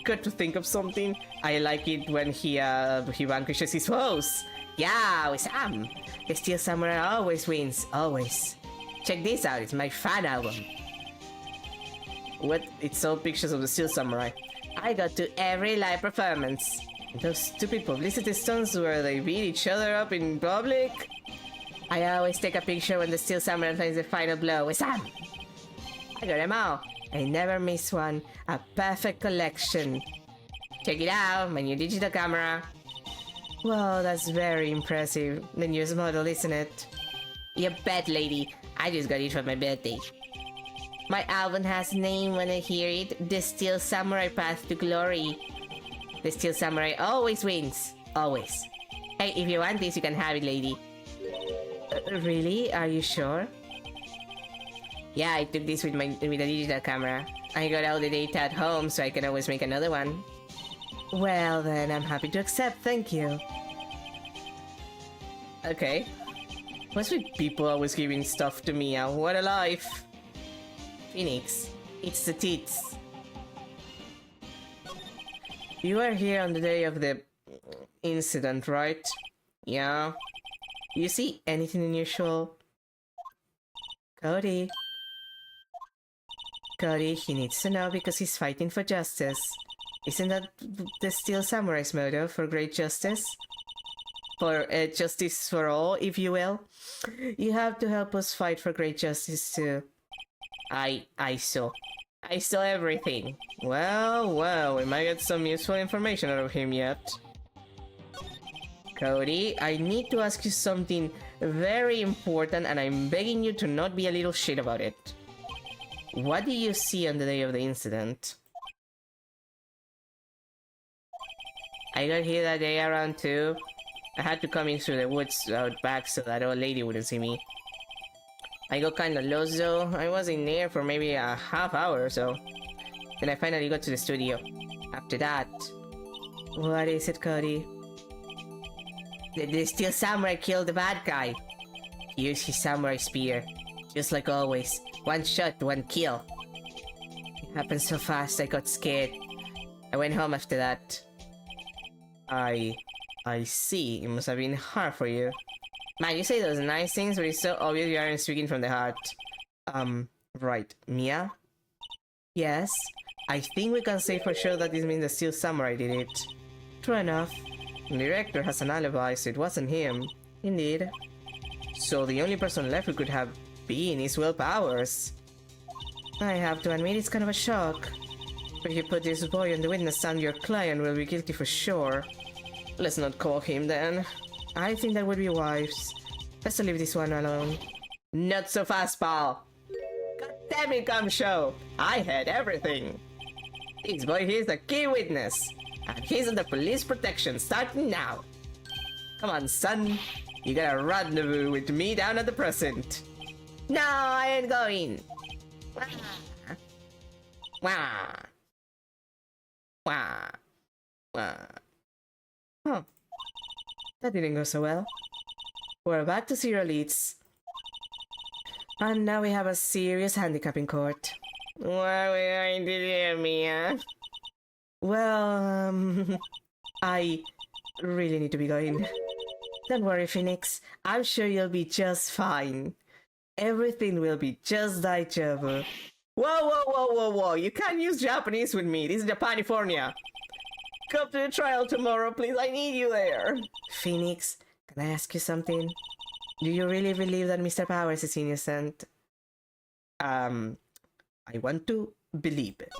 S1: Got to think of something. I like it when he vanquishes his foes. Yeah, Sam. The Steel Samurai always wins, always. Check this out, it's my fan album. What? It's all pictures of the Steel Samurai. I got to every live performance. Those stupid publicity stunts where they beat each other up in public. I always take a picture when the Steel Samurai finds the final blow. Sam! I got them all. I never miss one. A perfect collection. Check it out, my new digital camera. Wow, that's very impressive. The newest model, isn't it? You bet, lady. I just got it for my birthday. My album has a name when I hear it. The Steel Samurai Path to Glory. The Steel Samurai always wins. Always. Hey, if you want this, you can have it, lady. Really? Are you sure? Yeah, I took this with a digital camera. I got all the data at home, so I can always make another one. Well, then, I'm happy to accept, thank you. Okay. What's with people always giving stuff to me? What a life! Phoenix, it's the tits. You were here on the day of the incident, right? Yeah. You see anything unusual? Cody. Cody, he needs to know because he's fighting for justice. Isn't that the Steel Samurai's motto for great justice? For justice for all, if you will? You have to help us fight for great justice too. I saw everything. Well, we might get some useful information out of him yet. Cody, I need to ask you something very important and I'm begging you to not be a little shit about it. What did you see on the day of the incident? I got here that day around 2. I had to come in through the woods out back so that old lady wouldn't see me. I got kinda lost though. I was in there for maybe a half hour or so. Then I finally got to the studio. After that... What is it, Cody? The Steel Samurai killed the bad guy. use his samurai spear. Just like always. One shot, one kill. It happened so fast, I got scared. I went home after that. I see. It must have been hard for you. Man, you say those nice things, but it's so obvious you aren't speaking from the heart. Right. Mia? Yes? I think we can say for sure that this means the Steel Samurai did it. True enough. The director has an alibi, so it wasn't him. Indeed. So the only person left who could have been is Will Powers. I have to admit it's kind of a shock. But if you put this boy on the witness stand, your client will be guilty for sure. Let's not call him then. I think that would be wise. Let's leave this one alone. Not so fast, pal! God damn it, Show! I heard everything! This boy here is the key witness, and he's under police protection starting now. Come on, son. You got a rendezvous with me down at the precinct. No, I ain't going. Wah. Wah. Wah. Huh. That didn't go so well. We're back to zero leads. And now we have a serious handicap in court. What are we going to do, Mia? Well, I really need to be going. Don't worry, Phoenix. I'm sure you'll be just fine. Everything will be just daijoubu. Whoa! You can't use Japanese with me. This is Japanifornia. Come to the trial tomorrow, please. I need you there. Phoenix, can I ask you something? Do you really believe that Mr. Powers is innocent? I want to believe it.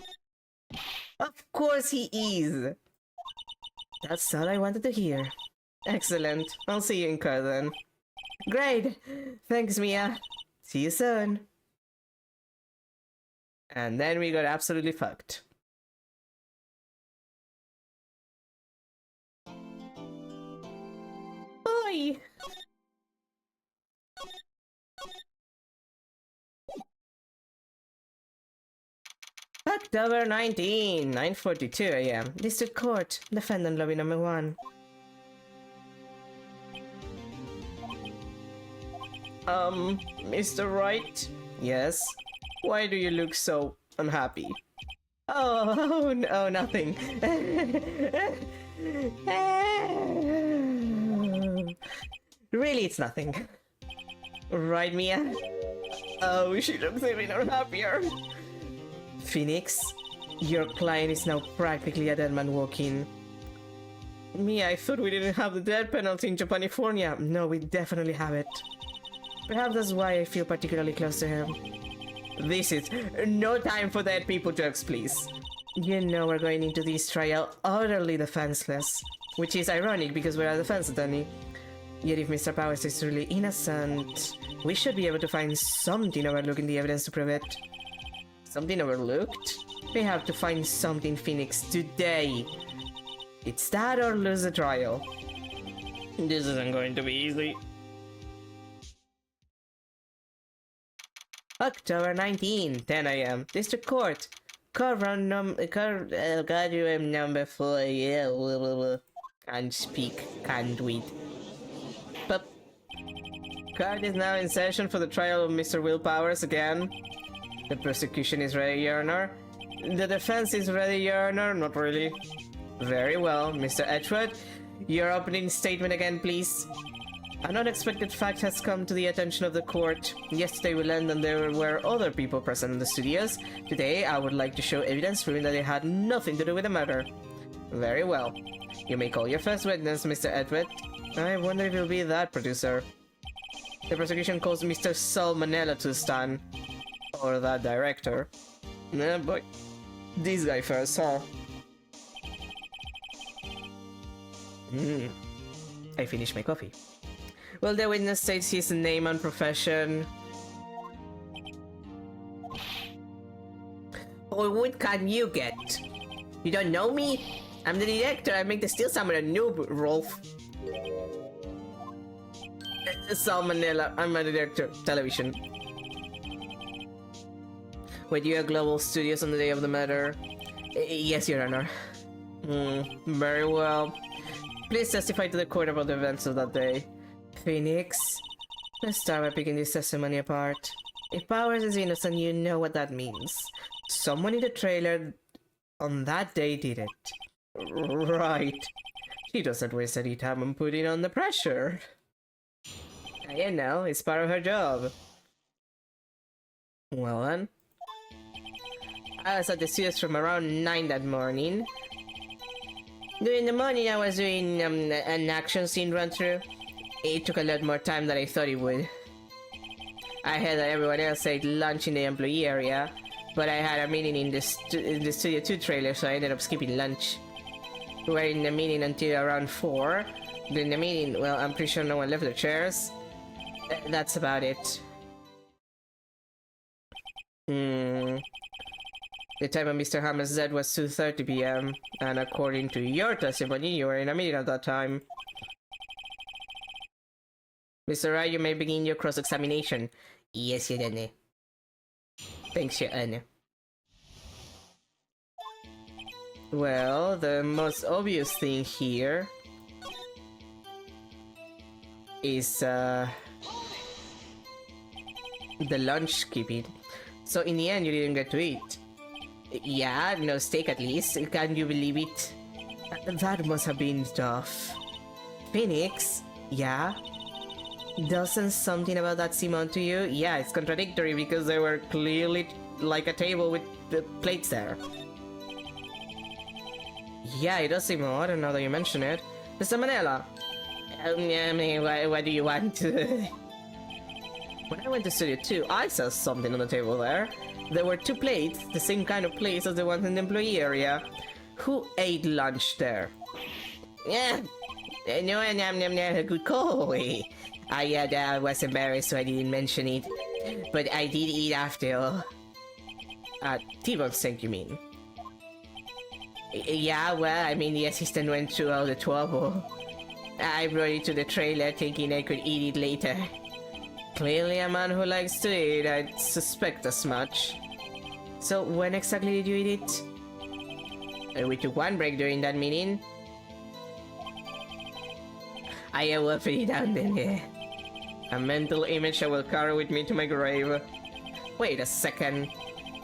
S1: Of course he is! That's all I wanted to hear. Excellent. I'll see you in court then. Great! Thanks, Mia. See you soon. And then we got absolutely fucked. Boy! October 19, 9:42 a.m. District Court, Defendant Lobby Number 1. Mr. Wright? Yes? Why do you look so unhappy? Oh, no, nothing. Really, it's nothing. Right, Mia? Oh, she looks even happier. Phoenix, your client is now practically a dead man walking. Mia, I thought we didn't have the death penalty in Japanifornia. No, we definitely have it. Perhaps that's why I feel particularly close to him. This is no time for dead people jokes, please. You know we're going into this trial utterly defenseless. Which is ironic because we're a defense attorney. Yet if Mr. Powers is really innocent, we should be able to find something overlooking the evidence to prove it. Something overlooked? We have to find something, Phoenix, today. It's that or lose the trial. This isn't going to be easy. October 19, 10 a.m. District Court. Courtroom number 4. Yeah, blah, blah, blah. Can't speak, can't read. But court is now in session for the trial of Mr. Will Powers again. The prosecution is ready, Your Honor. The defense is ready, Your Honor. Not really. Very well, Mr. Edgeworth. Your opening statement again, please. An unexpected fact has come to the attention of the court. Yesterday we learned that there were other people present in the studios. Today I would like to show evidence proving that they had nothing to do with the murder. Very well. You may call your first witness, Mr. Edward. I wonder if it'll be that, producer. The prosecution calls Mr. Salmonella to the stand. Or that director. Nah, boy. This guy first, huh? I finished my coffee. Well, the witness states his name and profession. Or what can you get? You don't know me? I'm the director. I make the Steel Samurai noob, Rolf. Salmonella. I'm a director. Television. Were you at Global Studios on the day of the murder? Yes, Your Honor. Very well. Please testify to the court about the events of that day. Phoenix, Let's start by picking this testimony apart. If Powers is innocent, you know what that means. Someone in the trailer on that day did it. Right. She doesn't waste any time on putting on the pressure. You know, it's part of her job. Well then. I was at the studios from around 9 that morning. During the morning I was doing an action scene run through. It took a lot more time than I thought it would. I heard that everyone else ate lunch in the employee area, but I had a meeting in the Studio 2 trailer, so I ended up skipping lunch. We were in the meeting until around 4. During the meeting, well, I'm pretty sure no one left their chairs. That's about it. The time of Mr. Hammer's death was 2:30 p.m., and according to your testimony, you were in a meeting at that time. Mr. Wright, you may begin your cross-examination. Yes, Your Honor. Thanks, Your Honor. Well, the most obvious thing here is the lunch skipping. So in the end, you didn't get to eat. Yeah, no steak at least. Can you believe it? That must have been tough. Phoenix? Yeah? Doesn't something about that seem odd to you? Yeah, it's contradictory because there were clearly like a table with the plates there. Yeah, it does seem odd now that you mention it. Mr. Manila, what do you want? When I went to Studio 2, I saw something on the table there. There were 2 plates, the same kind of plates as the ones in the employee area. Who ate lunch there? Yeah, no, good call. I was embarrassed, so I didn't mention it. But I did eat after all. T-bone steak, you mean? Yeah, well, I mean, the assistant went through all the trouble. I brought it to the trailer thinking I could eat it later. Clearly a man who likes to eat, I'd suspect as much. So when exactly did you eat it? We took one break during that meeting. I will put it down then. A mental image I will carry with me to my grave. Wait a second.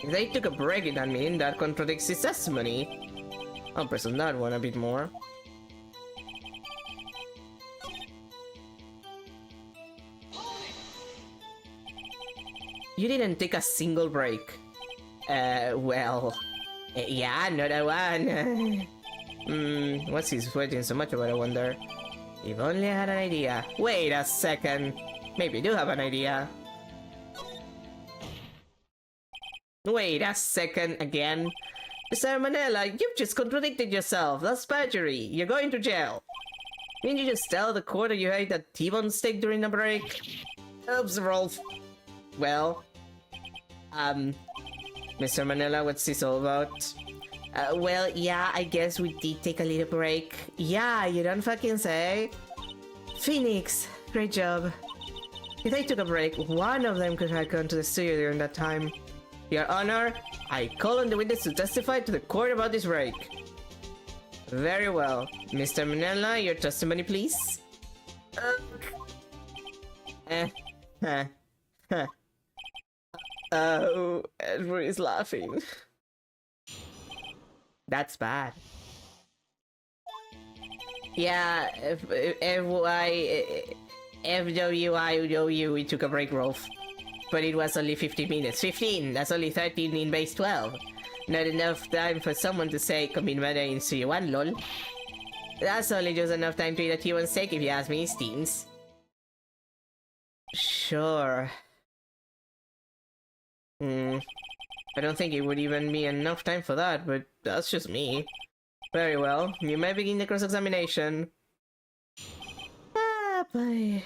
S1: If they took a break in that meeting, that contradicts his testimony. I'll press on that one a bit more. You didn't take a single break. Well... yeah, not a one. What's he sweating so much about, I wonder? If only I had an idea. Wait a second. Maybe you do have an idea. Wait a second again. Mr. Manila, you've just contradicted yourself. That's perjury. You're going to jail. Didn't you just tell the court that you ate that T-bone steak during the break? Oops, Rolf. Well, Mr. Manila, what's this all about? Well, yeah, I guess we did take a little break. Yeah, you don't fucking say. Phoenix, great job. If they took a break, one of them could have gone to the studio during that time. Your Honor, I call on the witness to testify to the court about this break. Very well. Mr. Manila, your testimony, please. Oh, Edward is laughing. That's bad. Yeah, FWIW, we took a break, Rolf. But it was only 15 minutes. 15! That's only 13 in base 12. Not enough time for someone to say commit murder in Studio 1, lol. That's only just enough time to eat a T1 steak if you ask me, Steens. Sure. I don't think it would even be enough time for that, but that's just me. Very well, you may begin the cross-examination. Ah, boy.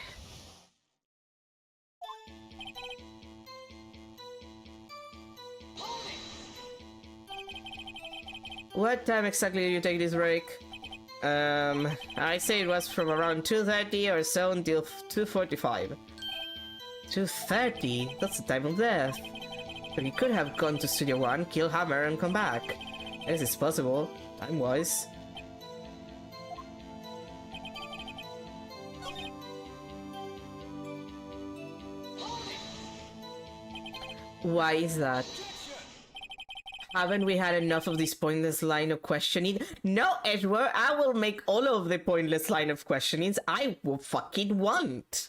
S1: What time exactly did you take this break? I say it was from around 2:30 or so until 2:45. 2:30? That's the time of death. But he could have gone to Studio 1, kill Hammer, and come back. This is possible, time-wise. Why is that? Haven't we had enough of this pointless line of questioning? No, Edward, I will make all of the pointless line of questionings I will fucking want.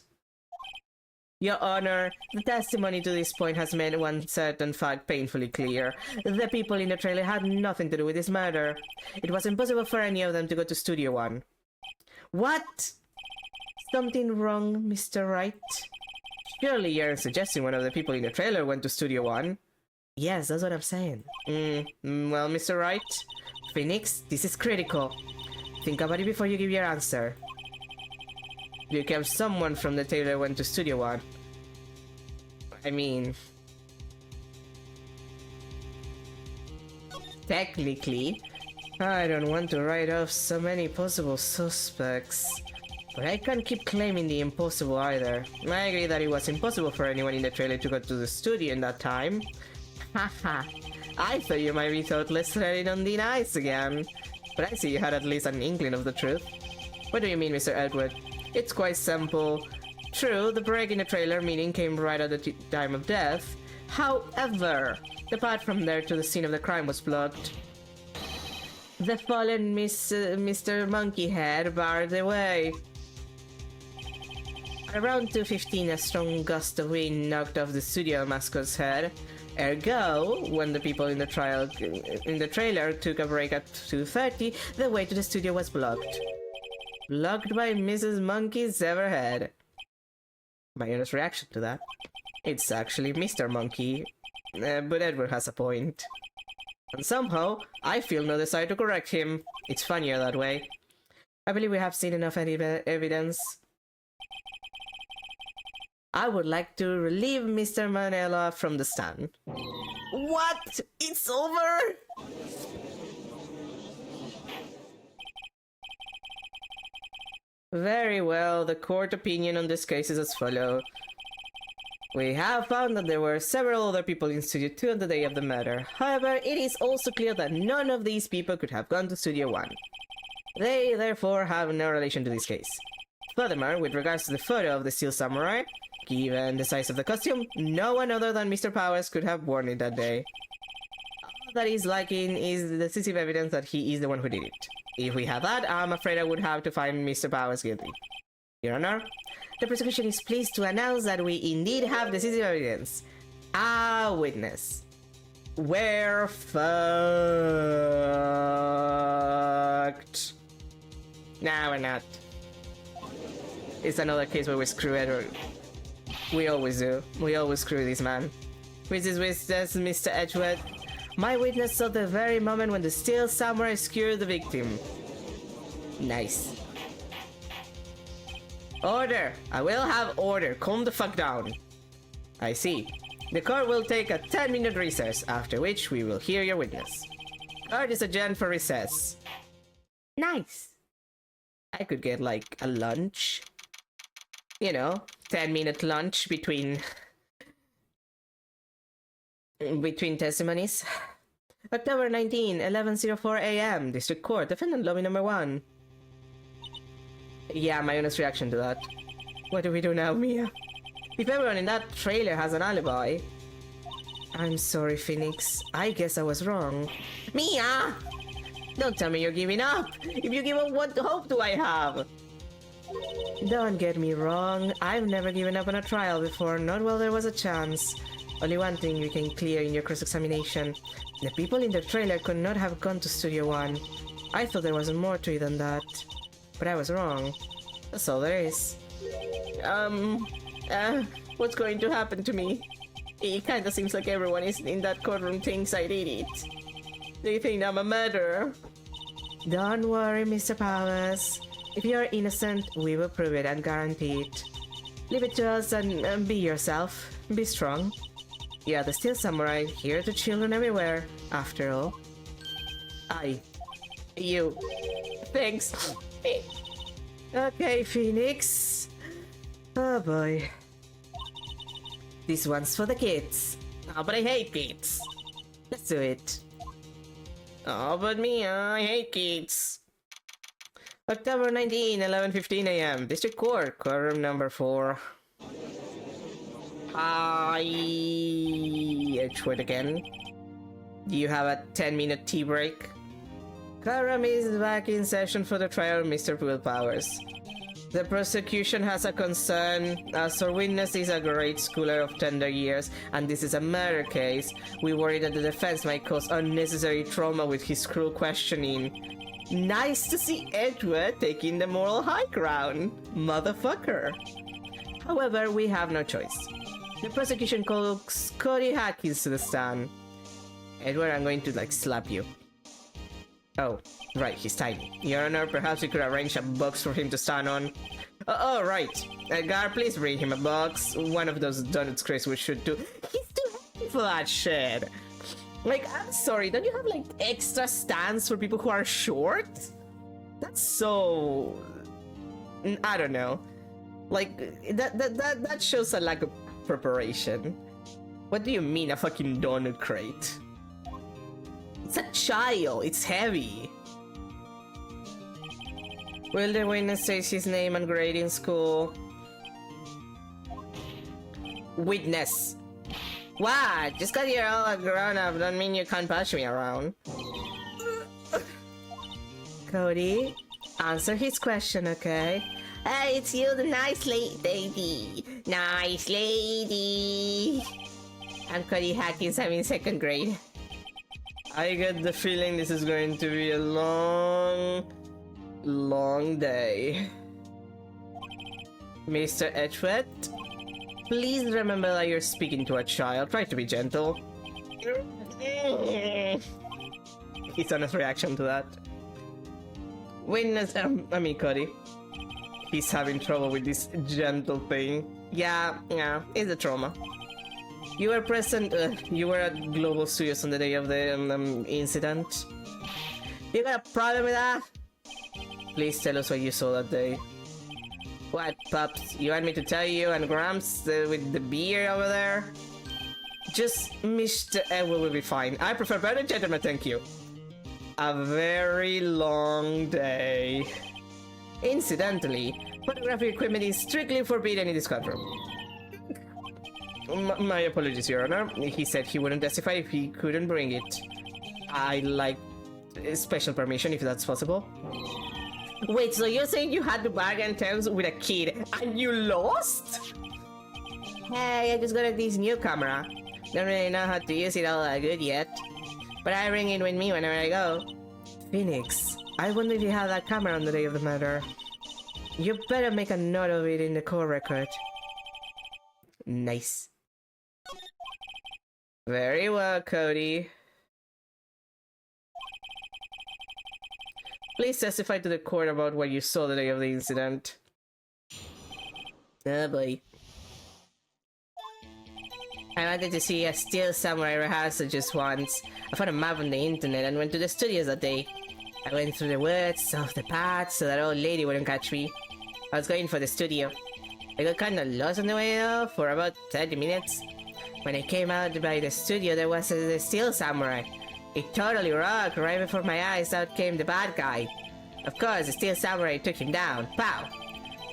S1: Your Honor, the testimony to this point has made one certain fact painfully clear. The people in the trailer had nothing to do with this murder. It was impossible for any of them to go to Studio One. What? Something wrong, Mr. Wright? Surely you're suggesting one of the people in the trailer went to Studio One? Yes, that's what I'm saying. Well, Mr. Wright, Phoenix, this is critical. Think about it before you give your answer. Because someone from the trailer went to Studio One. I mean... technically, I don't want to write off so many possible suspects. But I can't keep claiming the impossible either. I agree that it was impossible for anyone in the trailer to go to the studio in that time. Haha, I thought you might be thoughtless treading on thin ice again. But I see you had at least an inkling of the truth. What do you mean, Mr. Edward? It's quite simple. True, the break in the trailer meeting came right at the time of death. However, the path from there to the scene of the crime was blocked. The fallen Mr. Monkeyhead barred the way. Around 2:15, a strong gust of wind knocked off the studio mascot's head. Ergo, when the people in the trailer took a break at 2:30, the way to the studio was blocked. Blocked by Mrs. Monkey's severed head. My honest reaction to that? It's actually Mr. Monkey, but Edward has a point. And somehow, I feel no desire to correct him. It's funnier that way. I believe we have seen enough evidence. I would like to relieve Mr. Manella from the stand. What? It's over? Very well, the court opinion on this case is as follows. We have found that there were several other people in Studio 2 on the day of the murder. However, it is also clear that none of these people could have gone to Studio 1. They, therefore, have no relation to this case. Furthermore, with regards to the photo of the Steel Samurai, given the size of the costume, no one other than Mr. Powers could have worn it that day. All that is lacking is the decisive evidence that he is the one who did it. If we have that, I'm afraid I would have to find Mr. Powers guilty. Your Honor, the prosecution is pleased to announce that we indeed have decisive evidence. A witness. We're fucked. Nah, we're not. It's another case where we screw Edward. We always do. We always screw this man. Which is Mr. Edgeworth. My witness saw the very moment when the Steel Samurai skewered the victim. Nice. Order! I will have order. Calm the fuck down. I see. The court will take a 10-minute recess, after which we will hear your witness. Court is adjourned for recess. Nice. I could get like a lunch. You know, 10-minute lunch between testimonies. October 19, 11:04 a.m. District Court, Defendant Lobby number 1. Yeah, my honest reaction to that. What do we do now, Mia? If everyone in that trailer has an alibi... I'm sorry, Phoenix. I guess I was wrong. Mia! Don't tell me you're giving up! If you give up, what hope do I have? Don't get me wrong. I've never given up on a trial before, not while there was a chance. Only one thing you can clear in your cross-examination. The people in the trailer could not have gone to Studio 1. I thought there was more to it than that. But I was wrong. That's all there is. What's going to happen to me? It kinda seems like everyone in that courtroom thinks I did it. They think I'm a murderer. Don't worry, Mr. Powers. If you're innocent, we will prove it and guarantee it. Leave it to us and be yourself. Be strong. You're the Steel Samurai, here to children everywhere, after all. You. Thanks. Okay, Phoenix. Oh boy. This one's for the kids. Oh, but I hate kids. Let's do it. Oh, but Mia, I hate kids. October 19, 11:15 a.m. District Court, courtroom number 4. Edgewood again. You have a 10-minute tea break. Karam is back in session for the trial of Mr. Willpowers. The prosecution has a concern, as our witness is a great schooler of tender years, and this is a murder case. We worry that the defense might cause unnecessary trauma with his cruel questioning. Nice to see Edward taking the moral high ground, motherfucker. However, we have no choice. The prosecution calls Cody Hatkins to the stand. Edward, I'm going to, like, slap you. Oh, right, he's tiny. Your Honor, perhaps we could arrange a box for him to stand on. Oh, right. Edgar, please bring him a box. One of those donuts Chris would should do. He's too heavy for that shit. Like, I'm sorry, don't you have, like, extra stands for people who are short? That's so... I don't know. Like, that shows a lack of preparation. What do you mean, a fucking donut crate? It's a child, it's heavy. Will the witness say his name and grade in school? Witness. What? Just cause you're all a grown-up don't mean you can't push me around. Cody, answer his question, okay? Hey, it's you, the nice lady. Nice lady. I'm Cody Hatkins, I'm in 2nd grade. I get the feeling this is going to be a long day. Mr. Edgewood, please remember that you're speaking to a child. Try to be gentle. His honest reaction to that. Witness, Cody. He's having trouble with this gentle thing. Yeah, it's a trauma. You were present, you were at Global Studios on the day of the incident. You got a problem with that? Please tell us what you saw that day. What, Pups? You want me to tell you and Gramps with the beer over there? Just Mr. Edward will be fine. I prefer better gentlemen, thank you. A very long day. Incidentally, photographic equipment is strictly forbidden in this courtroom. My apologies, Your Honor. He said he wouldn't testify if he couldn't bring it. I'd like special permission if that's possible. Wait, so you're saying you had to bargain terms with a kid and you lost? Hey, I just got this new camera. Don't really know how to use it all that good yet. But I bring it with me whenever I go. Phoenix, I wonder if you had that camera on the day of the murder. You better make a note of it in the court record. Nice. Very well, Cody. Please testify to the court about what you saw the day of the incident. Oh boy. I wanted to see a Steel Samurai rehearsal just once. I found a map on the internet and went to the studios that day. I went through the woods, off the path, so that old lady wouldn't catch me. I was going for the studio. I got kinda lost on the way though, for about 30 minutes. When I came out by the studio, there was a Steel Samurai. It totally rocked. Right before my eyes, out came the bad guy. Of course, the Steel Samurai took him down. Pow!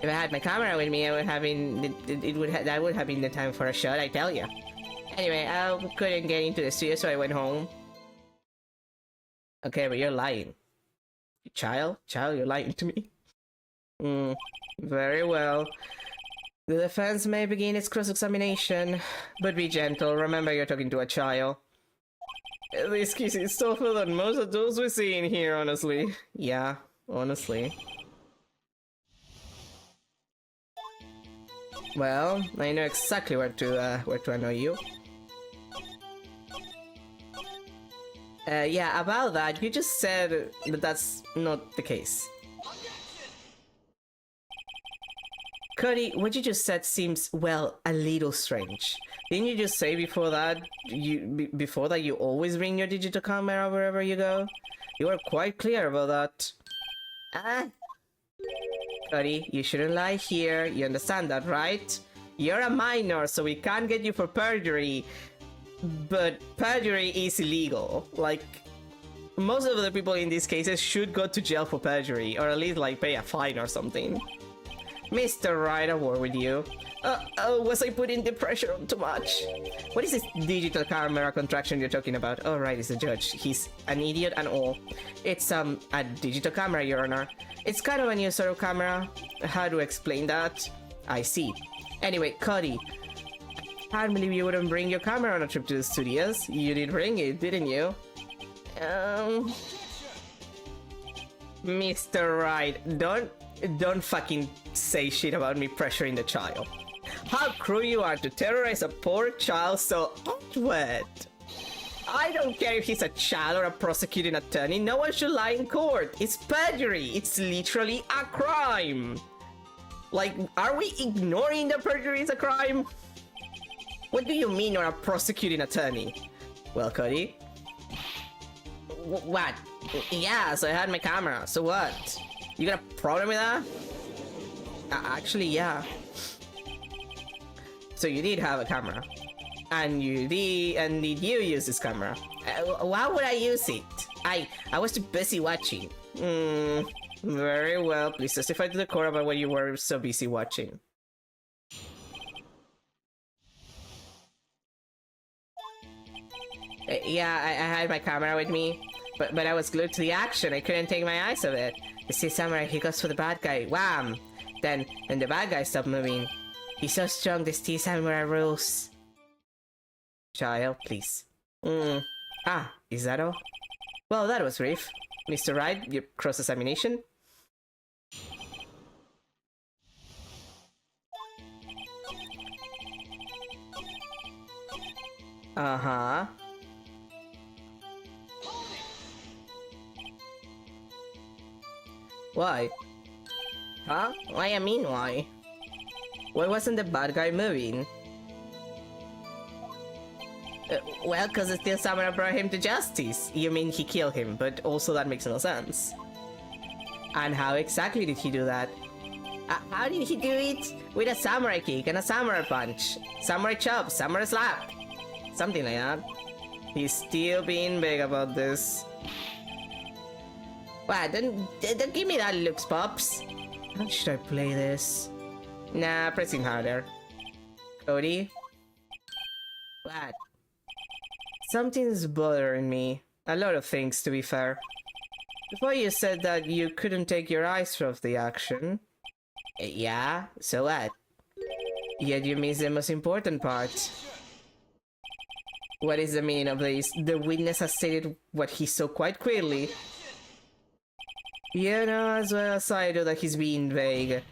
S1: If I had my camera with me, I would have been. That would have been the time for a shot, I tell you. Anyway, I couldn't get into the studio, so I went home. Okay, but you're lying. Child, you're lying to me. Very well. The defense may begin its cross-examination, but be gentle. Remember, you're talking to a child. This case is tougher than most of those we see in here, honestly. Yeah, honestly. Well, I know exactly where to annoy you. Yeah, about that, you just said that that's not the case. Cody, what you just said seems, well, a little strange. Didn't you just say before that you always bring your digital camera wherever you go? You were quite clear about that. Cody, you shouldn't lie here. You understand that, right? You're a minor, so we can't get you for perjury. But perjury is illegal. Like, most of the people in these cases should go to jail for perjury, or at least, like, pay a fine or something. Mr. Right, a war with you. Was I putting the pressure on too much? What is this digital camera contraction you're talking about? Oh, right, it's the judge. He's an idiot and all. It's, a digital camera, Your Honor. It's kind of a new sort of camera. How to explain that? I see. Anyway, Cody. I can't believe you wouldn't bring your camera on a trip to the studios. You did bring it, didn't you? Mr. Right, don't fucking say shit about me pressuring the child. How cruel you are to terrorize a poor child so outward. I don't care if he's a child or a prosecuting attorney, no one should lie in court. It's perjury. It's literally a crime. Like, are we ignoring that perjury is a crime? What do you mean you're a prosecuting attorney? Well, Cody? What? Yeah, so I had my camera, so what? You got a problem with that? Actually, yeah. So you did have a camera. And did you use this camera? Why would I use it? I was too busy watching. Very well, please testify to the court about what you were so busy watching. Yeah, I had my camera with me, but I was glued to the action. I couldn't take my eyes off it. The sea samurai, he goes for the bad guy. Wham! Then the bad guy stopped moving. He's so strong, this sea samurai rules. Child, please. Is that all? Well, that was brief. Mr. Wright, your cross-examination? Uh-huh. Why? Huh? Why I mean why? Why wasn't the bad guy moving? Well, cause the Steel Samurai brought him to justice. You mean he killed him, but also that makes no sense. And how exactly did he do that? How did he do it? With a samurai kick and a samurai punch. Samurai chop, samurai slap. Something like that. He's still being big about this. Wow, don't give me that looks, Pops. How should I play this? Nah, pressing harder. Cody? What? Something's bothering me. A lot of things, to be fair. Before you said that you couldn't take your eyes off the action. Yeah? So what? Yet you missed the most important part. What is the meaning of this? The witness has stated what he saw quite clearly. You know as well as I do that he's being vague.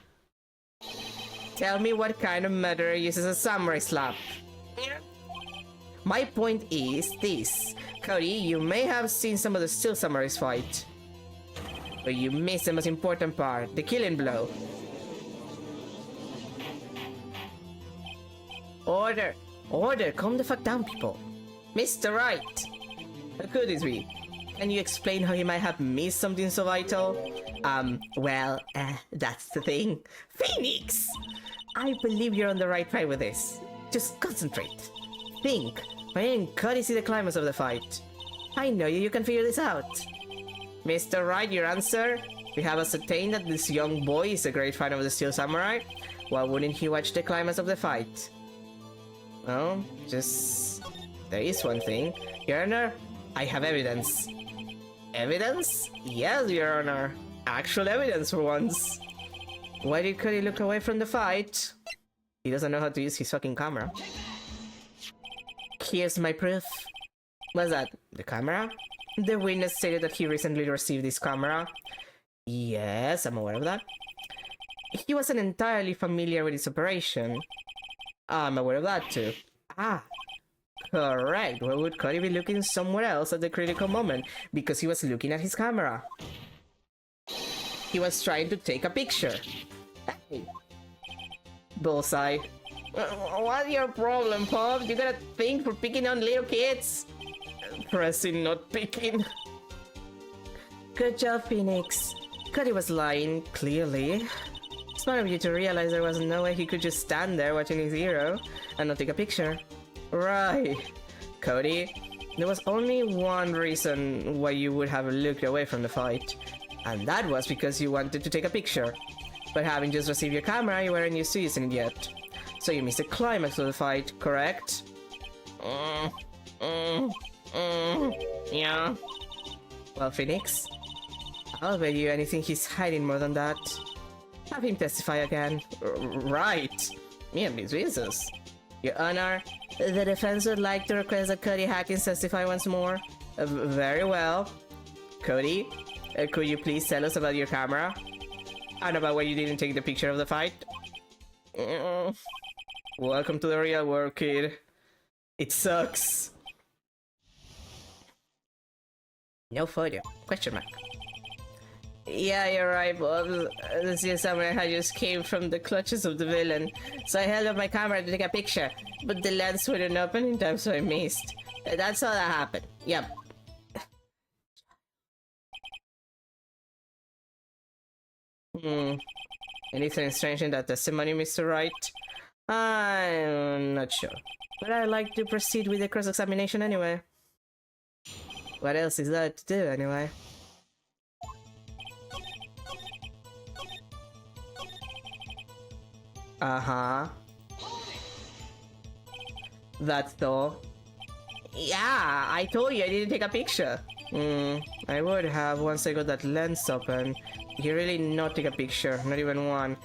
S1: Tell me what kind of murderer uses a samurai slap. My point is this. Cody, you may have seen some of the Steel Samurais fight, but you missed the most important part, the killing blow. Order! Order! Calm the fuck down, people. Mr. Wright! How could this be? Can you explain how he might have missed something so vital? That's the thing. Phoenix! I believe you're on the right track with this. Just concentrate. Think. Why didn't Cody see the climax of the fight? I know you can figure this out. Mr. Wright, your answer? We have ascertained that this young boy is a great fan of the Steel Samurai. Why wouldn't he watch the climax of the fight? Well, there is one thing. Your Honor, I have evidence. Evidence? Yes, Your Honor. Actual evidence for once. Why did Cody look away from the fight? He doesn't know how to use his fucking camera. Here's my proof. What's that? The camera? The witness stated that he recently received this camera. Yes, I'm aware of that. He wasn't entirely familiar with its operation. I'm aware of that too. Correct. Why would Cody be looking somewhere else at the critical moment? Because he was looking at his camera. He was trying to take a picture. Hey. Bullseye. What's your problem, Pop? You got a thing for picking on little kids? Pressing, not picking. Good job, Phoenix. Cody was lying, clearly. Smart of you to realize there was no way he could just stand there watching his hero and not take a picture. Right. Cody, there was only one reason why you would have looked away from the fight. And that was because you wanted to take a picture. But having just received your camera, you weren't used to using it yet. So you missed the climax of the fight, correct? Yeah. Well, Phoenix, I'll bet you anything he's hiding more than that. Have him testify again. Right. Me and these reasons. Your Honor, the defense would like to request that Cody Hackins testify once more. Very well. Cody, could you please tell us about your camera? And about why you didn't take the picture of the fight? Welcome to the real world, kid. It sucks. No photo. Question mark. Yeah, you're right, Bob. The Steel Samurai had just came from the clutches of the villain, so I held up my camera to take a picture, but the lens wouldn't open in time, so I missed. That's all that happened. Yep. Anything strange in that testimony, Mr. Wright? I'm not sure, but I'd like to proceed with the cross-examination anyway. What else is there to do, anyway? Uh-huh. That's all. Yeah, I told you I didn't take a picture. I would have once I got that lens open. You really not take a picture, not even one.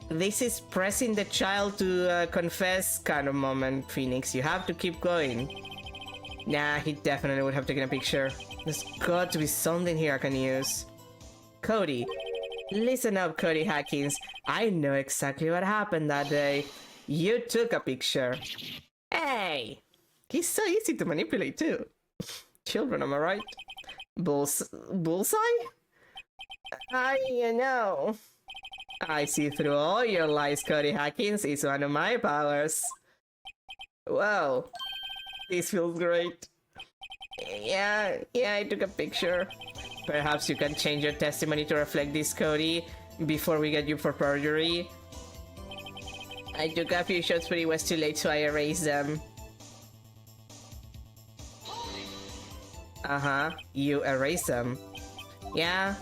S1: This is pressing the child to confess kind of moment, Phoenix. You have to keep going. Nah, he definitely would have taken a picture. There's got to be something here I can use. Cody. Listen up, Cody Hackins. I know exactly what happened that day. You took a picture. Hey! He's so easy to manipulate too. Children, am I right? Bullseye? You know. I see through all your lies, Cody Hackins. It's one of my powers. Wow. This feels great. Yeah, I took a picture. Perhaps you can change your testimony to reflect this, Cody, before we get you for perjury. I took a few shots, but it was too late, so I erased them. Uh-huh, you erased them. Yeah.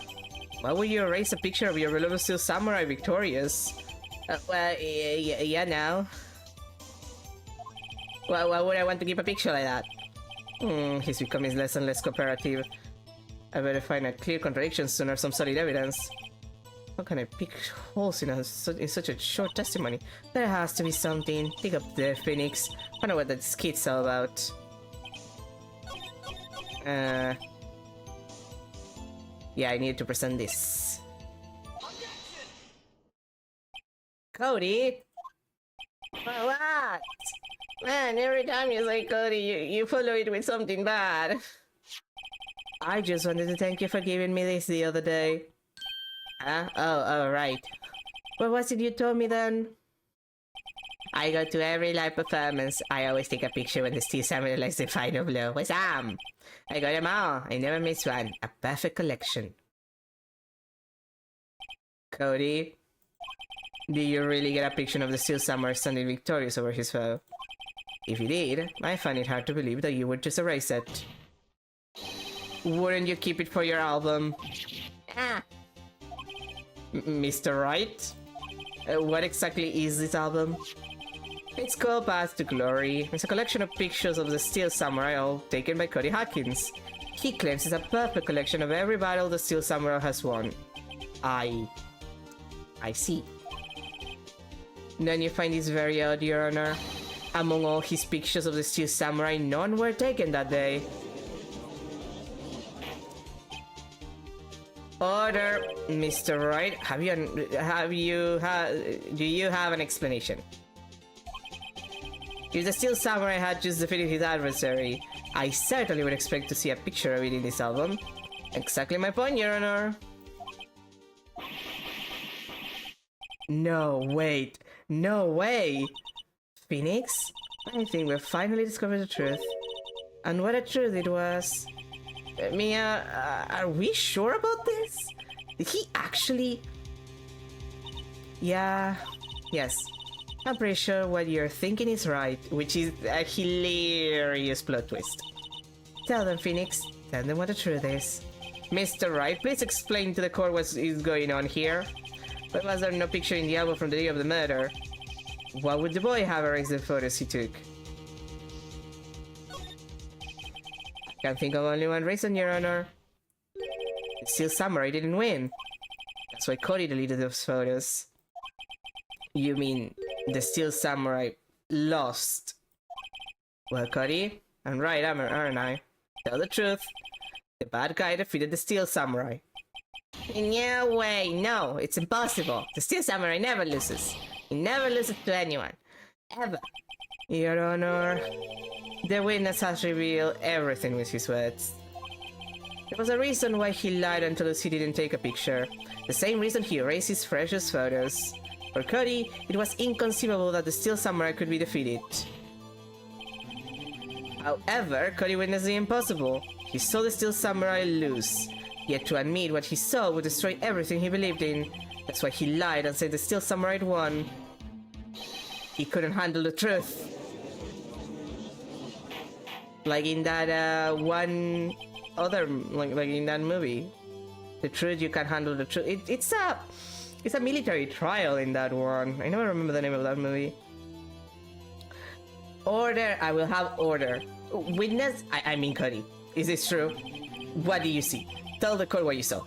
S1: Why would you erase a picture of your beloved Steel Samurai victorious? Well, yeah, now. Well, why would I want to keep a picture like that? He's becoming less and less cooperative. I better find a clear contradiction soon or some solid evidence. How can I pick holes in such a short testimony? There has to be something. Dig up there, Phoenix. Find out what that skit's all about. Yeah, I need to present this. Cody? What? Man, every time you say Cody, you follow it with something bad. I just wanted to thank you for giving me this the other day. Huh? Oh, right. What was it you told me then? I go to every live performance. I always take a picture when the Steel Samurai likes the final blow. What's up? I got them all. I never miss one. A perfect collection. Cody, did you really get a picture of the Steel Samurai standing victorious over his foe? If you did, I find it hard to believe that you would just erase it. Wouldn't you keep it for your album? Mr. Wright? What exactly is this album? It's called Path to Glory. It's a collection of pictures of the Steel Samurai, all taken by Cody Hackins. He claims it's a perfect collection of every battle the Steel Samurai has won. I see. Then you find this very odd, Your Honor. Among all his pictures of the Steel Samurai, none were taken that day. Order, Mr. Wright. Do you have an explanation? If the Steel Samurai had just defeated his adversary, I certainly would expect to see a picture of it in this album. Exactly my point, Your Honor. No, wait. No way! Phoenix? I think we've finally discovered the truth. And what a truth it was. Mia, are we sure about this? Did he actually... Yeah, yes. I'm pretty sure what you're thinking is right, which is a hilarious plot twist. Tell them, Phoenix. Tell them what the truth is. Mr. Wright, please explain to the court what is going on here. Why was there no picture in the album from the day of the murder? Why would the boy have erased the photos he took? I can think of only one reason, Your Honor. The Steel Samurai didn't win. That's why Cody deleted those photos. You mean the Steel Samurai lost? Well, Cody, I'm right, aren't I? Tell the truth. The bad guy defeated the Steel Samurai. No way, no, it's impossible. The Steel Samurai never loses. He never loses to anyone. Ever. Your Honor, the witness has revealed everything with his words. There was a reason why he lied and told us he didn't take a picture. The same reason he erased his precious photos. For Cody, it was inconceivable that the Steel Samurai could be defeated. However, Cody witnessed the impossible. He saw the Steel Samurai lose. Yet to admit what he saw would destroy everything he believed in. That's why he lied and said the Steel Samurai won. He couldn't handle the truth. Like in that one other, like in that movie. The truth, you can't handle the truth. It's a military trial in that one. I never remember the name of that movie. Order, I will have order. Witness, I mean Cody. Is this true? What do you see? Tell the court what you saw.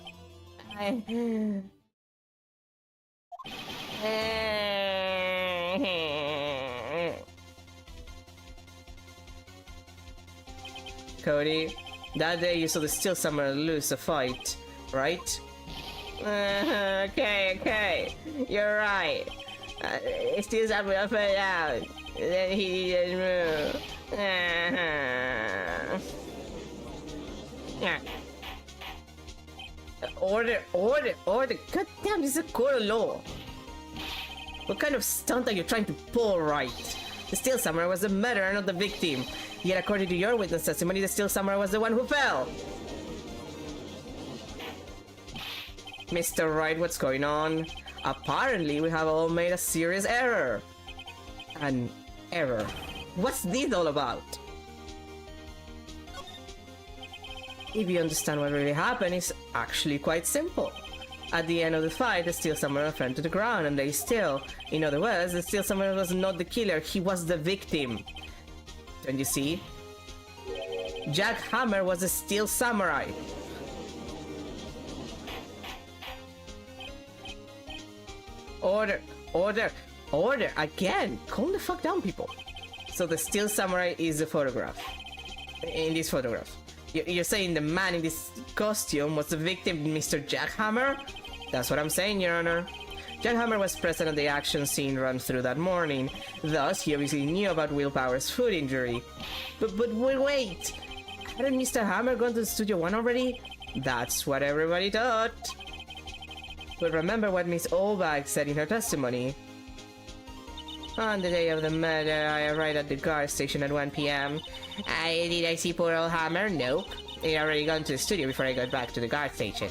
S1: Cody, that day you saw the Steel Samurai lose a fight, right? Okay, you're right. Steel Samurai fell out. Then he didn't move. Order. God damn, this is a court of law. What kind of stunt are you trying to pull, right? The Steel Samurai was the murderer, not the victim. Yet according to your witness testimony, the Steel Samurai was the one who fell. Mr. Wright, what's going on? Apparently, we have all made a serious error. An error. What's this all about? If you understand what really happened, it's actually quite simple. At the end of the fight, the Steel Samurai fell to the ground and lay still. In other words, the Steel Samurai was not the killer, he was the victim. Don't you see? Jack Hammer was a Steel Samurai. Order. Again, calm the fuck down, people. So the Steel Samurai is a photograph. In this photograph. You're saying the man in this costume was the victim, Mr. Jack Hammer? That's what I'm saying, Your Honor. Jack Hammer was present at the action scene run through that morning. Thus, he obviously knew about Will Power's foot injury. But wait! Hadn't Mr. Hammer gone to Studio One already? That's what everybody thought. But remember what Miss Olbach said in her testimony. On the day of the murder, I arrived at the guard station at 1 p.m. Did I see poor old Hammer? Nope. He'd already gone to the studio before I got back to the guard station.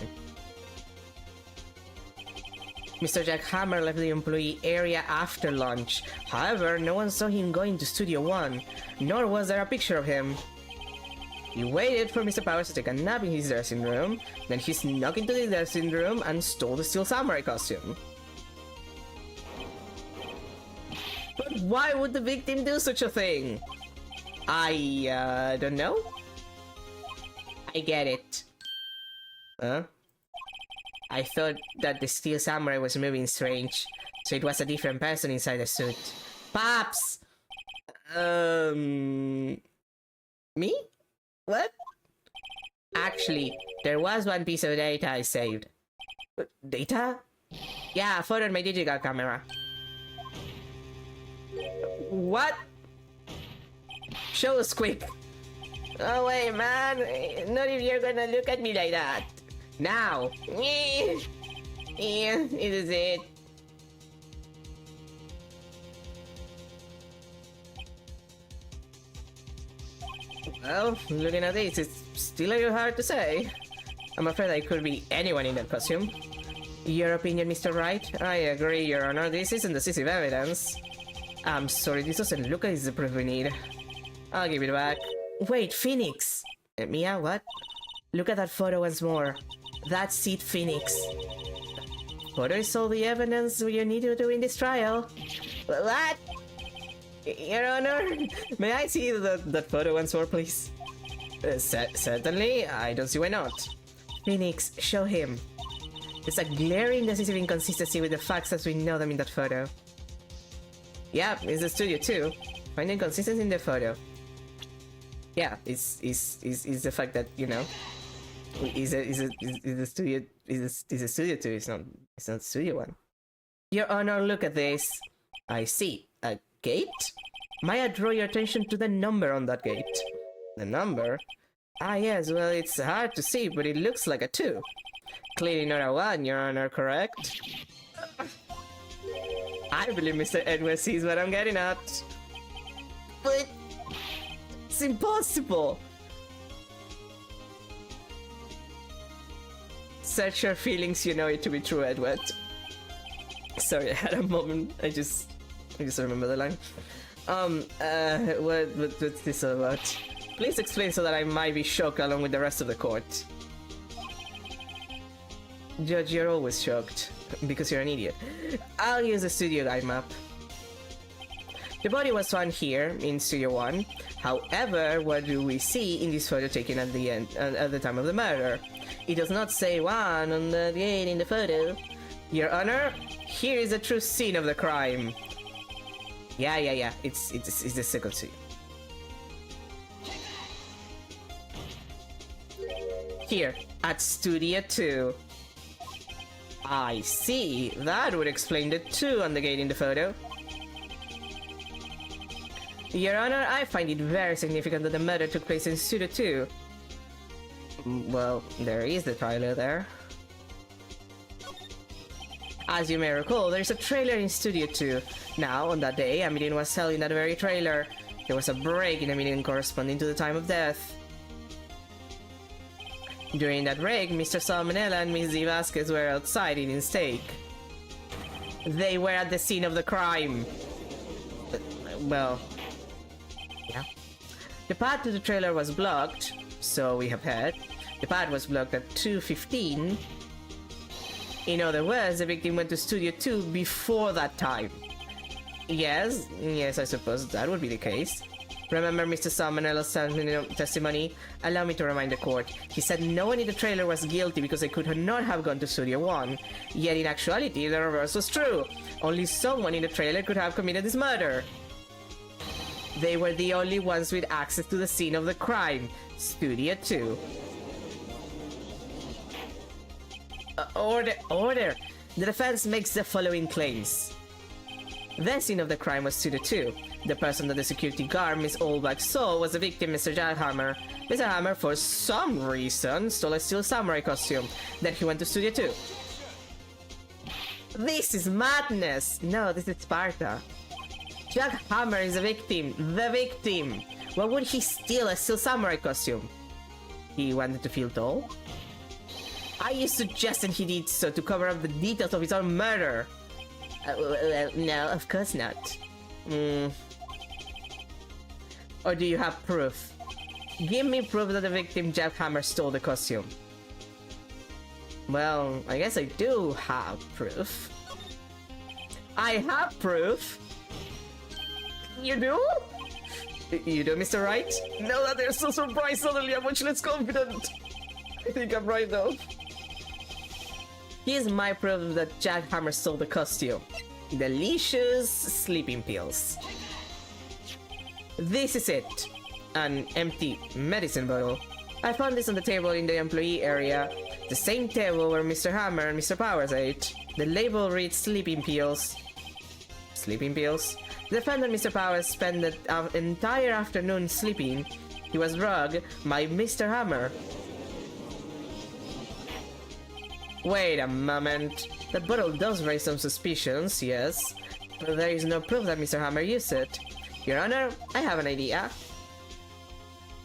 S1: Mr. Jack Hammer left the employee area after lunch. However, no one saw him going to Studio One, nor was there a picture of him. He waited for Mr. Powers to take a nap in his dressing room, then he snuck into the dressing room and stole the Steel Samurai costume. But why would the victim do such a thing? I don't know. I get it. Huh? I thought that the Steel Samurai was moving strange, so it was a different person inside the suit. Pops! Me? What? Actually, there was one piece of data I saved. Data? Yeah, a photo on my digital camera. What? Show us quick. Oh wait, man. Not if you're gonna look at me like that. Now. Yeah, it is it. Well, looking at this, it's still a little hard to say. I'm afraid I could be anyone in that costume. Your opinion, Mr. Wright? I agree, Your Honor. This isn't decisive evidence. I'm sorry, this doesn't look like it's the proof we need. I'll give it back. Wait, Phoenix! Mia, what? Look at that photo once more. That's Sid Phoenix. Photo is all the evidence you need to do in this trial. What? Your Honor, may I see that photo once more, please? Certainly, I don't see why not. Phoenix, show him. There's a glaring decisive inconsistency with the facts as we know them in that photo. Yeah, it's the studio too. Find inconsistency in the photo. Yeah, it's the fact that, you know, is the studio is a studio too. It's not studio one. Your Honor, look at this. I see a gate. May I draw your attention to the number on that gate? The number? Ah yes, well it's hard to see, but it looks like a 2. Clearly not a 1, Your Honor, correct? I believe Mr. Edwards sees what I'm getting at. But it's impossible. Search your feelings, you know it to be true, Edward. Sorry, I had a moment. I just remember the line. What's this all about? Please explain so that I might be shocked along with the rest of the court. Judge, you're always shocked. Because you're an idiot. I'll use the studio guide map. The body was found here, in Studio 1. However, what do we see in this photo taken at the end, at the time of the murder? It does not say 1 on the gate in the photo. Your Honor, here is the true scene of the crime. Yeah. It's the second scene. Here, at Studio 2. I see. That would explain the 2 on the gate in the photo. Your Honor, I find it very significant that the murder took place in Studio 2. Well, there is the trailer there. As you may recall, there is a trailer in Studio 2. Now, on that day, a meeting was held in that very trailer. There was a break in the meeting corresponding to the time of death. During that break, Mr. Salmonella and Ms. D. Vasquez were outside eating steak. They were at the scene of the crime. Well, yeah. The path to the trailer was blocked, so we have heard. The path was blocked at 2:15. In other words, the victim went to Studio 2 before that time. Yes, I suppose that would be the case. Remember Mr. Salmonella's testimony? Allow me to remind the court. He said no one in the trailer was guilty because they could not have gone to Studio 1. Yet in actuality, the reverse was true. Only someone in the trailer could have committed this murder. They were the only ones with access to the scene of the crime, Studio 2. Order! The defense makes the following claims. The scene of the crime was Studio 2. The person that the security guard, Miss Oldback, saw was the victim, Mr. Jackhammer. Mr. Hammer, for some reason, stole a steel samurai costume. Then he went to Studio 2. This is madness! No, this is Sparta. Jack Hammer is the victim. The victim! Why would he steal a steel samurai costume? He wanted to feel tall? Are you suggesting he did so to cover up the details of his own murder? No, of course not. Or do you have proof? Give me proof that the victim Jack Hammer stole the costume. Well, I guess I do have proof. I have proof? You do? You do, Mr. Wright? Now that they're so surprised suddenly, I'm much less confident. I think I'm right though. Here's my proof that Jack Hammer stole the costume. Delicious sleeping pills. This is it. An empty medicine bottle. I found this on the table in the employee area. The same table where Mr. Hammer and Mr. Powers ate. The label reads sleeping pills. Sleeping pills? The defendant, Mr. Powers, spent the entire afternoon sleeping. He was drugged by Mr. Hammer. Wait a moment. The bottle does raise some suspicions, yes, but there is no proof that Mr. Hammer used it. Your Honor, I have an idea.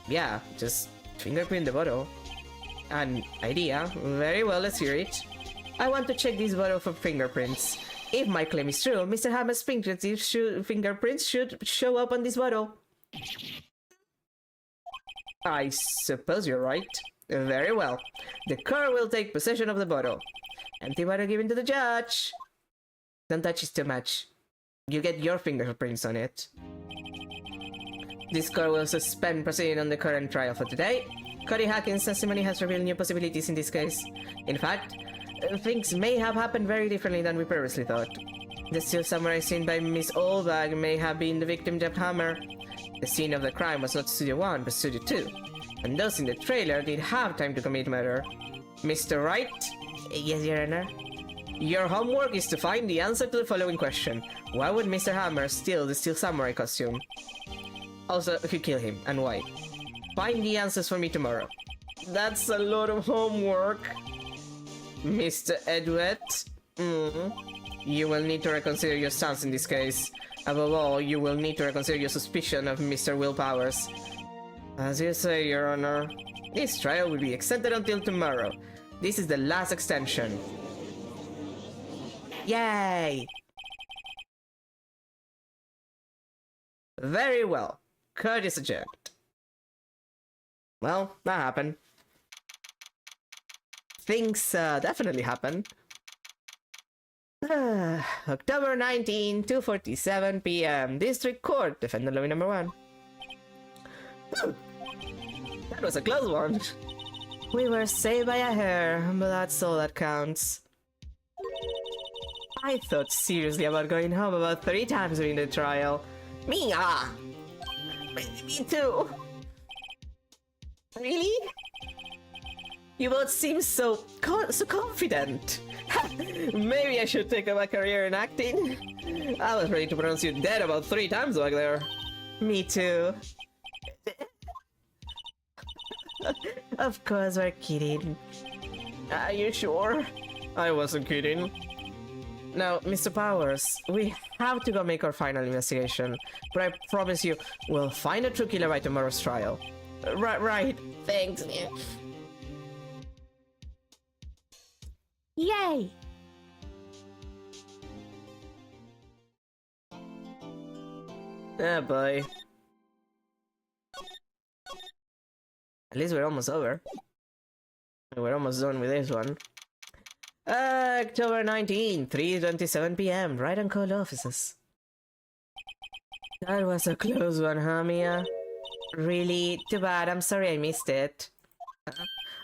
S1: Yeah, just fingerprint the bottle. An idea? Very well, let's hear it. I want to check this bottle for fingerprints. If my claim is true, Mr. Hammer's fingerprints should show up on this bottle. I suppose you're right. Very well. The court will take possession of the bottle. Empty bottle given to the judge. Don't touch it too much. You get your fingerprints on it. This court will suspend proceeding on the current trial for today. Cody Hawkins' testimony has revealed new possibilities in this case. In fact, things may have happened very differently than we previously thought. The steel samurai seen by Miss Oldbag may have been the victim Jeff Hammer. The scene of the crime was not Studio 1, but Studio 2. And those in the trailer did have time to commit murder. Mr. Wright? Yes, Your Honor? Your homework is to find the answer to the following question. Why would Mr. Hammer steal the steel samurai costume? Also, who killed him, and why? Find the answers for me tomorrow. That's a lot of homework. Mr. Edward? You will need to reconsider your stance in this case. Above all, you will need to reconsider your suspicion of Mr. Will Powers. As you say, Your Honor. This trial will be extended until tomorrow. This is the last extension. Yay! Very well. Court is adjourned. Well, that happened. Things definitely happened. October 19, 2:47 p.m. District Court, Defendant Lobby number 1. That was a close one. We were saved by a hair, but that's all that counts. I thought seriously about going home about 3 times during the trial. Me too. Really? You both seem so confident. Maybe I should take up a career in acting. I was ready to pronounce you dead about 3 times back there. Me too. Of course, we're kidding. Are you sure? I wasn't kidding. Now, Mr. Powers, we have to go make our final investigation, but I promise you, we'll find a true killer by tomorrow's trial. Right. Thanks. Yay! Oh boy. At least we're almost over. We're almost done with this one. October 19, 3:27 p.m. Right on code offices. That was a close one, huh, Mia? Really? Too bad. I'm sorry I missed it.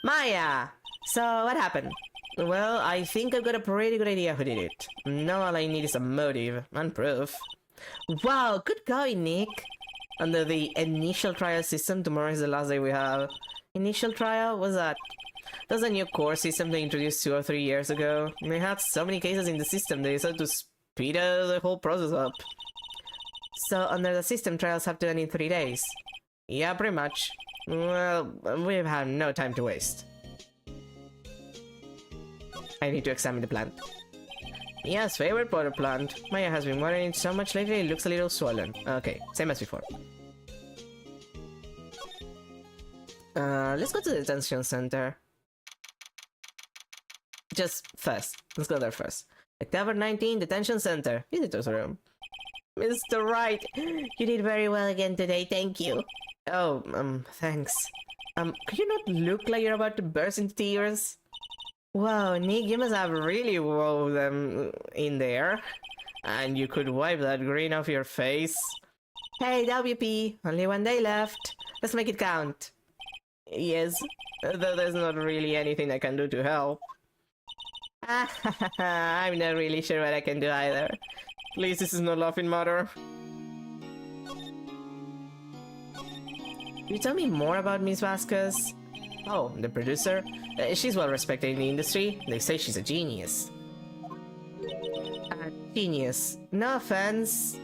S1: Maya! So, what happened? Well, I think I've got a pretty good idea who did it. Now all I need is a motive and proof. Wow, good going, Nick! Under the initial trial system, tomorrow is the last day we have. Initial trial? What's that? That's a new core system they introduced 2 or 3 years ago. They had so many cases in the system, they decided to speed the whole process up. So, under the system, trials have to end in 3 days. Yeah, pretty much. Well, we've had no time to waste. I need to examine the plant. Mia's favorite water plant. Maya has been watering it so much lately it looks a little swollen. Okay, same as before. Let's go to the detention center. Just first. Let's go there first. October 19, detention center. Visitor's room. Mr. Wright, you did very well again today, thank you. Oh, thanks. Could you not look like you're about to burst into tears? Wow, Nick, you must have really wowed them in there. And you could wipe that grin off your face. Hey, WP, only 1 day left. Let's make it count. Yes, though there's not really anything I can do to help. I'm not really sure what I can do either. Please, this is not laughing matter. Can you tell me more about Miss Vasquez? Oh, the producer? She's well respected in the industry. They say she's a genius. A genius. No offense.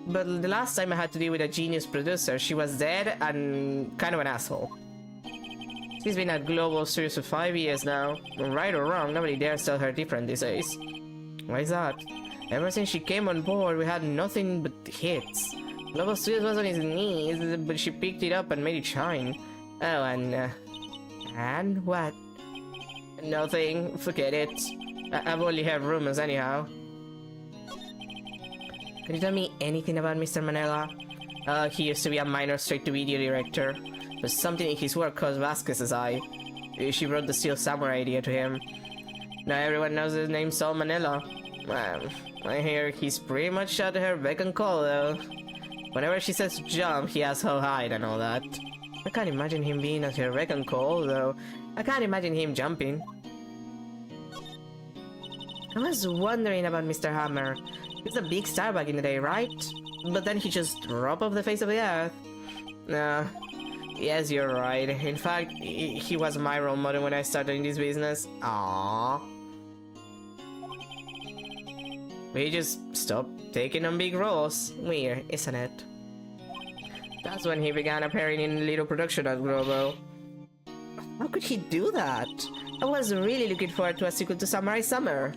S1: But the last time I had to deal with a genius producer, she was dead and kind of an asshole. She's been at Global Studios for 5 years now. Right or wrong, nobody dares tell her different these days. Why is that? Ever since she came on board, we had nothing but hits. Global Studios was on his knees, but she picked it up and made it shine. Oh, and what? Nothing. Forget it. I've only heard rumors anyhow. Can you tell me anything about Mr. Manila? He used to be a minor straight-to-video director, but something in his work caught Vasquez's eye. She brought the Steel Samurai idea to him. Now everyone knows his name's Saul Manila. I hear he's pretty much at her beck and call, though. Whenever she says jump, he asks how high and all that. I can't imagine him being at her beck and call, though. I can't imagine him jumping. I was wondering about Mr. Hammer. He was a big star back in the day, right? But then he just dropped off the face of the earth. Yes, you're right. In fact, he was my role model when I started in this business. Aww. We just stopped taking on big roles. Weird, isn't it? That's when he began appearing in little production at Globo. How could he do that? I was really looking forward to a sequel to Samurai Summer.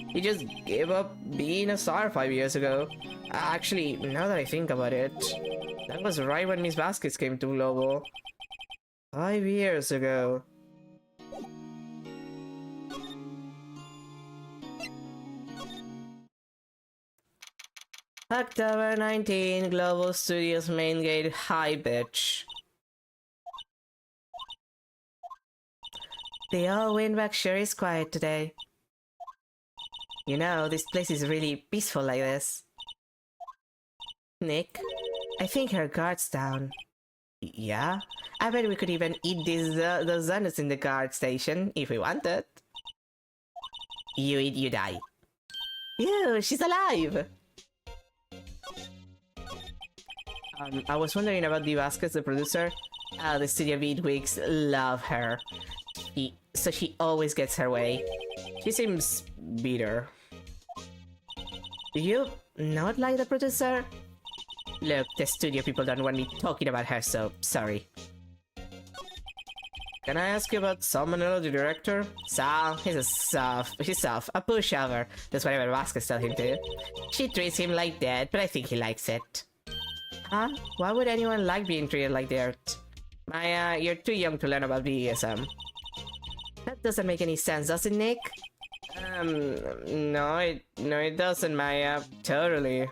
S1: He just gave up being a star 5 years ago. Actually, now that I think about it, that was right when Miss Baskets came to Globo. 5 years ago. October 19, Global Studios main gate, hi bitch. The old Windback sure is quiet today. You know, this place is really peaceful like this. Nick, I think her guard's down. Yeah? I bet we could even eat those donuts in the guard station if we wanted. You eat, you die. Ew, she's alive! I was wondering about the Vasquez, the producer. The studio beatwigs love her. So she always gets her way. She seems bitter. Do you not like the producer? Look, the studio people don't want me talking about her, so sorry. Can I ask you about Salmonello, the director? Sal, he's a pushover. That's whatever Vasquez tells him to. She treats him like that, but I think he likes it. Huh? Why would anyone like being treated like that? You're too young to learn about BDSM. That doesn't make any sense, does it, Nick? No, it doesn't, Maya. Totally.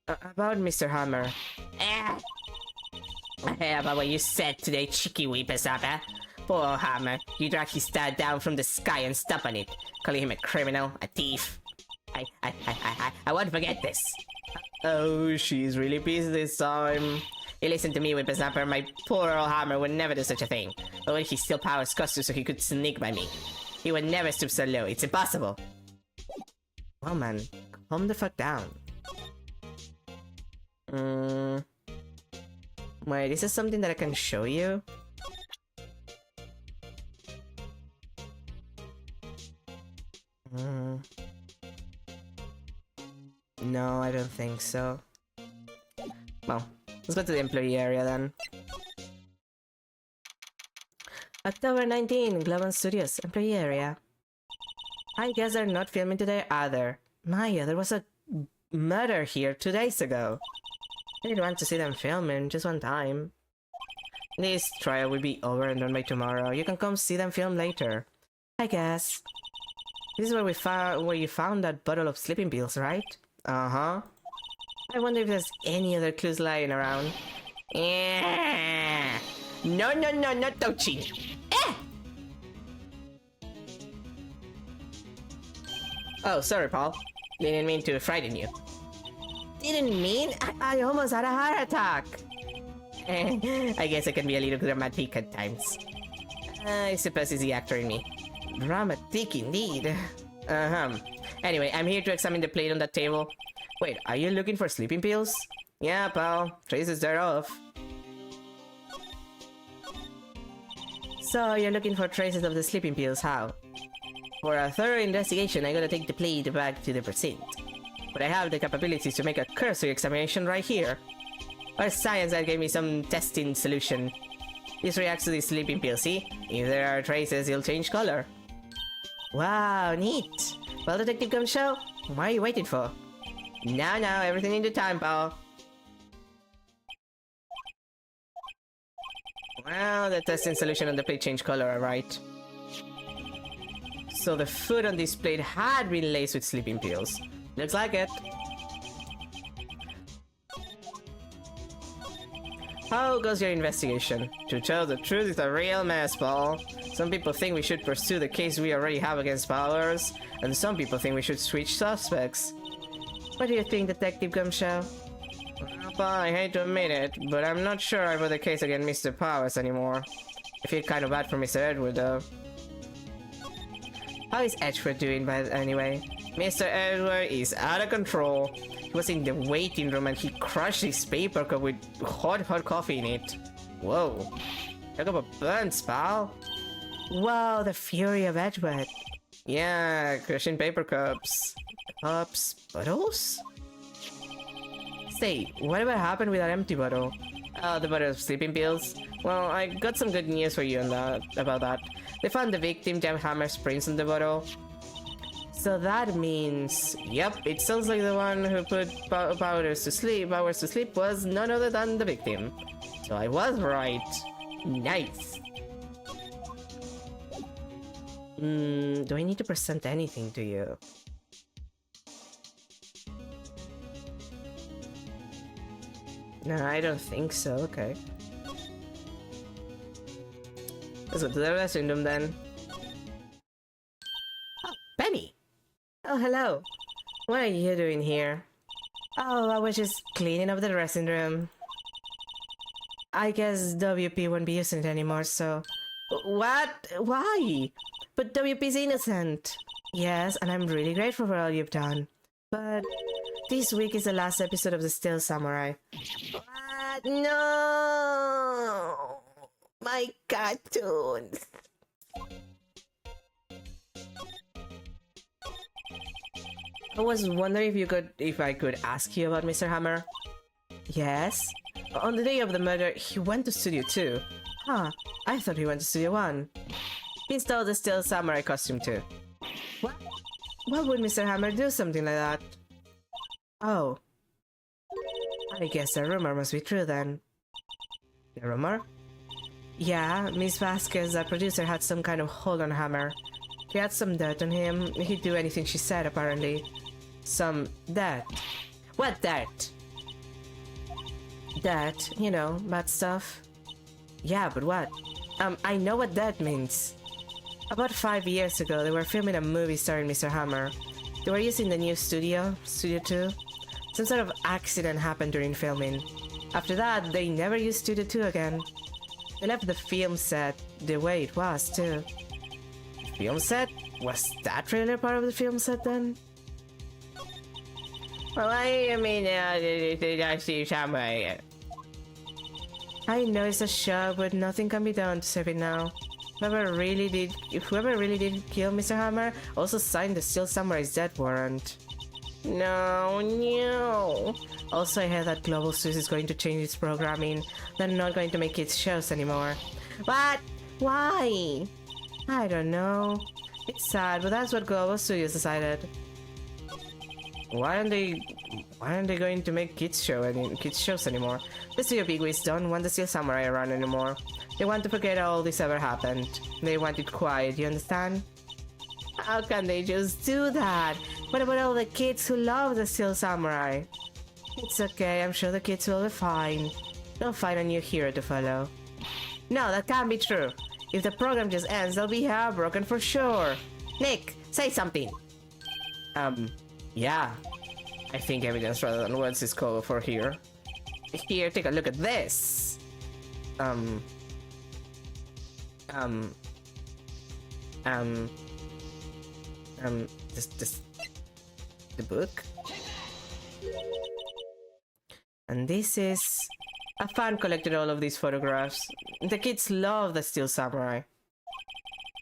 S1: About Mr. Hammer. About what you said today, cheeky whippersnapper. Poor Hammer, you dragged his dad down from the sky and step on it, calling him a criminal, a thief. I won't forget this. Oh, she's really pissed this time. You listen to me, whippersnapper. My poor old Hammer would never do such a thing. But when he still powers costumes so he could sneak by me. He would never stoop so low. It's impossible. Well, man, calm the fuck down. Wait, is this something that I can show you? No, I don't think so. Well, let's go to the employee area then. October 19, Global Studios, employee area. I guess they're not filming today either. Maya, there was a murder here 2 days ago. I didn't want to see them filming just one time. This trial will be over and done by tomorrow. You can come see them film later. I guess. This is where you found that bottle of sleeping pills, right? Uh-huh. I wonder if there's any other clues lying around. No, not touching. Oh, sorry, Paul. Didn't mean to frighten you. Didn't mean? I almost had a heart attack. I guess I can be a little dramatic at times. I suppose it's the actor in me. Dramatic indeed. Anyway, I'm here to examine the plate on that table. Wait, are you looking for sleeping pills? Yeah, pal. Traces thereof. So, you're looking for traces of the sleeping pills, how? For a thorough investigation, I gotta take the plate back to the precinct. But I have the capabilities to make a cursory examination right here. Our science that gave me some testing solution. This reacts to the sleeping pill, see? If there are traces, it'll change color. Wow, neat. Well, Detective Gumshoe, what are you waiting for? Now, everything in due time, pal. Well, the testing solution on the plate changed color, alright. So the food on this plate had been laced with sleeping pills. Looks like it. How goes your investigation? To tell the truth, it's a real mess, Paul. Some people think we should pursue the case we already have against Powers, and some people think we should switch suspects. What do you think, Detective Gumshoe? Well, Paul, I hate to admit it, but I'm not sure I put the case against Mr. Powers anymore. I feel kind of bad for Mr. Edward, though. How is Edward doing, by anyway? Mr. Edward is out of control. He was in the waiting room and he crushed his paper cup with hot coffee in it. Whoa. Talk about burns, pal. Wow, the fury of Edward. Yeah, crushing paper cups. Bottles? Say, whatever happened with that empty bottle? Oh, the bottle of sleeping pills? Well, I got some good news for you about that. They found the victim Hammer's prints on the bottle. So that means, yep, it sounds like the one who put Powers to sleep was none other than the victim. So I was right. Nice. Do I need to present anything to you? No, I don't think so. Okay. Let's go to the dressing room then. Oh, Penny! Oh, hello. What are you doing here? Oh, I was just cleaning up the dressing room. I guess WP won't be using it anymore, so... What? Why? But WP's innocent. Yes, and I'm really grateful for all you've done. But this week is the last episode of The Steel Samurai. What? No! My cartoons! I was wondering if I could ask you about Mr. Hammer. Yes? On the day of the murder, he went to Studio 2. Huh, I thought he went to Studio 1. He installed the Steel Samurai costume too. What? Why would Mr. Hammer do something like that? Oh. I guess the rumor must be true then. The rumor? Yeah, Miss Vasquez, the producer, had some kind of hold on Hammer. She had some dirt on him. He'd do anything she said, apparently. Some dirt. What dirt? Dirt, you know, bad stuff. Yeah, but what? I know what that means. About 5 years ago, they were filming a movie starring Mr. Hammer. They were using the new Studio 2. Some sort of accident happened during filming. After that, they never used Studio 2 again. They left the film set the way it was, too. Film set? Was that really part of the film set then? Well, I mean, I see Samurai. I know it's a show, but nothing can be done to save it now. Whoever really did kill Mr. Hammer also signed the Steel Samurai's death warrant. No. Also, I heard that Global Studios is going to change its programming. They're not going to make kids shows anymore. What? Why? I don't know. It's sad, but that's what Global Studios decided. Why aren't they going to make kids shows anymore? The studio bigwigs don't want the Steel Samurai around anymore. They want to forget all this ever happened. They want it quiet, you understand? How can they just do that? What about all the kids who love the Steel Samurai? It's okay, I'm sure the kids will be fine. They'll find a new hero to follow. No, that can't be true. If the program just ends, they'll be heartbroken for sure. Nick, say something. Yeah. I think evidence rather than words is called for here. Here, take a look at this. The book. And this is... A fan collected all of these photographs. The kids love the Steel Samurai.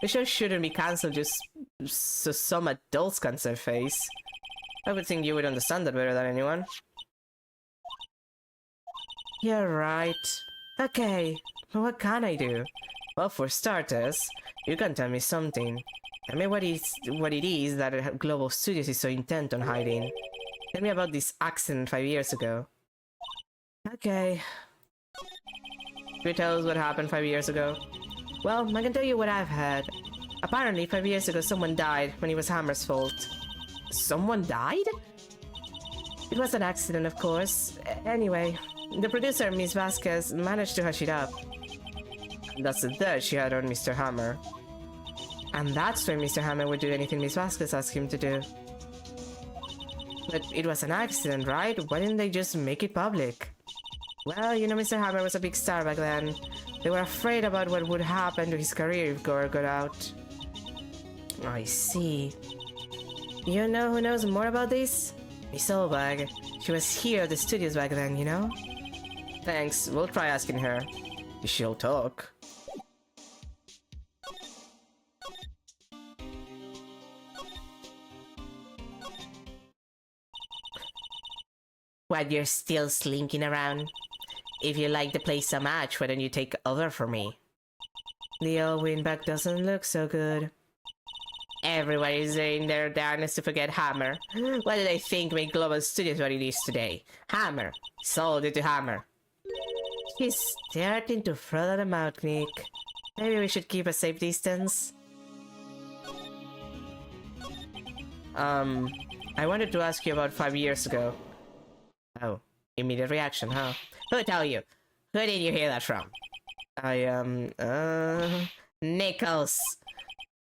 S1: The show shouldn't be cancelled just so some adults can save face. I would think you would understand that better than anyone. You're right. Okay, but what can I do? Well, for starters, you can tell me something. Tell me what it is that Global Studios is so intent on hiding. Tell me about this accident 5 years ago. Okay. Can you tell us what happened 5 years ago? Well, I can tell you what I've heard. Apparently, 5 years ago someone died when it was Hammer's fault. Someone died? It was an accident, of course. Anyway, The producer, Miss Vasquez, managed to hush it up. That's the dirt she had on Mr. Hammer. And that's why Mr. Hammer would do anything Miss Vasquez asked him to do. But it was an accident, right? Why didn't they just make it public? Well, you know, Mr. Hammer was a big star back then. They were afraid about what would happen to his career if Gore got out. I see. You know who knows more about this? Miss Solberg. She was here at the studios back then, you know? Thanks, we'll try asking her. She'll talk. What, you're still slinking around? If you like the place so much, why don't you take over for me? The old windbag doesn't look so good. Everybody's doing their darnest to forget Hammer. What do they think made Global Studios what it is today? Hammer. Sold it to Hammer. He's starting to throw that out, Nick. Maybe we should keep a safe distance. I wanted to ask you about 5 years ago. Oh, immediate reaction, huh? Who told you? Who did you hear that from? Nichols.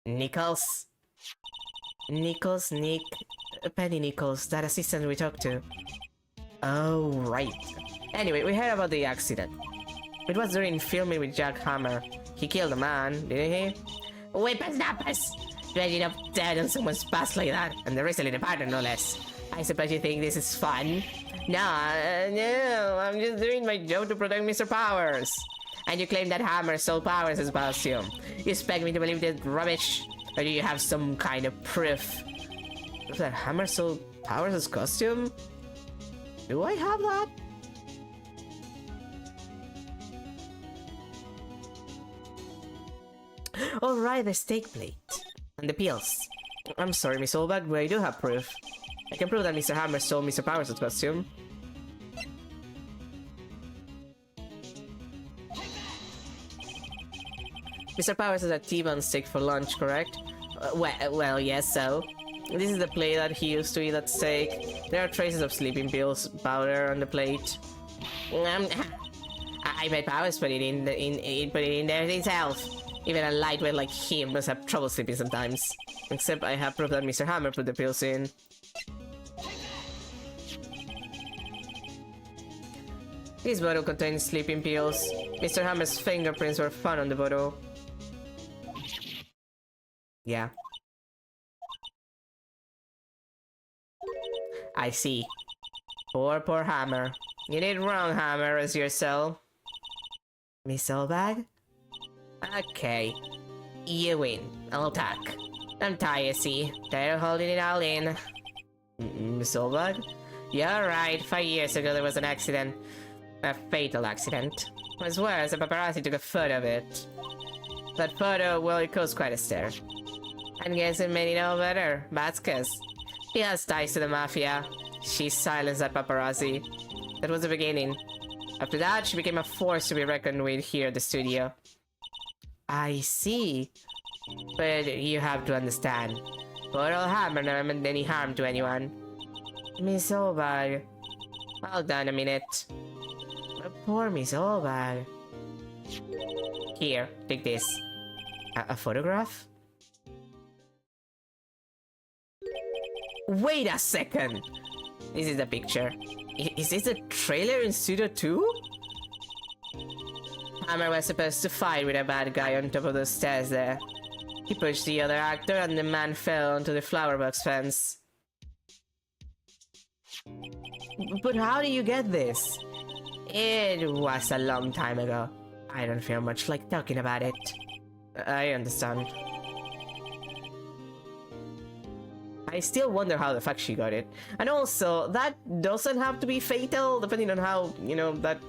S1: Nichols? Nichols, Nick... Penny Nichols, that assistant we talked to. Oh, right. Anyway, we heard about the accident. It was during filming with Jack Hammer. He killed a man, didn't he? Whippersnappers! Dredging up dead on someone's past like that, and the recently departed, no less. I suppose you think this is fun? No, I'm just doing my job to protect Mr. Powers. And you claim that Hammer stole Powers as costume. You expect me to believe this rubbish? Or do you have some kind of proof? That Hammer stole Powers as costume? Do I have that? Alright, the steak plate. And the pills. I'm sorry, Miss Olbach, but I do have proof. I can prove that Mr. Hammer stole Mr. Powers' costume. Mr. Powers has a T-bone steak for lunch, correct? Well, yes, so. This is the plate that he used to eat that steak. There are traces of sleeping pills powder on the plate. I bet Powers put it in there himself. Even a lightweight like him must have trouble sleeping sometimes. Except I have proof that Mr. Hammer put the pills in. This bottle contains sleeping pills. Mr. Hammer's fingerprints were found on the bottle. Yeah. I see. Poor Hammer. You did wrong, Hammer, as yourself. Miss Solbag? Okay. You win. I'll talk. I'm tired, see. Tired of holding it all in. Miss Solbag? You're right. 5 years ago there was an accident. A fatal accident. What's worse, the paparazzi took a photo of it. That photo, well, it caused quite a stir. I'm guessing many know better. Vasquez. He has ties to the mafia. She silenced that paparazzi. That was the beginning. After that, she became a force to be reckoned with here at the studio. I see. But you have to understand. Poor old Hammer never meant any harm to anyone. Miss Olbag. Hold on a minute. Poor Miss Olbag. Here, take this. A photograph? Wait a second! This is the picture. Is this a trailer in Studio 2? Hammer was supposed to fight with a bad guy on top of those stairs there. He pushed the other actor and the man fell onto the flower box fence. But how do you get this? It was a long time ago. I don't feel much like talking about it. I understand. I still wonder how the fuck she got it. And also, that doesn't have to be fatal, depending on how, that...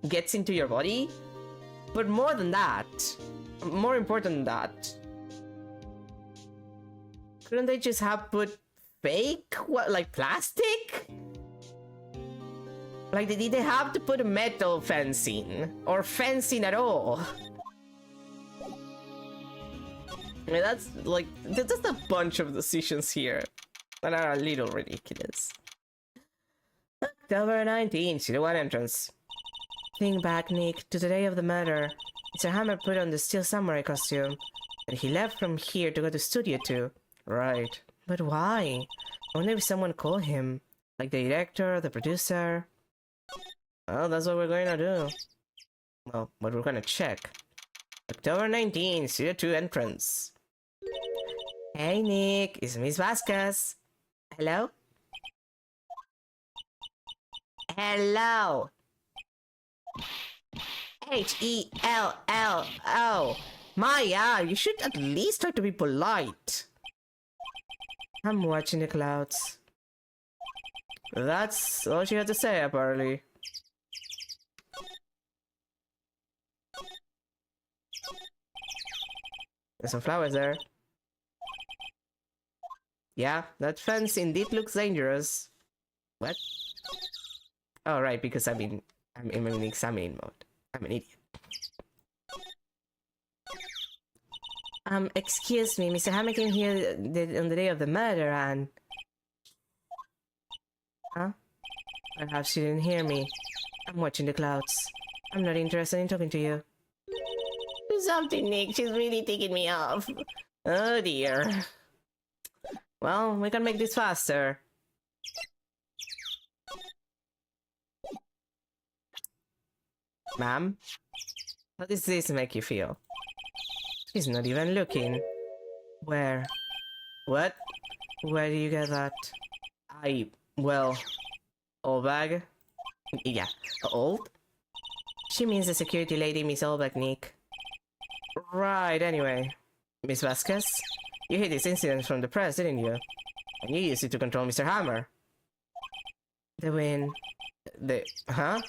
S1: gets into your body. But more than that, more important than that, couldn't they just have put fake? What, like plastic? Like, did they have to put metal fencing? Or fencing at all? I mean, that's a bunch of decisions here that are a little ridiculous. October 19th, Studio 1 entrance. Think back, Nick, to the day of the murder. Mr. Hammer put on the Steel Samurai costume, and he left from here to go to Studio 2. Right. But why? I wonder if someone called him. Like the director, the producer. Well, that's what we're going to do. Well, but we're going to check. October 19th, Studio 2 entrance. Hey, Nick, it's Miss Vasquez. Hello? Hello! Hello! Maya, you should at least try to be polite. I'm watching the clouds. That's all she had to say, apparently. There's some flowers there. Yeah, that fence indeed looks dangerous. What? Oh, right, because I'm in examining mode. I'm an idiot. Excuse me, Mr. Hammer came here on the day of the murder and... Huh? Perhaps you didn't hear me. I'm watching the clouds. I'm not interested in talking to you. Do something, Nick. She's really taking me off. Oh, dear. Well, we can make this faster. Ma'am? How does this make you feel? She's not even looking. Where? What? Where do you get that? Well... Old bag? Yeah, old? She means the security lady, Miss Olbach, Nick. Right, anyway. Miss Vasquez? You hid this incident from the press, didn't you? And you used it to control Mr. Hammer. The wind... Huh?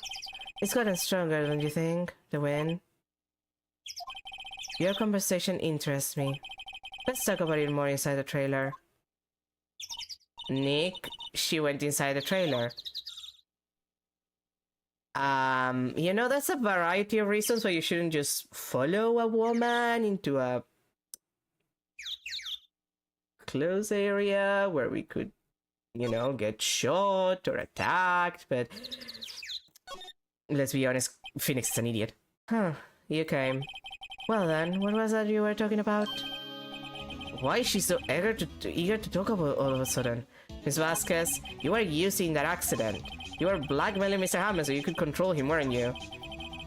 S1: It's gotten stronger, don't you think? The wind? Your conversation interests me. Let's talk about it more inside the trailer. Nick, she went inside the trailer. You know, that's a variety of reasons why you shouldn't just follow a woman into a closed area where we could, you know, get shot or attacked, but let's be honest, Phoenix is an idiot. Huh, you came. Well then, what was that you were talking about? Why is she so eager to talk about all of a sudden? Miss Vasquez, you were using that accident. You were blackmailing Mr. Hammer so you could control him, weren't you?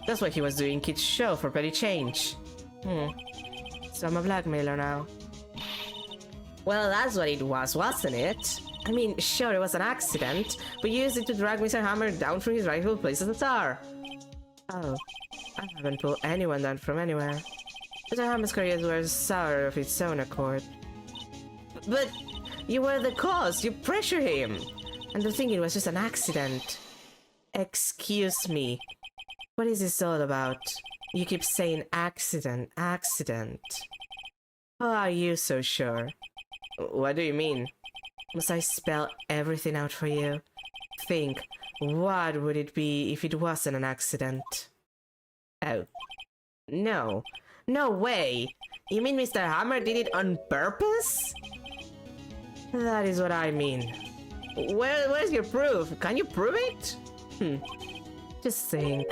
S1: That's what he was doing Kid's show for petty change. So I'm a blackmailer now. Well, that's what it was, wasn't it? I mean, sure, it was an accident, but you used it to drag Mr. Hammer down from his rightful place as a star. Oh, I haven't pulled anyone down from anywhere. Mr. Hammer's career was sour of its own accord. But you were the cause, you pressured him! And to think it was just an accident. Excuse me. What is this all about? You keep saying accident. How are you so sure? What do you mean? Must I spell everything out for you? Think, what would it be if it wasn't an accident? Oh. No. No way! You mean Mr. Hammer did it on purpose? That is what I mean. Where's your proof? Can you prove it? Just think.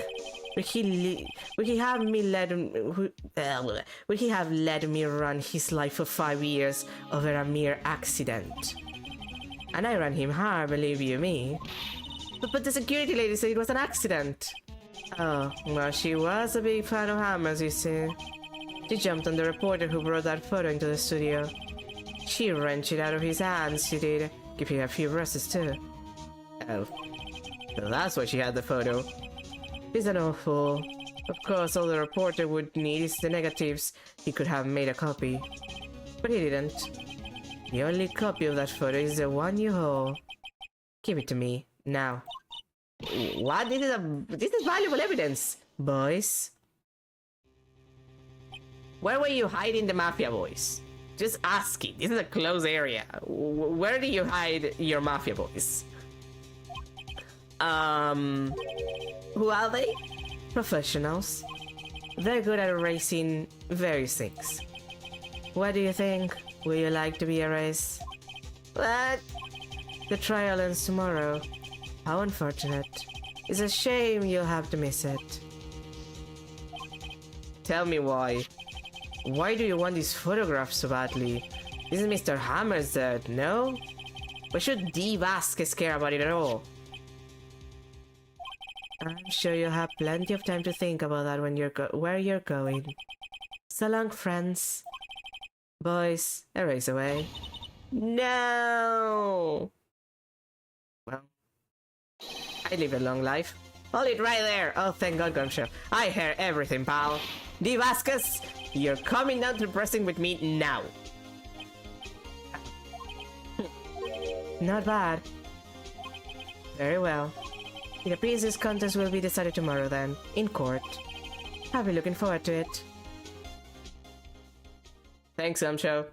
S1: Would he have let me run his life for 5 years over a mere accident? And I ran him hard, believe you me. But the security lady said it was an accident. Oh, well, she was a big fan of Hammers, you see. She jumped on the reporter who brought that photo into the studio. She wrenched it out of his hands, she did. Give him a few bruises too. Oh. So that's why she had the photo. He's an old fool. Of course, all the reporter would need is the negatives. He could have made a copy. But he didn't. The only copy of that photo is the one you hold. Give it to me, now. What? This is valuable evidence, boys. Where were you hiding the mafia boys? Just asking. This is a closed area. Where do you hide your mafia boys? Who are they? Professionals. They're good at erasing various things. What do you think? Would you like to be erased? What? The trial ends tomorrow. How unfortunate. It's a shame you'll have to miss it. Tell me why. Why do you want these photographs so badly? Isn't Mr. Hammers dead, no? Why should D. Vasquez care about it at all? I'm sure you'll have plenty of time to think about that when where you're going. So long, friends. Boys, a race away. No! Well, I live a long life. Hold it right there! Oh, thank God, Gumshoe. I hear everything, pal. D. Vasquez, you're coming down to the pressing with me now. Not bad. Very well. The appearances contest will be decided tomorrow then, in court. I'll be looking forward to it. Thanks, Gumshoe.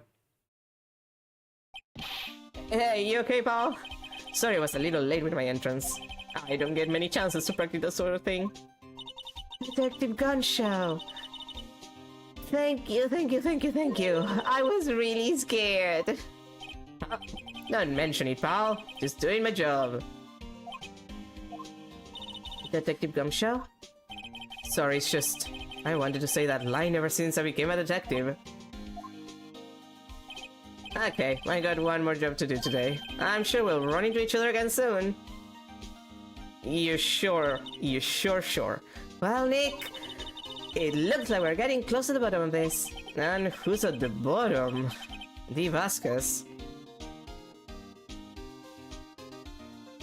S1: Hey, you okay, pal? Sorry I was a little late with my entrance. I don't get many chances to practice that sort of thing. Detective Gumshoe! Thank you. I was really scared. Don't mention it, pal. Just doing my job. Detective Gumshoe? Sorry, it's just... I wanted to say that line ever since I became a detective. Okay, I got one more job to do today. I'm sure we'll run into each other again soon. You sure? Sure. Well, Nick, it looks like we're getting close to the bottom of this. And who's at the bottom? D. Vasquez.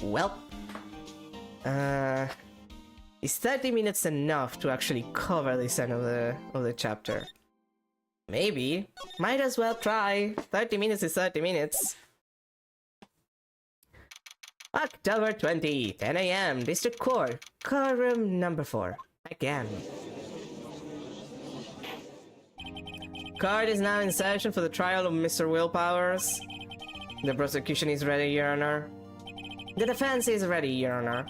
S1: Well, is 30 minutes enough to actually cover this end of the chapter? Maybe. Might as well try. 30 minutes is 30 minutes. October 20, 10 AM, District Court, courtroom number 4. Again. Court is now in session for the trial of Mr. Willpowers. The prosecution is ready, Your Honor. The defense is ready, Your Honor.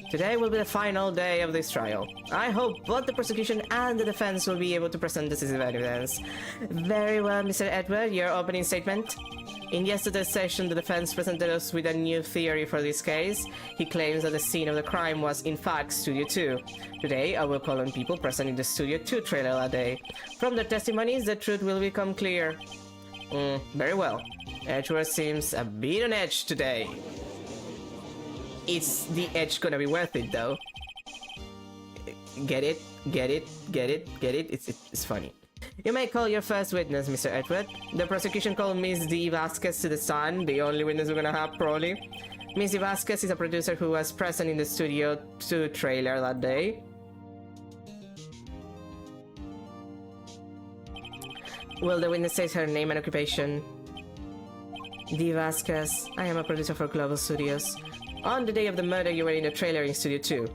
S1: Today will be the final day of this trial. I hope both the prosecution and the defense will be able to present decisive evidence. Very well, Mr. Edward, your opening statement. In yesterday's session, the defense presented us with a new theory for this case. He claims that the scene of the crime was, in fact, Studio 2. Today, I will call on people present in the Studio 2 trailer that day. From their testimonies, the truth will become clear. Very well. Edward seems a bit on edge today. Is the edge gonna be worth it, though? Get it? It's funny. You may call your first witness, Mr. Edward. The prosecution called Miss D. Vasquez to the stand, the only witness we're gonna have, probably. Miss D. Vasquez is a producer who was present in the Studio 2 trailer that day. Will the witness say her name and occupation? D. Vasquez. I am a producer for Global Studios. On the day of the murder, you were in the trailer in Studio 2.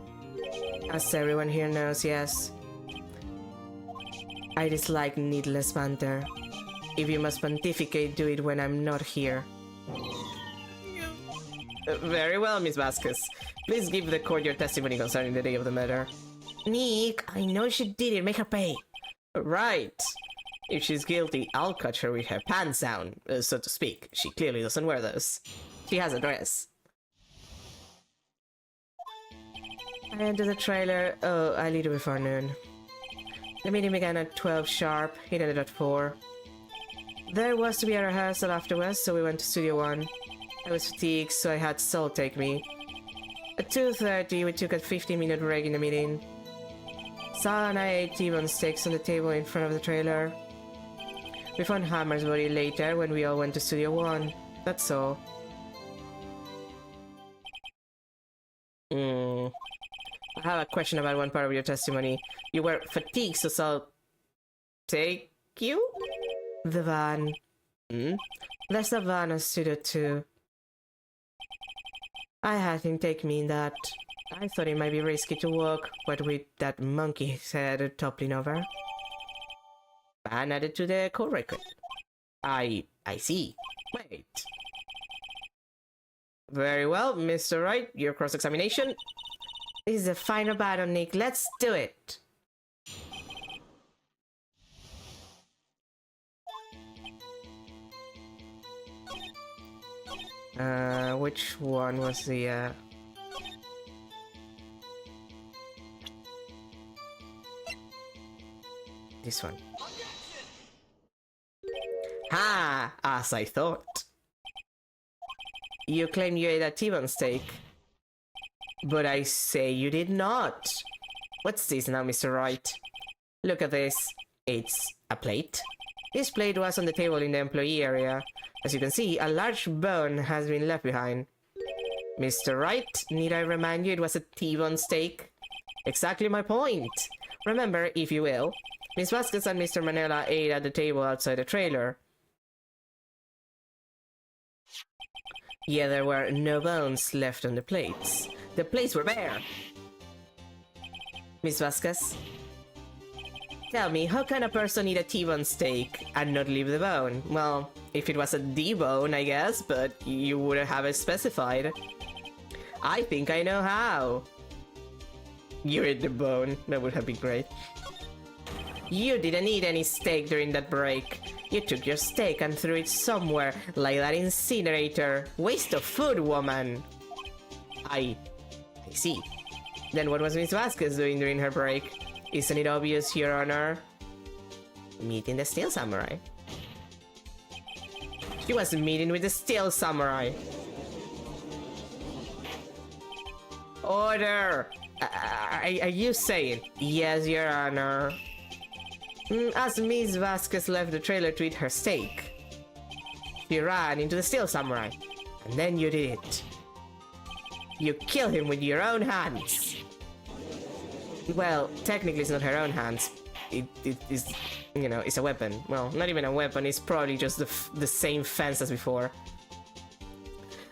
S1: As everyone here knows, yes. I dislike needless banter. If you must pontificate, do it when I'm not here. Very well, Miss Vasquez. Please give the court your testimony concerning the day of the murder. Nick, I know she did it. Make her pay. Right. If she's guilty, I'll catch her with her pants down, so to speak. She clearly doesn't wear those. She has a dress. I entered the trailer. Oh, I leave it before noon. The meeting began at 12 sharp. It ended at 4. There was to be a rehearsal afterwards, so we went to Studio 1. I was fatigued, so I had Sol take me. At 2:30, we took a 15-minute break in the meeting. Sal and I ate T-bone steaks on the table in front of the trailer. We found Hammer's body later when we all went to Studio 1. That's all. I have a question about one part of your testimony. You were fatigued, so Sal take you? The van. There's a van on Studio 2. I had him take me in that. I thought it might be risky to walk, what with that monkey's head toppling over. Ban added to the court record. I see. Wait. Very well, Mr. Wright, your cross-examination. This is the final battle, Nick. Let's do it. Which one was the, this one. Ha! As I thought. You claim you ate a T-bone steak. But I say you did not. What's this now, Mr. Wright? Look at this. It's a plate. This plate was on the table in the employee area. As you can see, a large bone has been left behind. Mr. Wright, need I remind you it was a T-bone steak? Exactly my point. Remember, if you will, Miss Vasquez and Mr. Manila ate at the table outside the trailer. Yeah, there were no bones left on the plates. The plates were bare. Miss Vasquez, tell me, how can a person eat a T-bone steak and not leave the bone? Well, if it was a D-bone, I guess, but you wouldn't have it specified. I think I know how. You ate the bone. That would have been great. You didn't eat any steak during that break. You took your steak and threw it somewhere, like that incinerator. Waste of food, woman. I see. Then what was Miss Vasquez doing during her break? Isn't it obvious, Your Honor? Meeting the Steel Samurai. She was meeting with the Steel Samurai. Order! Are you saying? Yes, Your Honor. As Miss Vasquez left the trailer to eat her steak, she ran into the Steel Samurai, and then you did it. You killed him with your own hands. Well, technically it's not her own hands. It is, you know, it's a weapon. Well, not even a weapon, it's probably just the same fence as before.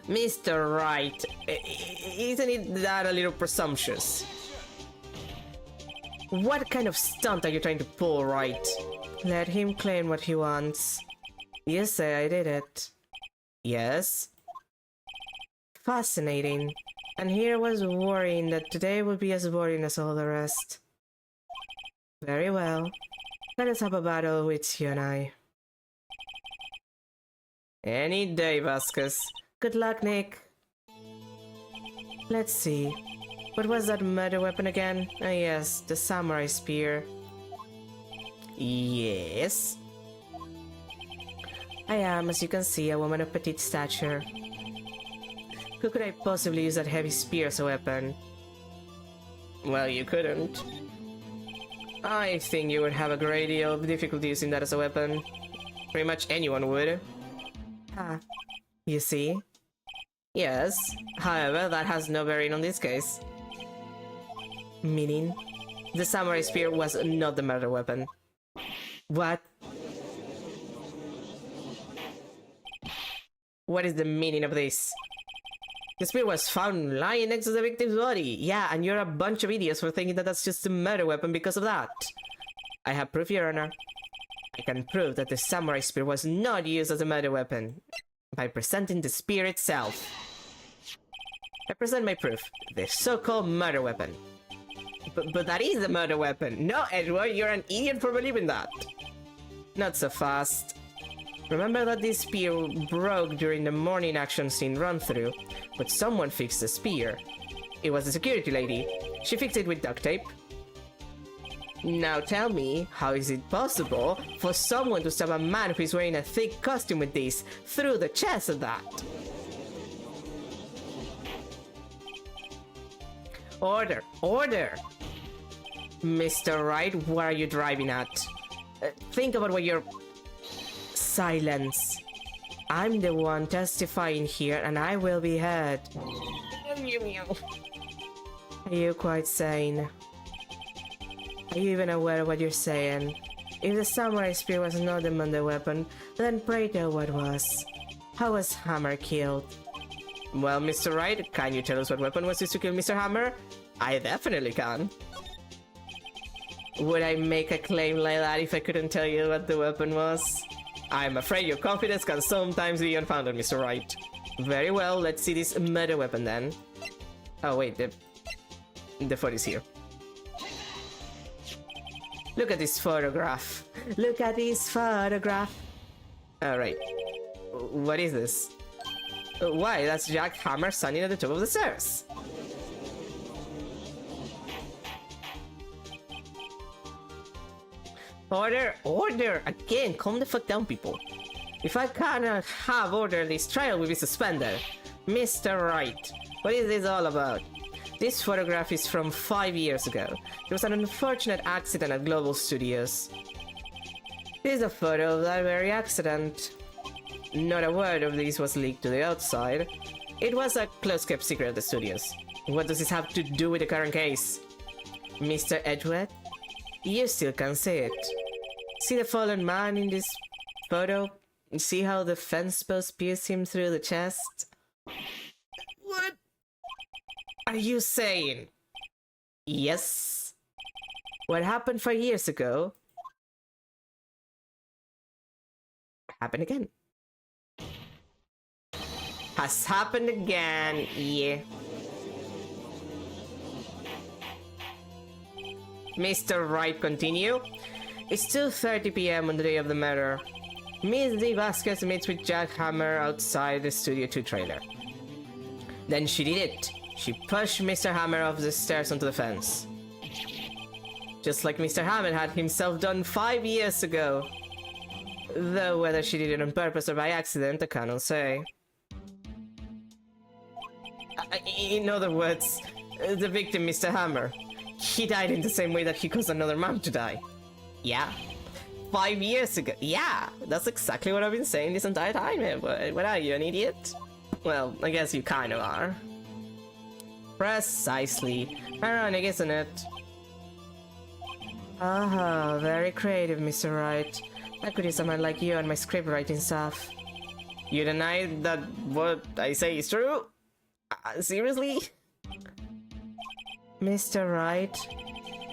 S1: Mr. Wright, isn't it that a little presumptuous? What kind of stunt are you trying to pull, Wright? Let him claim what he wants. You say I did it. Yes? Fascinating. And here was worrying that today would be as boring as all the rest. Very well. Let us have a battle with you and I. Any day, Vasquez. Good luck, Nick. Let's see. What was that murder weapon again? Ah, yes, the samurai spear. Yes. I am, as you can see, a woman of petite stature. Who could I possibly use that heavy spear as a weapon? Well, you couldn't. I think you would have a great deal of difficulty using that as a weapon. Pretty much anyone would. Ah, you see? Yes, however, that has no bearing on this case. Meaning? The samurai spear was not the murder weapon. What? What is the meaning of this? The spear was found lying next to the victim's body. Yeah, and you're a bunch of idiots for thinking that that's just a murder weapon because of that. I have proof, Your Honor. I can prove that the samurai spear was not used as a murder weapon by presenting the spear itself. I present my proof, the so-called murder weapon. But that is the murder weapon. No, Edward, you're an idiot for believing that. Not so fast. Remember that this spear broke during the morning action scene run-through, but someone fixed the spear. It was the security lady. She fixed it with duct tape. Now tell me, how is it possible for someone to stab a man who is wearing a thick costume with this through the chest of that? Order! Order! Mr. Wright, what are you driving at? Think about what you're... Silence. I'm the one testifying here and I will be heard. Are you quite sane? Are you even aware of what you're saying? If the samurai spear was not the murder weapon, then pray tell what was. How was Hammer killed? Well, Mr. Wright, can you tell us what weapon was used to kill Mr. Hammer? I definitely can. Would I make a claim like that if I couldn't tell you what the weapon was? I'm afraid your confidence can sometimes be unfounded, Mr. Wright. Very well, let's see this murder weapon then. Oh wait, the foot is here. Look at this photograph. Look at this photograph. Alright. What is this? Why? That's Jack Hammer standing at the top of the stairs. Order! Order! Again, calm the fuck down, people. If I cannot have order, this trial will be suspended. Mr. Wright, what is this all about? This photograph is from 5 years ago. There was an unfortunate accident at Global Studios. This is a photo of that very accident. Not a word of this was leaked to the outside. It was a close-kept secret at the studios. What does this have to do with the current case? Mr. Edgeworth? You still can see it. See the fallen man in this photo? See how the fence post pierced him through the chest? What are you saying? Yes. What happened 5 years ago happened again. Has happened again, yeah. Mr. Wright, continue. It's 2:30 p.m. on the day of the murder. Miss D. Vasquez meets with Jack Hammer outside the Studio 2 trailer. Then she did it. She pushed Mr. Hammer off the stairs onto the fence. Just like Mr. Hammer had himself done 5 years ago. Though whether she did it on purpose or by accident, I cannot say. In other words, the victim, Mr. Hammer, he died in the same way that he caused another man to die. Yeah. 5 years ago. Yeah, that's exactly what I've been saying this entire time. What are you, an idiot? Well, I guess you kind of are. Precisely. Ironic, isn't it? Ah, very creative, Mr. Wright. I could use someone like you on my script writing stuff. You deny that what I say is true? Seriously? Mr. Wright,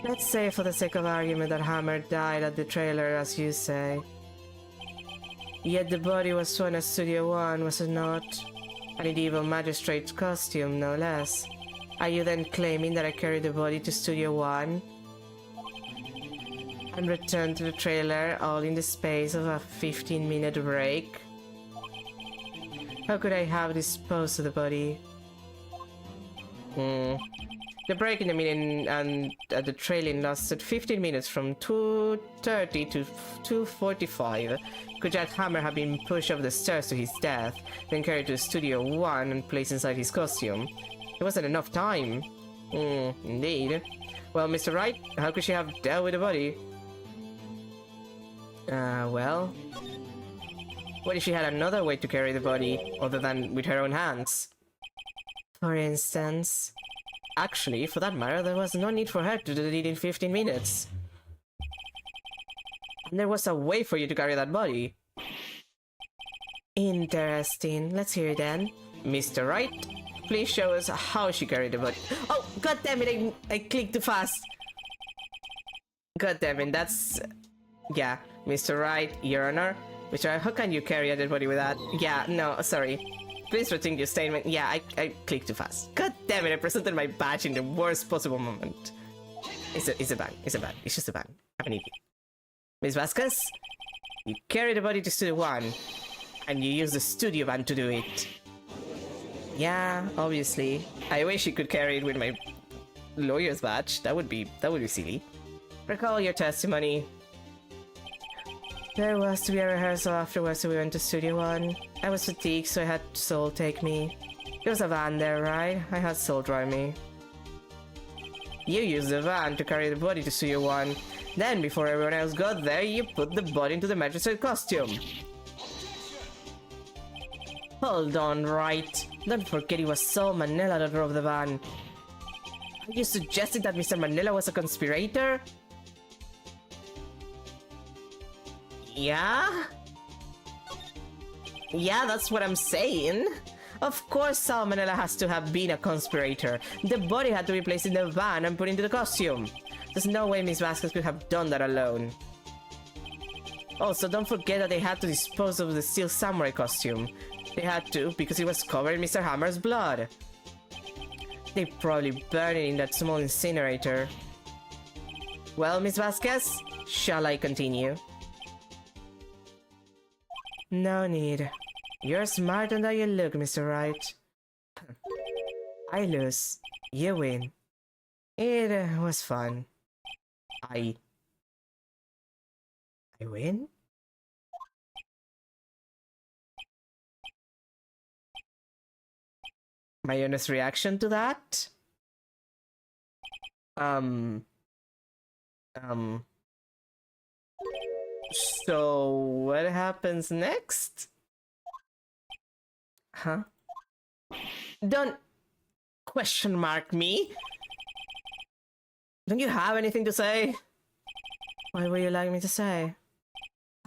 S1: let's say for the sake of argument that Hammer died at the trailer, as you say. Yet the body was shown at Studio 1, was it not? A medieval magistrate's costume, no less. Are you then claiming that I carried the body to Studio 1 and returned to the trailer all in the space of a 15-minute break? How could I have disposed of the body? The break in the meeting and the trailing lasted 15 minutes from 2:30 to 2:45. Could Jack Hammer have been pushed up the stairs to his death, then carried to Studio 1 and placed inside his costume? It wasn't enough time. Indeed. Well, Mr. Wright, how could she have dealt with the body? Well... What if she had another way to carry the body, other than with her own hands? For instance... Actually, for that matter, there was no need for her to do it in 15 minutes. And there was a way for you to carry that body. Interesting. Let's hear it then. Mr. Wright, please show us how she carried the body. Oh, god damn it, I clicked too fast. God damn it, that's... Yeah, Mr. Wright, Your Honor. Mr. Wright, how can you carry a dead body with that? Yeah, no, sorry. Please rethink your statement. Yeah, I clicked too fast. God damn it, I presented my badge in the worst possible moment. It's a ban. It's a ban. It's just a ban. I'm an idiot. Miss Vasquez, you carry the body to Studio 1, and you use the studio van to do it. Yeah, obviously. I wish you could carry it with my lawyer's badge. That would be silly. Recall your testimony. There was to be a rehearsal afterwards, so we went to Studio 1. I was fatigued, so I had Soul take me. There was a van there, right? I had Soul drive me. You used the van to carry the body to Studio 1. Then, before everyone else got there, you put the body into the magistrate costume. Hold on, Wright. Don't forget it was Saul Manila that drove the van. Are you suggesting that Mr. Manila was a conspirator? Yeah? Yeah, that's what I'm saying. Of course Saul Manila has to have been a conspirator. The body had to be placed in the van and put into the costume. There's no way Miss Vasquez could have done that alone. Also, don't forget that they had to dispose of the Steel Samurai costume. They had to, because it was covered in Mr. Hammer's blood. They probably burned it in that small incinerator. Well, Miss Vasquez, shall I continue? No need. You're smarter than you look, Mr. Wright. I lose. You win. It was fun. I win? My honest reaction to that? Um, so what happens next? Huh? Don't question mark me. Don't you have anything to say? What would you like me to say?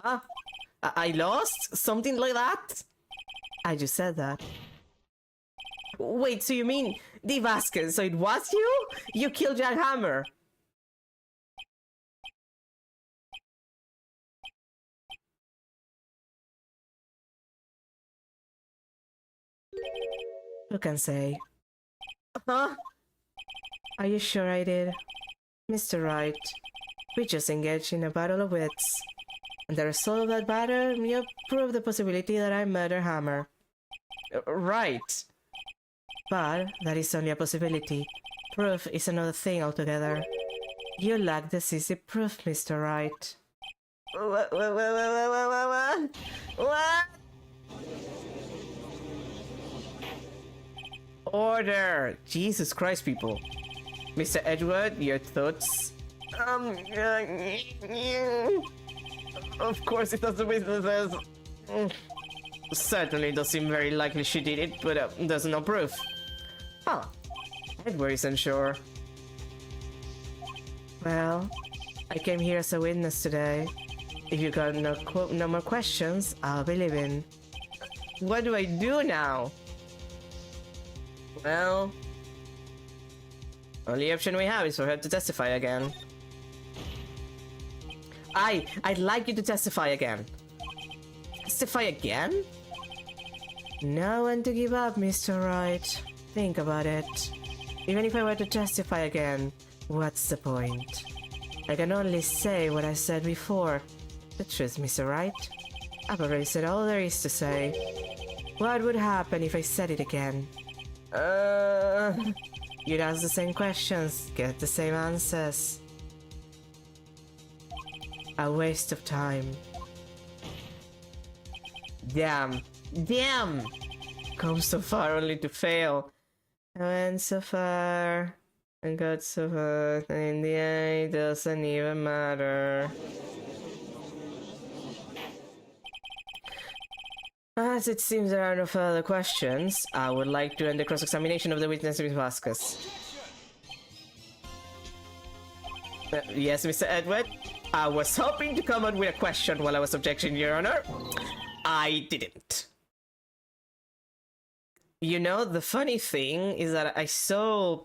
S1: Huh? I lost? Something like that? I just said that. Wait, so you mean the Vasquez? So it was you? You killed Jack Hammer. Who can say? Huh? Are you sure I did? Mr. Wright, we just engaged in a battle of wits. And the result of that battle may prove the possibility that I murder Hammer. Right. But that is only a possibility. Proof is another thing altogether. You lack decisive proof, Mr. Wright. What? Order! Jesus Christ, people. Mr. Edward, your thoughts? Of course it doesn't business. Certainly does seem very likely she did it, but there's no proof. Huh. Edward isn't sure. Well, I came here as a witness today. If you got no more questions, I'll be leaving. What do I do now? Well, only option we have is for her to testify again. I'd like you to testify again. Testify again? No one to give up, Mr. Wright. Think about it. Even if I were to testify again, what's the point? I can only say what I said before. The truth, Mr. Wright. I've already said all there is to say. What would happen if I said it again? You'd ask the same questions, get the same answers. A waste of time. Damn. Damn! Come so far only to fail. I went so far and got so far, and in the end it doesn't even matter. As it seems there are no further questions, I would like to end the cross-examination of the witness, Ms. Vasquez. Yes, Mr. Edward? I was hoping to come up with a question while I was objecting, Your Honor. I didn't. You know, the funny thing is that I saw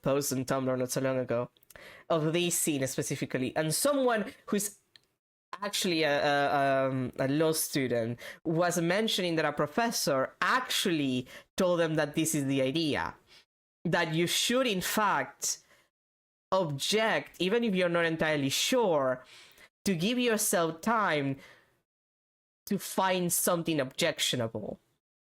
S1: posts on Tumblr not so long ago of this scene specifically, and someone who's actually a law student was mentioning that a professor actually told them that this is the idea, that you should in fact object even if you're not entirely sure, to give yourself time to find something objectionable.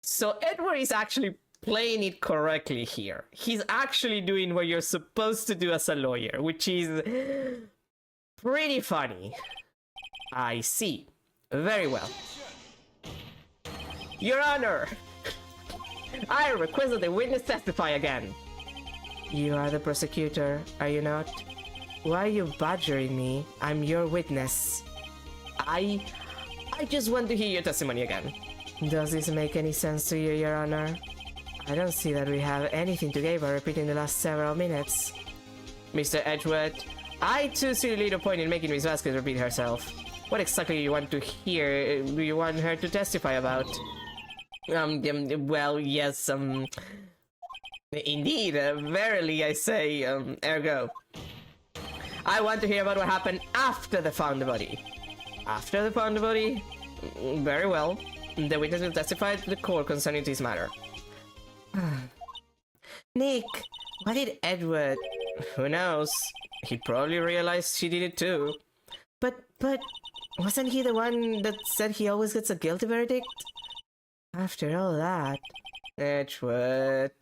S1: So Edward is actually playing it correctly here. He's actually doing what you're supposed to do as a lawyer, which is pretty funny. I see. Very well. Your Honor, I request that the witness testify again. You are the prosecutor, are you not? Why are you badgering me? I'm your witness. I just want to hear your testimony again. Does this make any sense to you, Your Honor? I don't see that we have anything to gain by repeating the last several minutes. Mr. Edgeworth, I too see little point in making Miss Vasquez repeat herself. What exactly do you want to hear? Do you want her to testify about? Well, yes, indeed, verily I say, ergo. I want to hear about what happened after they found the body. After they found the body? Very well. The witness will testify to the court concerning this matter. Nick, what did Edward... Who knows? He probably realized she did it too. But, wasn't he the one that said he always gets a guilty verdict? After all that... Edgewood...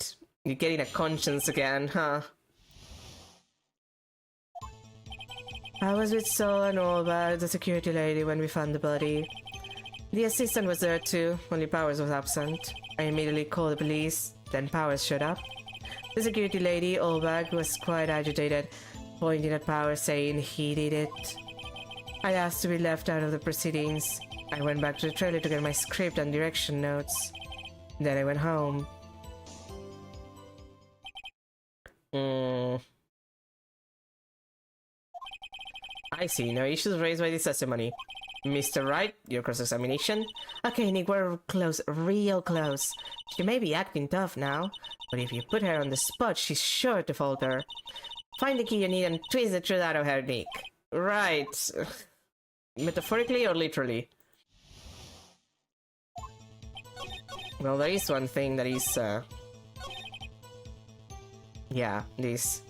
S1: You're getting a conscience again, huh? I was with Sol and Olbert, the security lady, when we found the body. The assistant was there too, only Powers was absent. I immediately called the police, then Powers showed up. The security lady, Olbert, was quite agitated, pointing at Powers saying he did it. I asked to be left out of the proceedings. I went back to the trailer to get my script and direction notes. Then I went home. I see, no issues raised by this testimony. Mr. Wright, your cross-examination? Okay, Nick, we're close, real close. She may be acting tough now, but if you put her on the spot, she's sure to falter. Find the key you need and twist the truth out of her, Nick. Right. Metaphorically or literally? Well, there is one thing that is, yeah, this.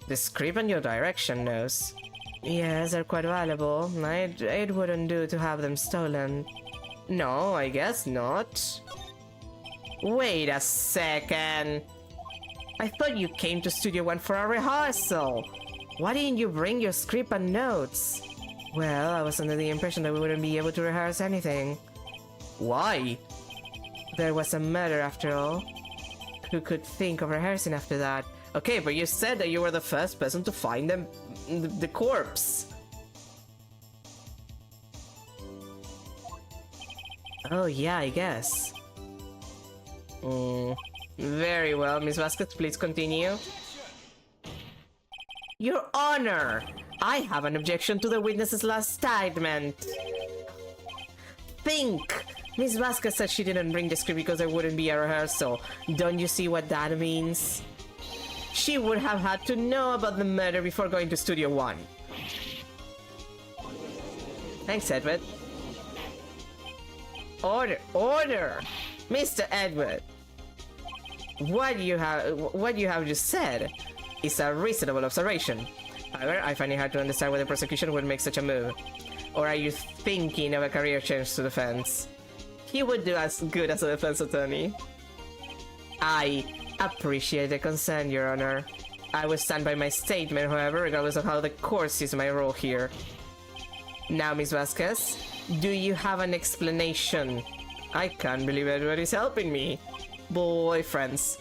S1: The script and your direction notes. Yes, they're quite valuable. It wouldn't do to have them stolen. No, I guess not. Wait a second. I thought you came to Studio One for a rehearsal. Why didn't you bring your script and notes? Well, I was under the impression that we wouldn't be able to rehearse anything. Why? There was a murder after all. Who could think of rehearsing after that? Okay, but you said that you were the first person to find the corpse. Oh yeah, I guess. Very well, Miss Vasquez, please continue. Your Honor! I have an objection to the witness's last statement. Think! Miss Vasquez said she didn't bring the script because there wouldn't be a rehearsal. Don't you see what that means? She would have had to know about the murder before going to Studio One. Thanks, Edward. Order! Order! Mr. Edward! What you have just said is a reasonable observation. However, I find it hard to understand why the prosecution would make such a move. Or are you thinking of a career change to defense? He would do as good as a defense attorney. I appreciate the concern, Your Honor. I will stand by my statement, however, regardless of how the court sees my role here. Now, Miss Vasquez, do you have an explanation? I can't believe Edward is helping me. Boyfriends.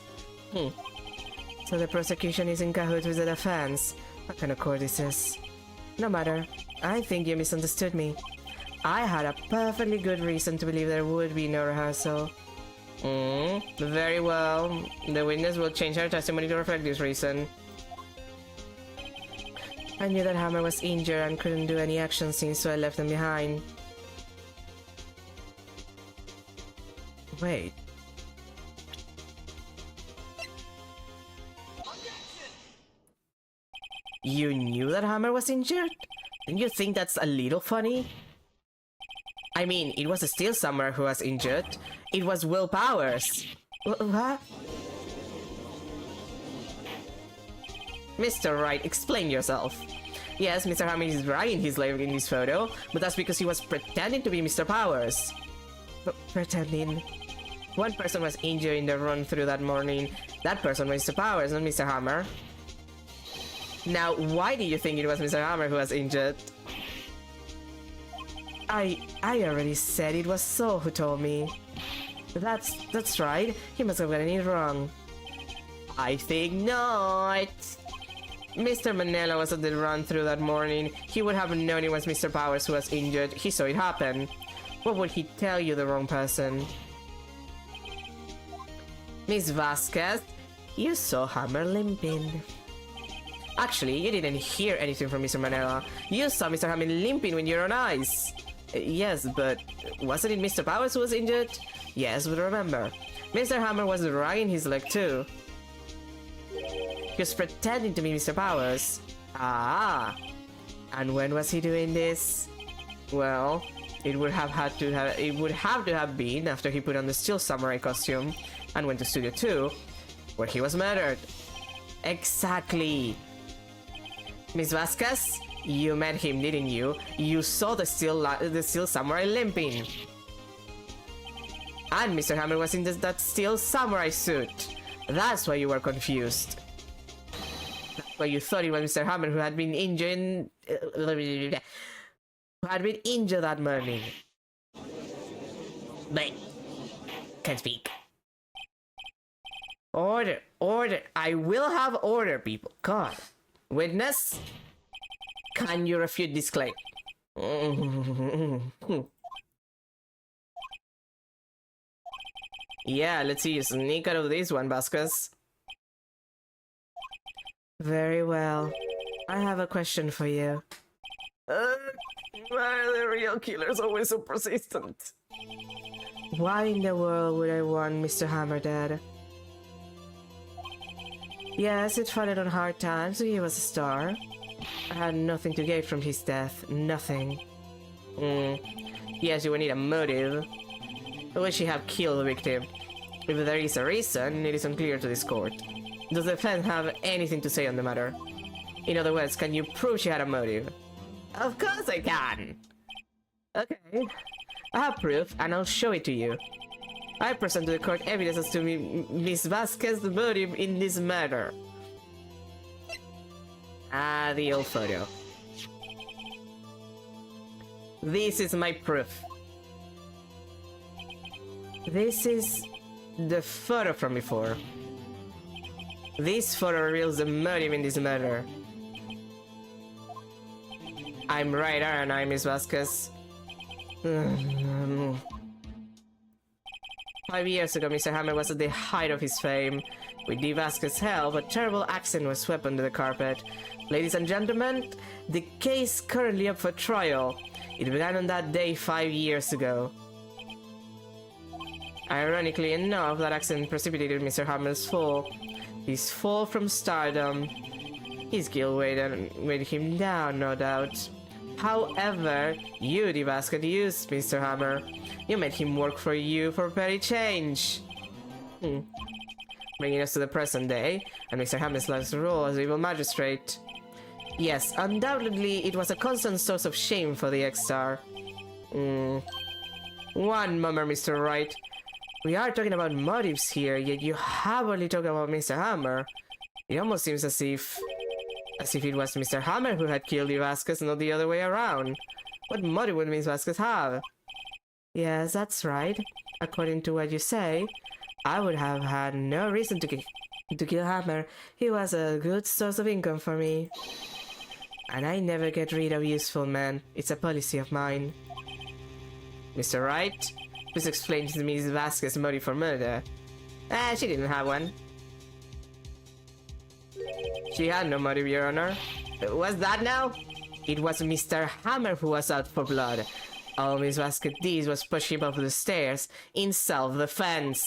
S1: So the prosecution is in cahoots with the defense. What kind of court is this? No matter. I think you misunderstood me. I had a perfectly good reason to believe there would be no rehearsal. Very well. The witness will change her testimony to reflect this reason. I knew that Hammer was injured and couldn't do any action scenes, so I left them behind. Wait. You knew that Hammer was injured? Don't you think that's a little funny? I mean, it was still Summer who was injured. It was Will Powers. What? Mr. Wright, explain yourself. Yes, Mr. Hammer is right in his label in this photo, but that's because he was pretending to be Mr. Powers. Pretending? One person was injured in the run-through that morning. That person was Mr. Powers, not Mr. Hammer. Now, why do you think it was Mr. Hammer who was injured? I already said it was Sol who told me. That's right. He must have gotten it wrong. I think not. Mr. Manella was at the run-through that morning. He would have known it was Mr. Powers who was injured. He saw it happen. What would he tell you, the wrong person? Miss Vasquez, you saw Hammer limping. Actually, you didn't hear anything from Mr. Manella. You saw Mr. Hammer limping with your own eyes. Yes, but wasn't it Mr. Powers who was injured? Yes, but remember, Mr. Hammer was dragging his leg too. He was pretending to be Mr. Powers. Ah! And when was he doing this? Well, it would have to have been after he put on the Steel Samurai costume and went to Studio 2, where he was murdered. Exactly. Miss Vasquez, You met him, didn't you? You saw the steel samurai limping. And Mr. Hammer was in that steel samurai suit. That's why you were confused. That's why you thought it was Mr. Hammer who had been injured. Who had been injured that morning. But can't speak. Order, order. I will have order, people. God. Witness? Can you refute this claim? Yeah, let's see you sneak out of this one, Vasquez. Very well. I have a question for you. Why are the real killers always so persistent? Why in the world would I want Mr. Hammer dead? Yes, it followed on hard times, so he was a star. I had nothing to gain from his death. Nothing. Yes, you would need a motive. Would she have killed the victim? If there is a reason, it is unclear to this court. Does the defense have anything to say on the matter? In other words, can you prove she had a motive? Of course I can! Okay. I have proof, and I'll show it to you. I present to the court evidence as to Miss Vasquez's motive in this matter. Ah, the old photo. This is my proof. This is the photo from before. This photo reveals the motive in this murder. I'm right, aren't I, Miss Vasquez? 5 years ago, Mr. Hammer was at the height of his fame. With D. Vasquez's help, a terrible accident was swept under the carpet. Ladies and gentlemen, the case currently up for trial. It began on that day 5 years ago. Ironically enough, that accident precipitated Mr. Hammer's fall. His fall from stardom. His guilt weighed him down, no doubt. However, you, D. Vasquez, used Mr. Hammer. You made him work for you for petty change. Bringing us to the present day, and Mr. Hammer's last role as evil magistrate. Yes, undoubtedly, it was a constant source of shame for the X-Star. One moment, Mr. Wright. We are talking about motives here, yet you have only talked about Mr. Hammer. It almost seems as if it was Mr. Hammer who had killed Vasquez, not the other way around. What motive would Miss Vasquez have? Yes, that's right. According to what you say, I would have had no reason to kill Hammer. He was a good source of income for me. And I never get rid of useful men. It's a policy of mine. Mr. Wright, please explain to Miss Vasquez's motive for murder. She didn't have one. She had no motive, Your Honor. What's that now? It was Mr. Hammer who was out for blood. All Miss Vasquez did was push him up the stairs in self-defense.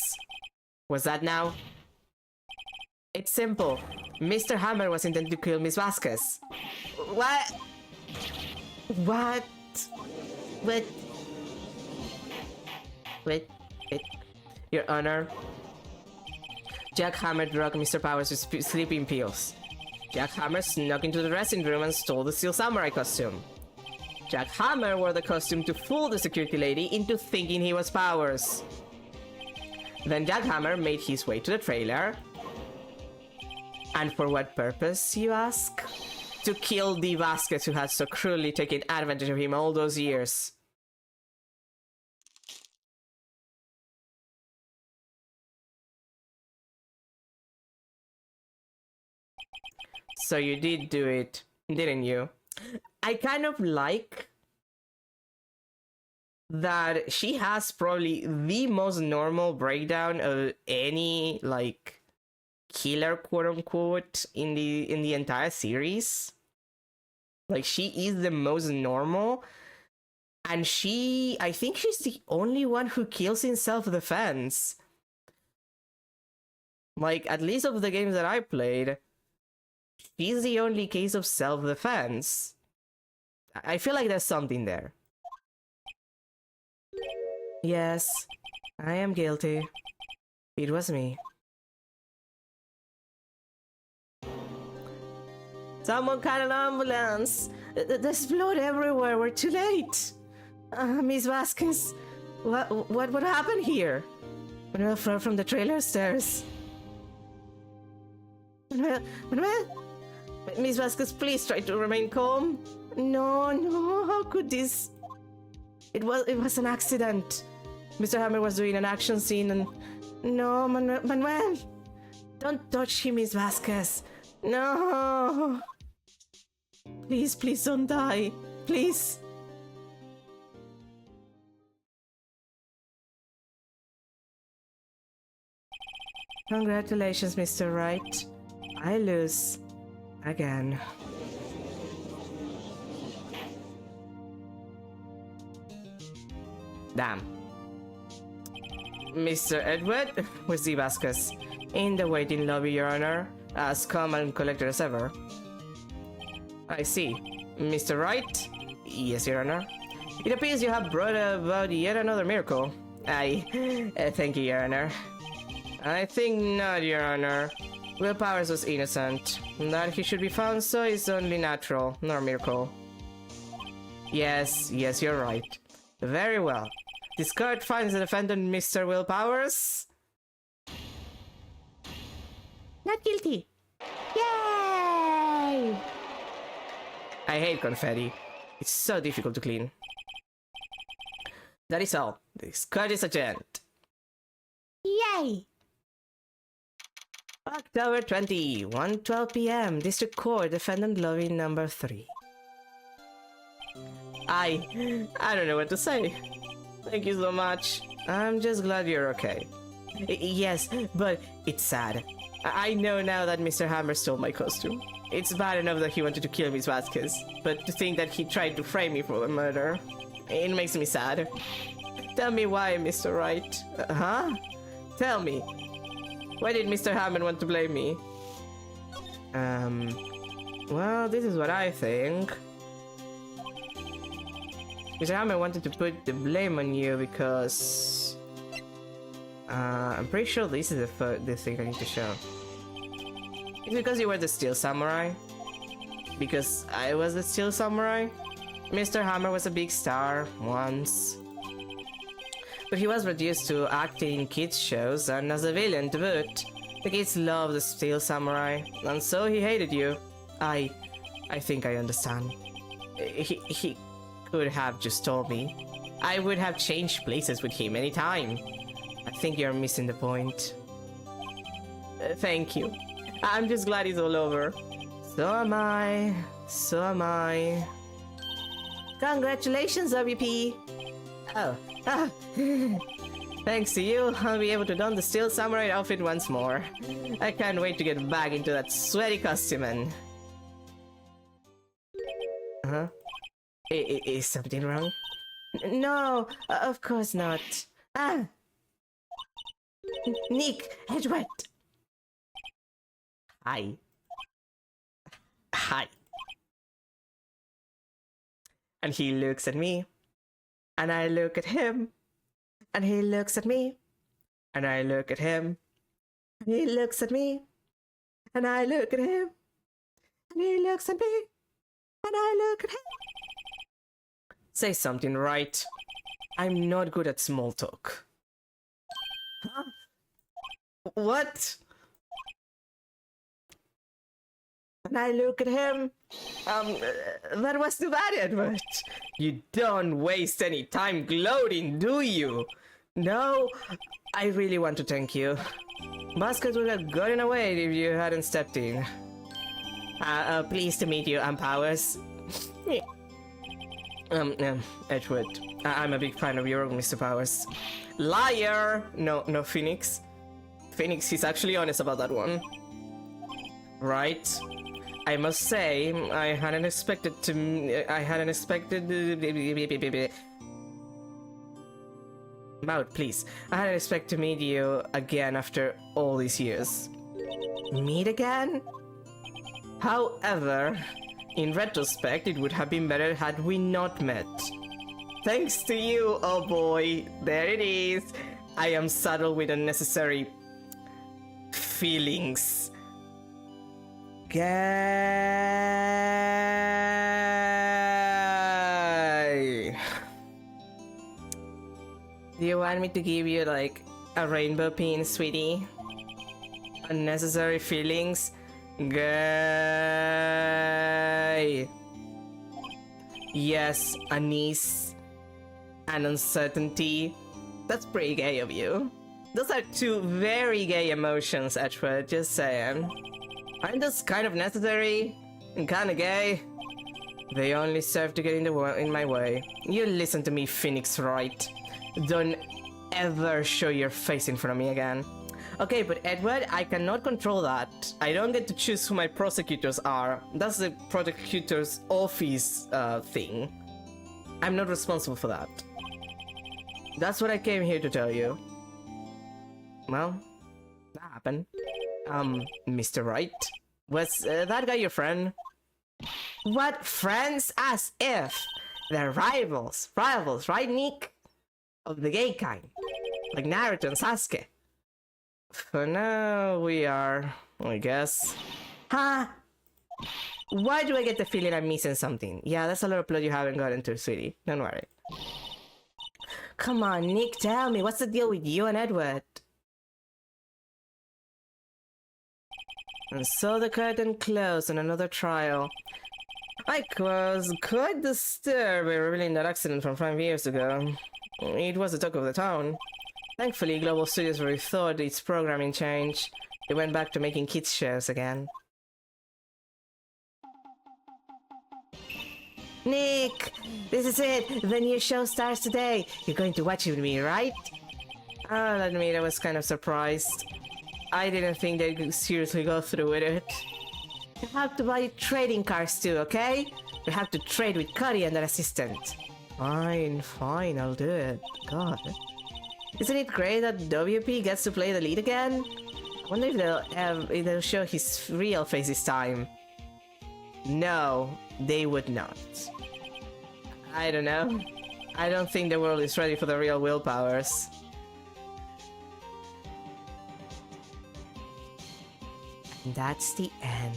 S1: Was that now? It's simple. Mr. Hammer was intended to kill Miss Vasquez. What? What? What? Wait. Your Honor. Jack Hammer drugged Mr. Powers with sleeping pills. Jack Hammer snuck into the dressing room and stole the Steel Samurai costume. Jack Hammer wore the costume to fool the security lady into thinking he was Powers. Then Jack Hammer made his way to the trailer. And for what purpose, you ask? To kill D. Vasquez, who had so cruelly taken advantage of him all those years. So you did do it, didn't you? I kind of like that she has probably the most normal breakdown of any, like, killer, quote-unquote, in the entire series. Like, she is the most normal, and I think she's the only one who kills in self-defense. Like, at least of the games that I played, she's the only case of self-defense. I feel like there's something there. Yes, I am guilty. It was me. Someone call an ambulance! There's blood everywhere. We're too late. Miss Vasquez, what happened here? Manuel fell from the trailer stairs. Manuel? Miss Vasquez, please try to remain calm. No, how could this? It was an accident. Mr. Hammer was doing an action scene and... No, Manuel! Don't touch him, Miss Vasquez. No! Please don't die. Please. Congratulations, Mr. Wright. I lose. Again. Damn. Mr. Edward, where's the Vasquez? In the waiting lobby, Your Honor. As calm and collected as ever. I see. Mr. Wright? Yes, Your Honor. It appears you have brought about yet another miracle. Thank you, Your Honor. I think not, Your Honor. Will Powers was innocent. That he should be found so is only natural, nor miracle. Yes, you're right. Very well. This court finds the defendant, Mr. Will Powers. Not guilty. Yay! I hate confetti. It's so difficult to clean. That is all. This court is adjourned. Yay! October 20, 1:12 p.m. District Court, defendant lobby number 3. I don't know what to say. Thank you so much. I'm just glad you're okay. Yes, but it's sad. I know now that Mr. Hammer stole my costume. It's bad enough that he wanted to kill Miss Vasquez, but to think that he tried to frame me for the murder, it makes me sad. Tell me why, Mr. Wright. Huh? Tell me. Why did Mr. Hammond want to blame me? Well, this is what I think. Mr. Hammond wanted to put the blame on you because... I'm pretty sure this is the thing I need to show. It's because you were the Steel Samurai. Because I was the Steel Samurai. Mr. Hammer was a big star once. But he was reduced to acting in kids' shows, and as a villain to boot. The kids loved the Steel Samurai, and so he hated you. I think I understand. He could have just told me. I would have changed places with him anytime. I think you're missing the point. Thank you. I'm just glad it's all over. So am I. Congratulations, WP! Oh. Thanks to you, I'll be able to don the Steel Samurai outfit once more. I can't wait to get back into that sweaty costume. Huh? Is something wrong? No, of course not. Nick, Edward! Hi. And he looks at me. And I look at him, and he looks at me, and I look at him, and he looks at me, and I look at him, and he looks at me, and I look at him. Say something, right? I'm not good at small talk. Huh? What? And I look at him. That was too bad, Edward. You don't waste any time gloating, do you? No, I really want to thank you. Basket would have gotten away if you hadn't stepped in. Pleased to meet you, I'm Powers. Edward, I'm a big fan of your Mr. Powers. Liar! No, Phoenix. Phoenix, he's actually honest about that one. Right? I must say, I hadn't expected... Mouth, please. I hadn't expected to meet you again after all these years. Meet again? However, in retrospect, it would have been better had we not met. Thanks to you, oh boy, there it is. I am saddled with unnecessary feelings. Get You want me to give you, like, a rainbow pin, sweetie? Unnecessary feelings? Gay! Yes, unease and uncertainty. That's pretty gay of you. Those are two very gay emotions, Edward, just saying. Aren't those kind of necessary? And kinda gay? They only serve to get in my way. You listen to me, Phoenix Wright. Don't ever show your face in front of me again. Okay, but Edward, I cannot control that. I don't get to choose who my prosecutors are. That's the prosecutor's office thing. I'm not responsible for that. That's what I came here to tell you. Well, that happened. Mr. Wright? Was that guy your friend? What friends? As if! They're rivals. Rivals, right, Nick? Of the gay kind. Like Naruto and Sasuke. For now, we are, I guess. Huh? Why do I get the feeling I'm missing something? Yeah, that's a little plot you haven't gotten to, sweetie. Don't worry. Come on, Nick, tell me, what's the deal with you and Edward? And so the curtain closed on another trial. I was quite disturbed by revealing that accident from 5 years ago. It was the talk of the town. Thankfully, Global Studios rethought its programming change. They went back to making kids shows again. Nick! This is it! The new show starts today! You're going to watch it with me, right? I'll admit I was kind of surprised. I didn't think they'd seriously go through with it. You have to buy trading cards too, okay? You have to trade with Cuddy and their assistant. Fine, fine, I'll do it. God. Isn't it great that WP gets to play the lead again? I wonder if they'll show his real face this time. No, they would not. I don't know. I don't think the world is ready for the real willpowers. And that's the end.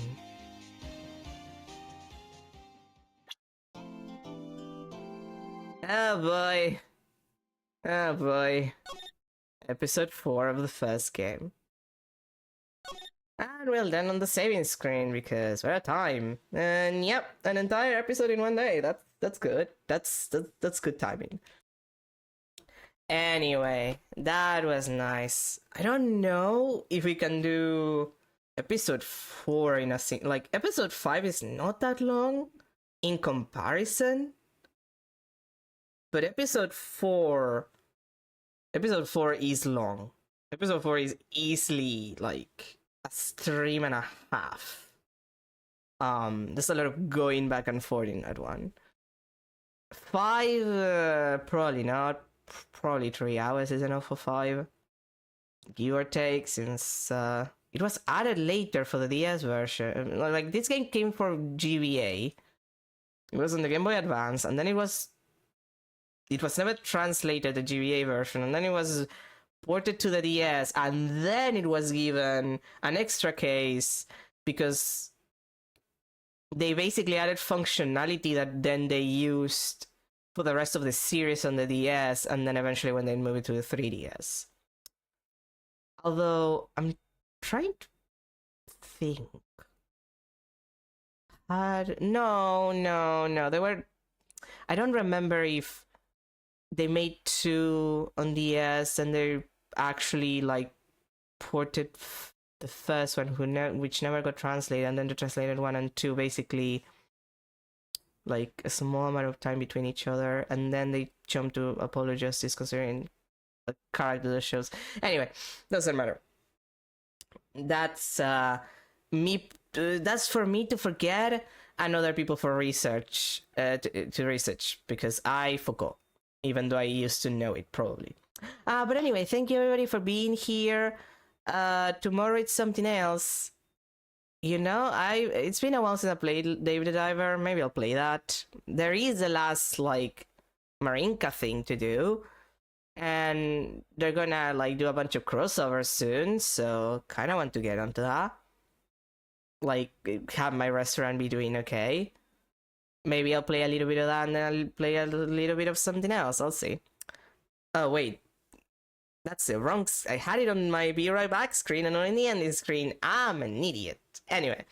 S1: Oh boy. Oh boy. Episode 4 of the first game. And we're done on the saving screen because we're at time. And yep, an entire episode in one day. That's good. That's good timing. Anyway, that was nice. I don't know if we can do episode 4 in a scene. Like, episode 5 is not that long in comparison. But episode 4 is long. Episode 4 is easily like a stream and a half. There's a lot of going back and forth in that one. 5, probably not. Probably 3 hours is enough for 5. Give or take, since it was added later for the DS version. Like, this game came for GBA. It was on the Game Boy Advance, and then it was never translated, the GBA version, and then it was ported to the DS, and then it was given an extra case because they basically added functionality that then they used for the rest of the series on the DS, and then eventually when they moved it to the 3DS. Although, I'm trying to think. No. They were... I don't remember if they made 2 on DS and they actually like ported the first one which never got translated, and then the translated 1 and 2 basically like a small amount of time between each other, and then they jumped to Apollo Justice considering the character that shows. Anyway, doesn't matter. That's that's for me to forget and other people for research to research, because I forgot, even though I used to know it probably. But anyway, thank you everybody for being here. Tomorrow it's something else. You know, it's been a while since I played Dave the Diver. Maybe I'll play that. There is the last like Marinka thing to do, and they're gonna like do a bunch of crossovers soon, so kind of want to get onto that. Like, have my restaurant be doing okay. Maybe I'll play a little bit of that, and then I'll play a little bit of something else. I'll see. Oh wait, That's the wrong... I had it on my Be Right Back screen and not in the ending screen. I'm an idiot. Anyway.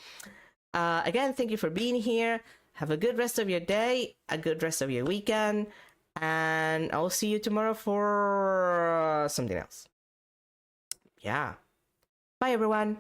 S1: Again, thank you for being here. Have a good rest of your day, a good rest of your weekend, and I'll see you tomorrow for something else. Yeah. Bye, everyone.